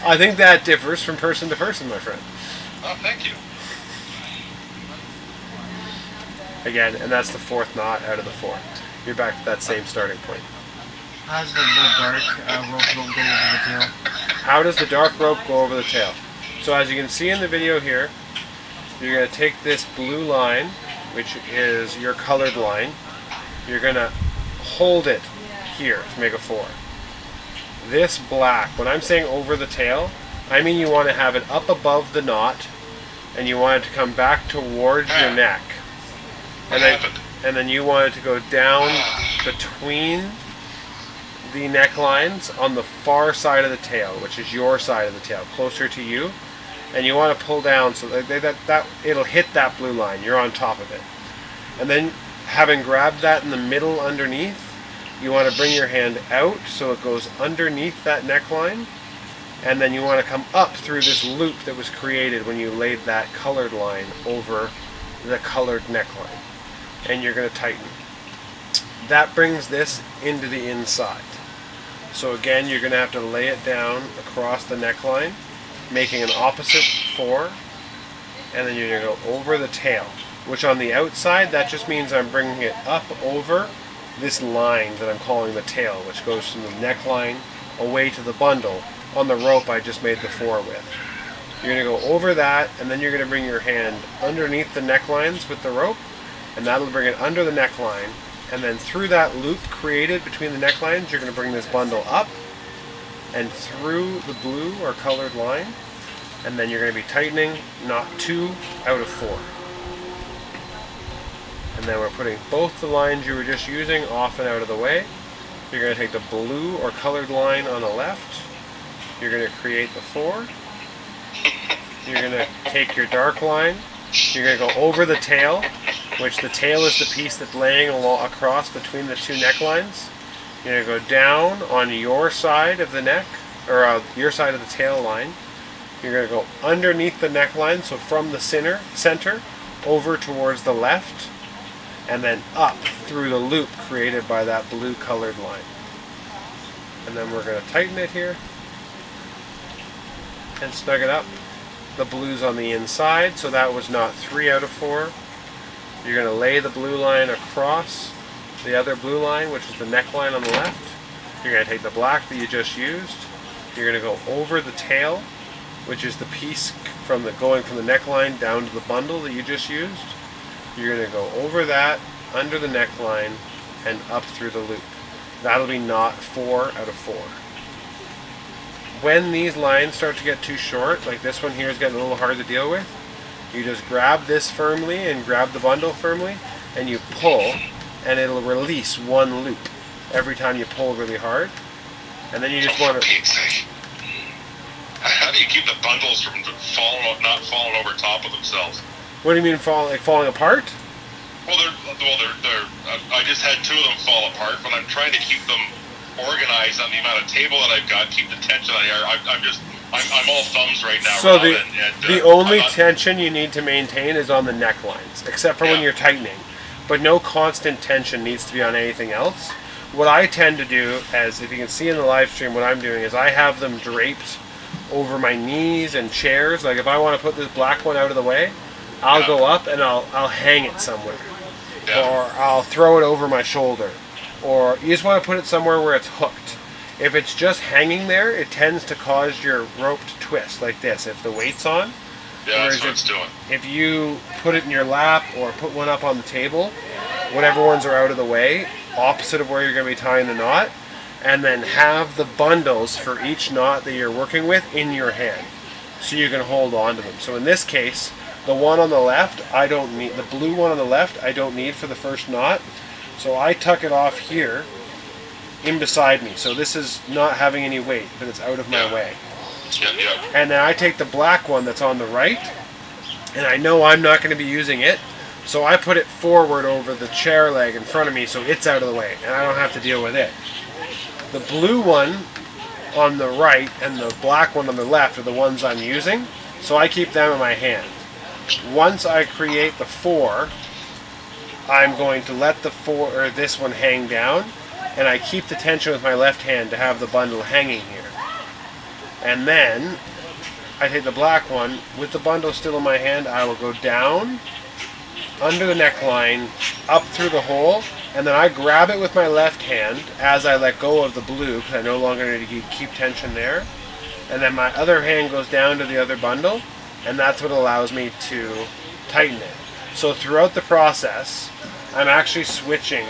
I think that differs from person to person, my friend. Oh, thank you. again, and that's the 4th knot out of the 4. You're back to that same starting point. How does the dark rope go over the tail? How does the dark rope go over the tail? So as you can see in the video here, you're going to take this blue line, which is your colored line, you're going to hold it here to make a 4. This black, when I'm saying over the tail, I mean you want to have it up above the knot, and you want it to come back towards your neck. And then you want it to go down between the necklines on the far side of the tail, which is your side of the tail, closer to you. And you want to pull down so that it'll hit that blue line. You're on top of it. And then, having grabbed that in the middle underneath, you want to bring your hand out so it goes underneath that neckline. And then you want to come up through this loop that was created when you laid that colored line over the colored neckline. And you're going to tighten. That brings this into the inside. So again, you're going to have to lay it down across the neckline, making an opposite 4, and then you're going to go over the tail, which on the outside, that just means I'm bringing it up over this line that I'm calling the tail, which goes from the neckline away to the bundle on the rope I just made the 4 with. You're going to go over that, and then you're going to bring your hand underneath the necklines with the rope, and that'll bring it under the neckline, and then through that loop created between the necklines, you're going to bring this bundle up and through the blue or colored line, and then you're going to be tightening knot 2 out of 4. And then we're putting both the lines you were just using off and out of the way. You're going to take the blue or colored line on the left. You're going to create the 4. You're going to take your dark line. You're going to go over the tail, which the tail is the piece that's laying across between the 2 necklines. You're going to go down on your side of the neck, or your side of the tail line. You're going to go underneath the neckline, so from the center over towards the left, and then up through the loop created by that blue colored line. And then we're going to tighten it here and snug it up. The blue's on the inside, so that was knot 3 out of 4. You're going to lay the blue line across the other blue line, which is the neckline on the left. You're going to take the black that you just used. You're going to go over the tail, which is the piece from going from the neckline down to the bundle that you just used. You're going to go over that, under the neckline, and up through the loop. That'll be knot 4 out of 4. When these lines start to get too short, like this one here is getting a little hard to deal with, you just grab this firmly and grab the bundle firmly, and you pull, and it'll release 1 loop every time you pull really hard. And then you just want to... How do you keep the bundles from not falling over top of themselves? What do you mean falling apart? Well, I just had 2 of them fall apart, but I'm trying to keep them organized on the amount of table that I've got, keep the tension on here. I'm all thumbs right now. So Rob, the only tension you need to maintain is on the necklines, except for when you're tightening. But no constant tension needs to be on anything else. What I tend to do, as if you can see in the live stream, what I'm doing is I have them draped over my knees and chairs. Like if I want to put this black one out of the way, I'll go up and I'll hang it somewhere. Or I'll throw it over my shoulder. Or you just want to put it somewhere where it's hooked. If it's just hanging there, it tends to cause your rope to twist like this if the weight's on. Yeah, that's what it's doing. If you put it in your lap or put one up on the table, whatever ones are out of the way, opposite of where you're going to be tying the knot, and then have the bundles for each knot that you're working with in your hand so you can hold on to them. So in this case, the one on the left, I don't need, the blue one on the left, I don't need for the first knot. So I tuck it off here in beside me. So this is not having any weight, but it's out of my way. And then I take the black one that's on the right, and I know I'm not going to be using it, so I put it forward over the chair leg in front of me so it's out of the way, and I don't have to deal with it. The blue one on the right and the black one on the left are the ones I'm using, so I keep them in my hand. Once I create the 4, I'm going to let this one hang down, and I keep the tension with my left hand to have the bundle hanging here. And then I take the black one with the bundle still in my hand. I will go down under the neckline, up through the hole, and then I grab it with my left hand as I let go of the blue, because I no longer need to keep tension there. And then my other hand goes down to the other bundle, and that's what allows me to tighten it. So throughout the process, I'm actually switching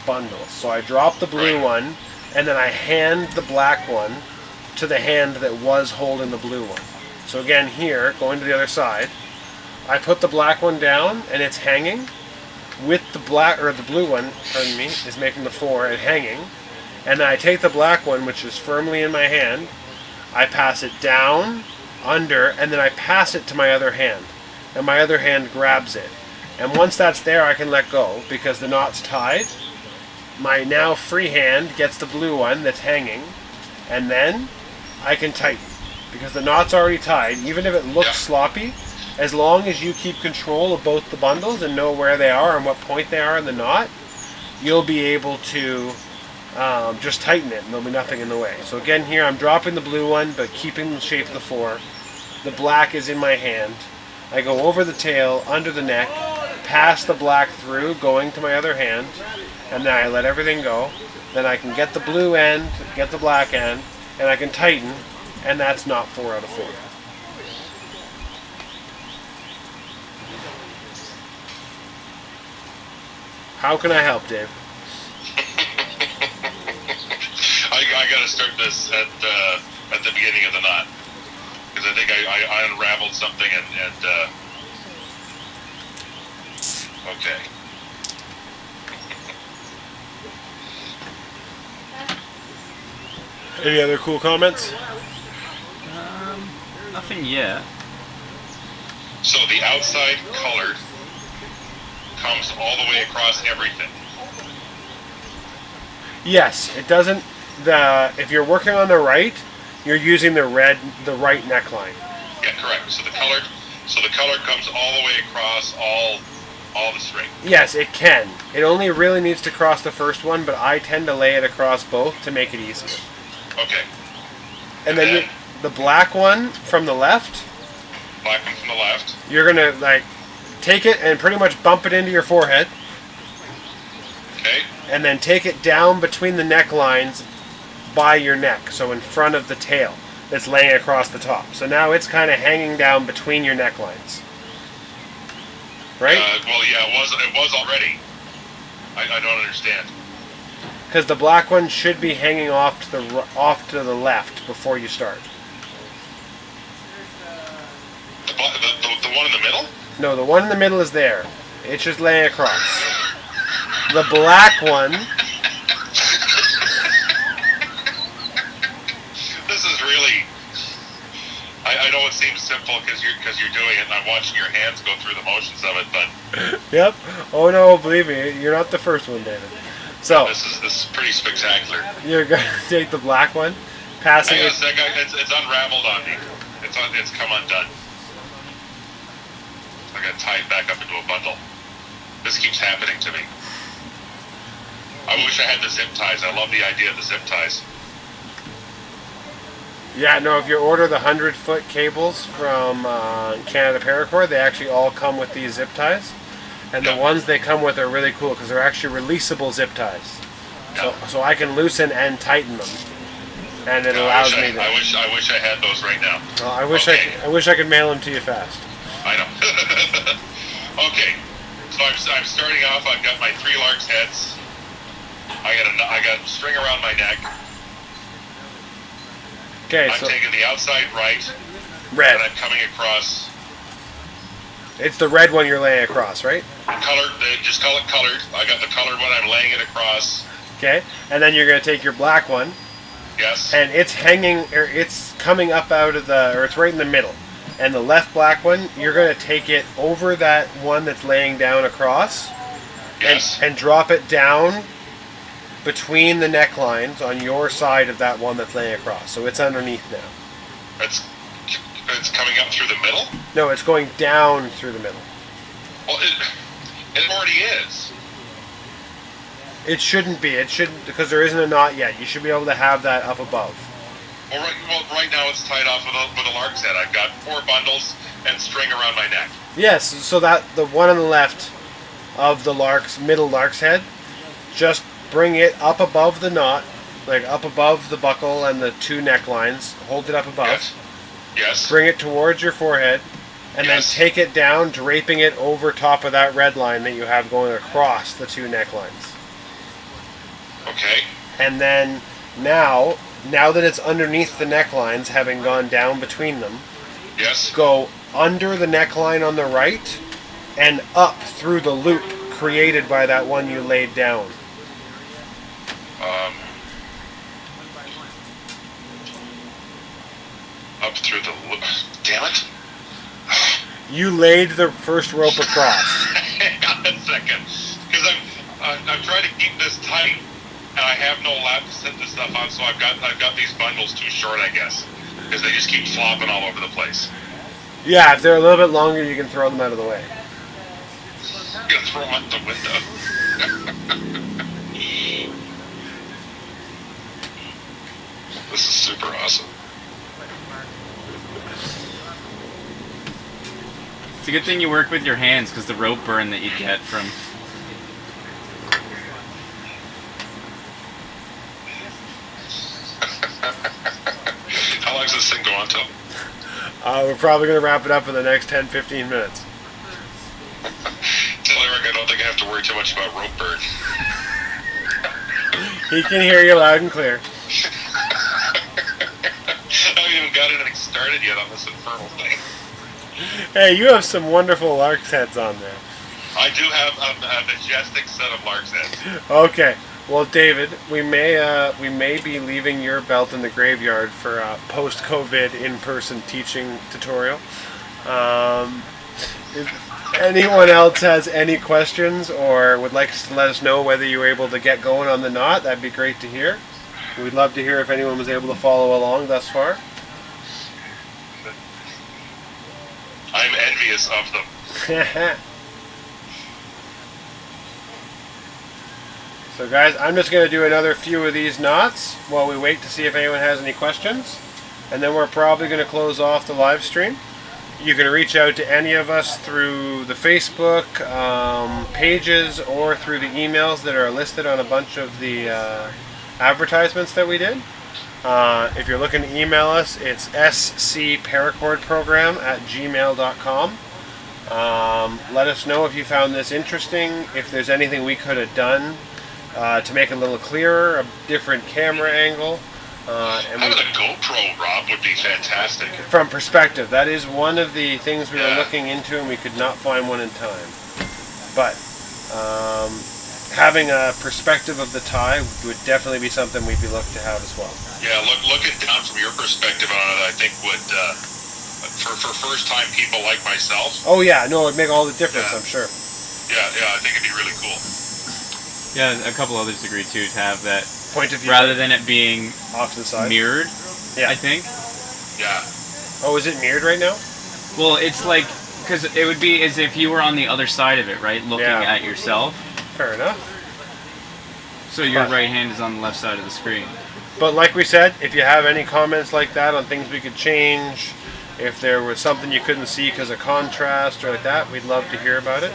bundles. So I drop the blue one, and then I hand the black one to the hand that was holding the blue one. So again here, going to the other side, I put the black one down, and it's hanging, with the black, or the blue one, pardon me, is making the 4 and hanging. And then I take the black one, which is firmly in my hand, I pass it down, under, and then I pass it to my other hand. And my other hand grabs it. And once that's there, I can let go, because the knot's tied. My now free hand gets the blue one that's hanging, and then I can tighten. Because the knot's already tied, even if it looks sloppy, as long as you keep control of both the bundles and know where they are and what point they are in the knot, you'll be able to just tighten it and there'll be nothing in the way. So again here I'm dropping the blue one but keeping the shape of the 4. The black is in my hand. I go over the tail, under the neck, pass the black through, going to my other hand, and then I let everything go. Then I can get the blue end, get the black end, and I can tighten, and that's knot 4 out of 4. How can I help, Dave? I got to start this at the beginning of the knot, because I think I unraveled something and okay. Any other cool comments? Nothing yet. So the outside color comes all the way across everything. Yes, it doesn't. If you're working on the right, you're using the right neckline. Yeah, correct. So the color comes all the way across all the string. Yes, it can. It only really needs to cross the first one, but I tend to lay it across both to make it easier. Okay. And then the black one from the left, Black one from the left. you're gonna like take it and pretty much bump it into your forehead, Okay. and then take it down between the necklines by your neck, so in front of the tail that's laying across the top. So now it's kind of hanging down between your necklines, right? Well, yeah, it was already. I don't understand. Because the black one should be hanging off to the left before you start. The one in the middle? No, the one in the middle is there. It's just laying across. The black one. This is really. I know it seems simple because you're doing it, and I'm watching your hands go through the motions of it, but. Yep. Oh no, believe me, you're not the first one, David. So This is pretty spectacular. you're gonna take the black one, passing Hang on it. a second, it's unraveled on me. It's come undone. I got tied back up into a bundle. This keeps happening to me. I wish I had the zip ties. I love the idea of the zip ties. Yeah, no. If you order the 100-foot cables from Canada Paracord, they actually all come with these zip ties, and the ones they come with are really cool because they're actually releasable zip ties. So I can loosen and tighten them, and it allows me to. I wish I had those right now. Well, I wish I could mail them to you fast. I know. Okay, so I'm starting off. I've got my 3 lark's heads. I got string around my neck. Okay, I'm so taking the outside right, red. and I'm coming across. It's the red one you're laying across, right? Colored. Just call it colored. I got the colored one. I'm laying it across. Okay, and then you're gonna take your black one, Yes. and it's hanging, or it's coming up out of or it's right in the middle. And the left black one, you're gonna take it over that one that's laying down across, Yes. and drop it down between the necklines on your side of that one that's laying across. So it's underneath now. It's coming up through the middle. No, it's going down through the middle. Well, it already is. It shouldn't be. It shouldn't, because there isn't a knot yet. You should be able to have that up above. Well, right now it's tied off with a lark's head. I've got 4 bundles and string around my neck. Yes, so that the one on the left of the middle lark's head. Just bring it up above the knot, like up above the buckle and the two necklines. Hold it up above. Yes. Yes. Bring it towards your forehead, and Yes. then take it down, draping it over top of that red line that you have going across the two necklines. Okay. And then now that it's underneath the necklines, having gone down between them, Yes. go under the neckline on the right and up through the loop created by that one you laid down. Up through the loop. Damn it. You laid the first rope across. Hang on a second. Because I'm trying to keep this tight, and I have no lap to set this stuff on, so I've got these bundles too short, I guess. Because they just keep flopping all over the place. Yeah, if they're a little bit longer, you can throw them out of the way. I'm going to throw them out the window. This is super awesome. It's a good thing you work with your hands, because the rope burn that you get from... How long does this thing go on till? We're probably going to wrap it up in the next 10-15 minutes. Tell Eric I don't think I have to worry too much about rope burn. He can hear you loud and clear. I haven't even got anything started yet on this infernal thing. Hey, you have some wonderful lark's heads on there. I do have a majestic set of lark's heads. Okay. Well, David, we may be leaving your belt in the graveyard for a post-COVID in-person teaching tutorial. If anyone else has any questions or would like to let us know whether you were able to get going on the knot, that'd be great to hear. We'd love to hear if anyone was able to follow along thus far. I'm envious of them. So guys, I'm just going to do another few of these knots while we wait to see if anyone has any questions. And then we're probably going to close off the live stream. You can reach out to any of us through the Facebook pages or through the emails that are listed on a bunch of the advertisements that we did. If you're looking to email us, it's scparacordprogram@gmail.com. Let us know if you found this interesting, if there's anything we could have done to make it a little clearer, a different camera angle. And Having a GoPro, Rob, would be fantastic. from perspective, that is one of the things we were looking into, and we could not find one in time. But having a perspective of the tie would definitely be something we'd be looking to have as well. Yeah, looking down from your perspective on it, I think would, for first-time people like myself. Oh yeah, no, it'd make all the difference, Yeah. I'm sure. Yeah, I think it'd be really cool. Yeah, a couple others agree too, to have that, Point of view rather than it being off to the side. mirrored, Yeah. I think. Yeah. Oh, is it mirrored right now? Well, it's like, because it would be as if you were on the other side of it, right? Looking Yeah. at yourself. Fair enough. So your But- right hand is on the left side of the screen. But like we said, if you have any comments like that on things we could change, if there was something you couldn't see because of contrast or like that, we'd love to hear about it.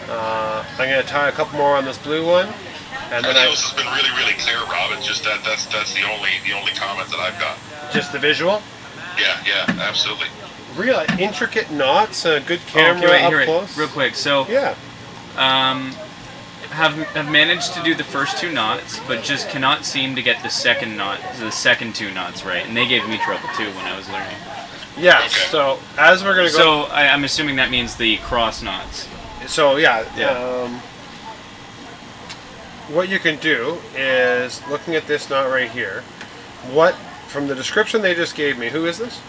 I'm going to tie a couple more on this blue one. And then Everything else has been really, really clear, Rob. It's just that's the only comment that I've got. just the visual. Yeah, absolutely. Real intricate knots, a good camera okay, wait, up here, wait, close. real quick. So, Yeah. have managed to do the first two knots, but just cannot seem to get the second two knots right. And they gave me trouble too when I was learning. Yeah. Okay. So as we're going to go. So I'm assuming that means the cross knots. So yeah. Yeah. What you can do is looking at this knot right here. What from the description they just gave me? Who is this?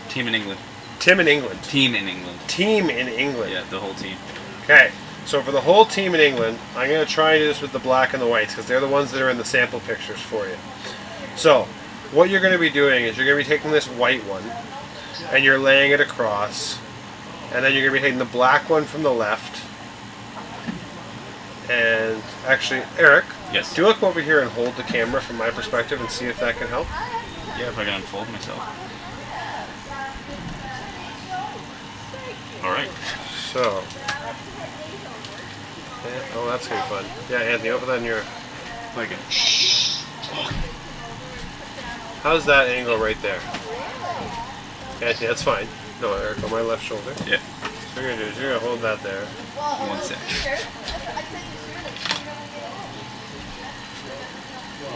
Team in England. Tim in England. Team in England. Team in England. Yeah, the whole team. Okay. So for the whole team in England, I'm going to try and do this with the black and the whites because they're the ones that are in the sample pictures for you. So what you're going to be doing is you're going to be taking this white one and you're laying it across, and then you're going to be taking the black one from the left. And actually, Eric, Yes. do you look over here and hold the camera from my perspective and see if that can help? Yeah, if I can unfold myself. All right. So, Oh, that's gonna be fun. Yeah, Anthony, open that in your. Like it. How's that angle right there? Anthony, that's fine. No, Eric, on my left shoulder. Yeah. So what you're gonna do is you're gonna hold that there. 1 sec.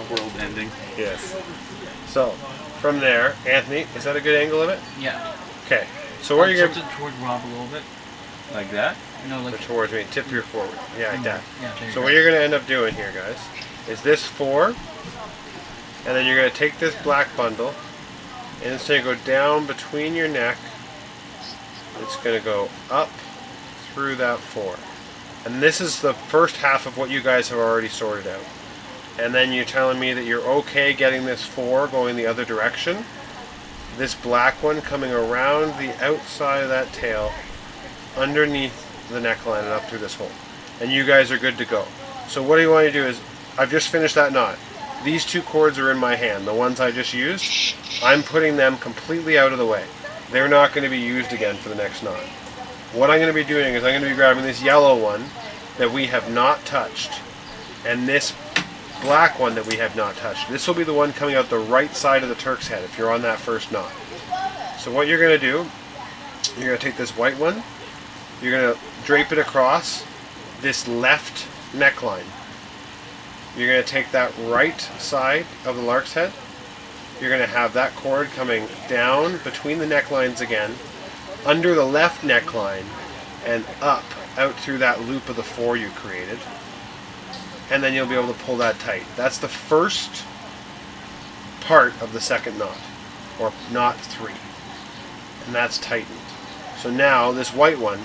World ending. Yes. So, from there, Anthony, is that a good angle of it? Yeah. Okay. So where are you Tilt gonna it toward Rob a little bit. Like that? No, like. Or towards me? Tip your forward. Yeah, like that. Yeah, there you So go. what you're gonna end up doing here, guys, is this 4, and then you're gonna take this black bundle, and it's gonna go down between your neck. It's gonna go up through that 4. And this is the first half of what you guys have already sorted out. And then you're telling me that you're okay getting this 4 going the other direction. This black one coming around the outside of that tail, underneath the neckline and up through this hole. And you guys are good to go. So what you want to do is, I've just finished that knot. These 2 cords are in my hand, the ones I just used. I'm putting them completely out of the way. They're not going to be used again for the next knot. What I'm going to be doing is I'm going to be grabbing this yellow one that we have not touched, and this black one that we have not touched. This will be the one coming out the right side of the Turk's head if you're on that first knot. So what you're going to do, you're going to take this white one, you're going to drape it across this left neckline. You're going to take that right side of the lark's head. You're going to have that cord coming down between the necklines again, under the left neckline, and up, out through that loop of the 4 you created. And then you'll be able to pull that tight. That's the first part of the second knot, or knot 3. And that's tightened. So now this white one,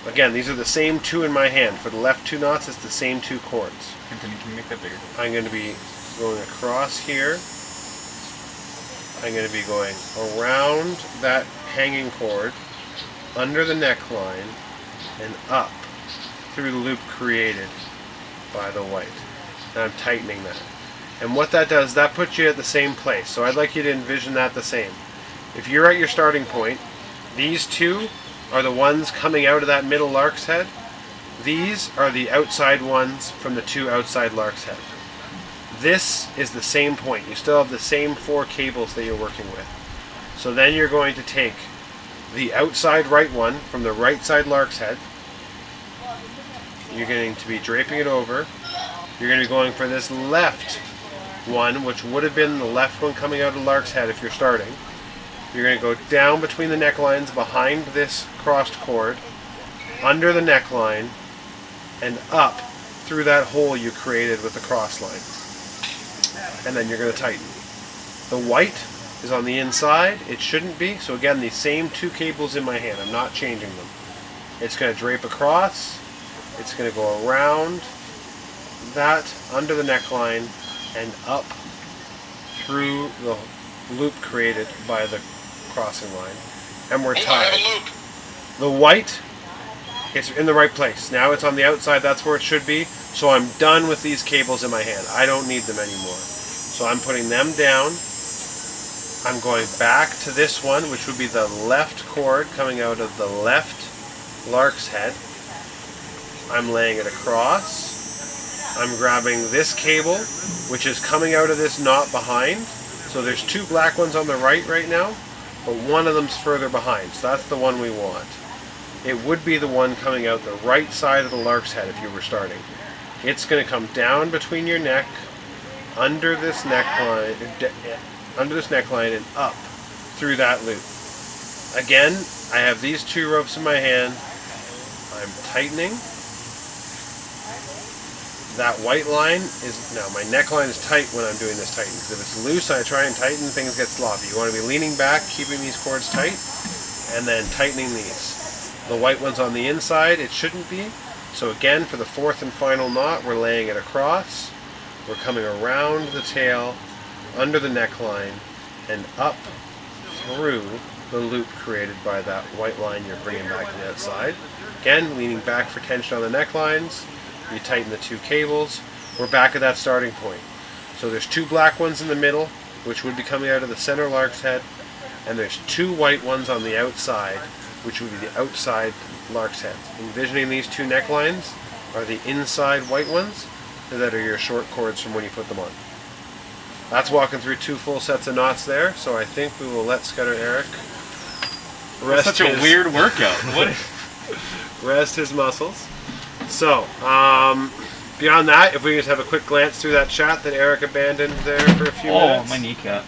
again, these are the same 2 in my hand. For the left 2 knots, it's the same 2 cords. Anthony, can you make that bigger? I'm going to be going across here. I'm going to be going around that hanging cord, under the neckline, and up through the loop created by the white. And I'm tightening that. And what that does, that puts you at the same place. So I'd like you to envision that the same. If you're at your starting point, these 2 are the ones coming out of that middle lark's head. These are the outside ones from the 2 outside lark's head. This is the same point. You still have the same 4 cables that you're working with. So then you're going to take the outside right one from the right side lark's head. You're going to be draping it over. You're going to be going for this left one, which would have been the left one coming out of the lark's head if you're starting. You're going to go down between the necklines behind this crossed cord, under the neckline, and up through that hole you created with the cross line. And then you're going to tighten. The white is on the inside. It shouldn't be. So again, these same 2 cables in my hand. I'm not changing them. It's going to drape across. It's going to go around that, under the neckline, and up through the loop created by the crossing line. And we're Oh, I tied. have a loop. The white, it's in the right place. Now it's on the outside, that's where it should be. So I'm done with these cables in my hand. I don't need them anymore. So I'm putting them down. I'm going back to this one, which would be the left cord coming out of the left lark's head. I'm laying it across. I'm grabbing this cable, which is coming out of this knot behind. So there's 2 black ones on the right now, but one of them's further behind. So that's the one we want. It would be the one coming out the right side of the lark's head if you were starting. It's going to come down between your neck, under this neckline, and up through that loop. Again, I have these 2 ropes in my hand. I'm tightening. That white line is, now my neckline is tight when I'm doing this tighten, because if it's loose and I try and tighten, things get sloppy. You want to be leaning back, keeping these cords tight, and then tightening these. The white one's on the inside, it shouldn't be. So again, for the 4th and final knot, we're laying it across. We're coming around the tail, under the neckline, and up through the loop created by that white line you're bringing back to the outside. Again, leaning back for tension on the necklines. You tighten the 2 cables. We're back at that starting point. So there's 2 black ones in the middle, which would be coming out of the center lark's head, and there's 2 white ones on the outside, which would be the outside lark's head. Envisioning these 2 necklines, are the inside white ones that are your short cords from when you put them on. That's walking through 2 full sets of knots there, so I think we will let Scudder Eric rest That's such a weird workout. What? rest his muscles. So, beyond that, if we just have a quick glance through that chat that Eric abandoned there for a few minutes. Oh, my kneecap.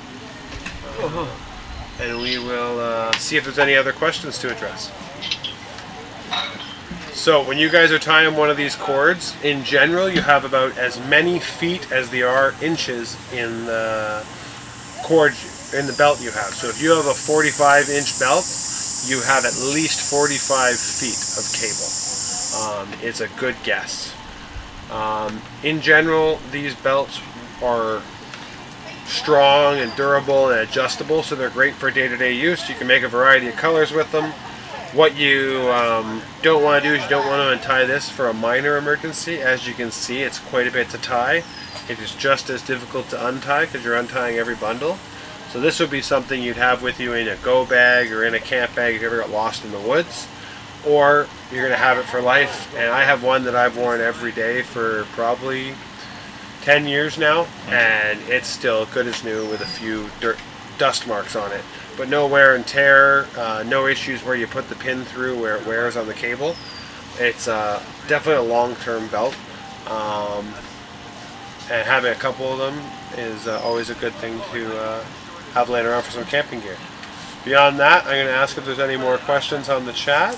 And we will see if there's any other questions to address. So when you guys are tying one of these cords, in general you have about as many feet as there are inches in the cord, in the belt you have. So if you have a 45-inch belt, you have at least 45 feet of cable. It's a good guess. In general, these belts are strong and durable and adjustable, so they're great for day-to-day use. You can make a variety of colors with them. What you don't want to do is you don't want to untie this for a minor emergency. As you can see, it's quite a bit to tie. It is just as difficult to untie because you're untying every bundle. So this would be something you'd have with you in a go bag or in a camp bag if you ever got lost in the woods. Or you're going to have it for life. And I have one that I've worn every day for probably 10 years now, and it's still good as new with a few dust marks on it. But no wear and tear, no issues where you put the pin through where it wears on the cable. It's definitely a long-term belt, and having a couple of them is always a good thing to have laying around for some camping gear. Beyond that, I'm going to ask if there's any more questions on the chat.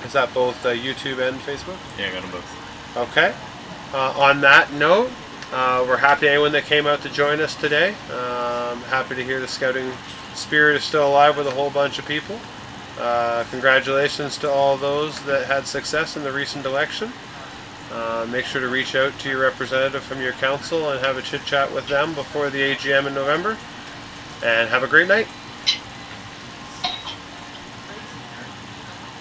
Is that both YouTube and Facebook? Yeah, I got them both. Okay. On that note, we're happy anyone that came out to join us today. Happy to hear the scouting spirit is still alive with a whole bunch of people. Congratulations to all those that had success in the recent election. Make sure to reach out to your representative from your council and have a chit chat with them before the AGM in November. And have a great night.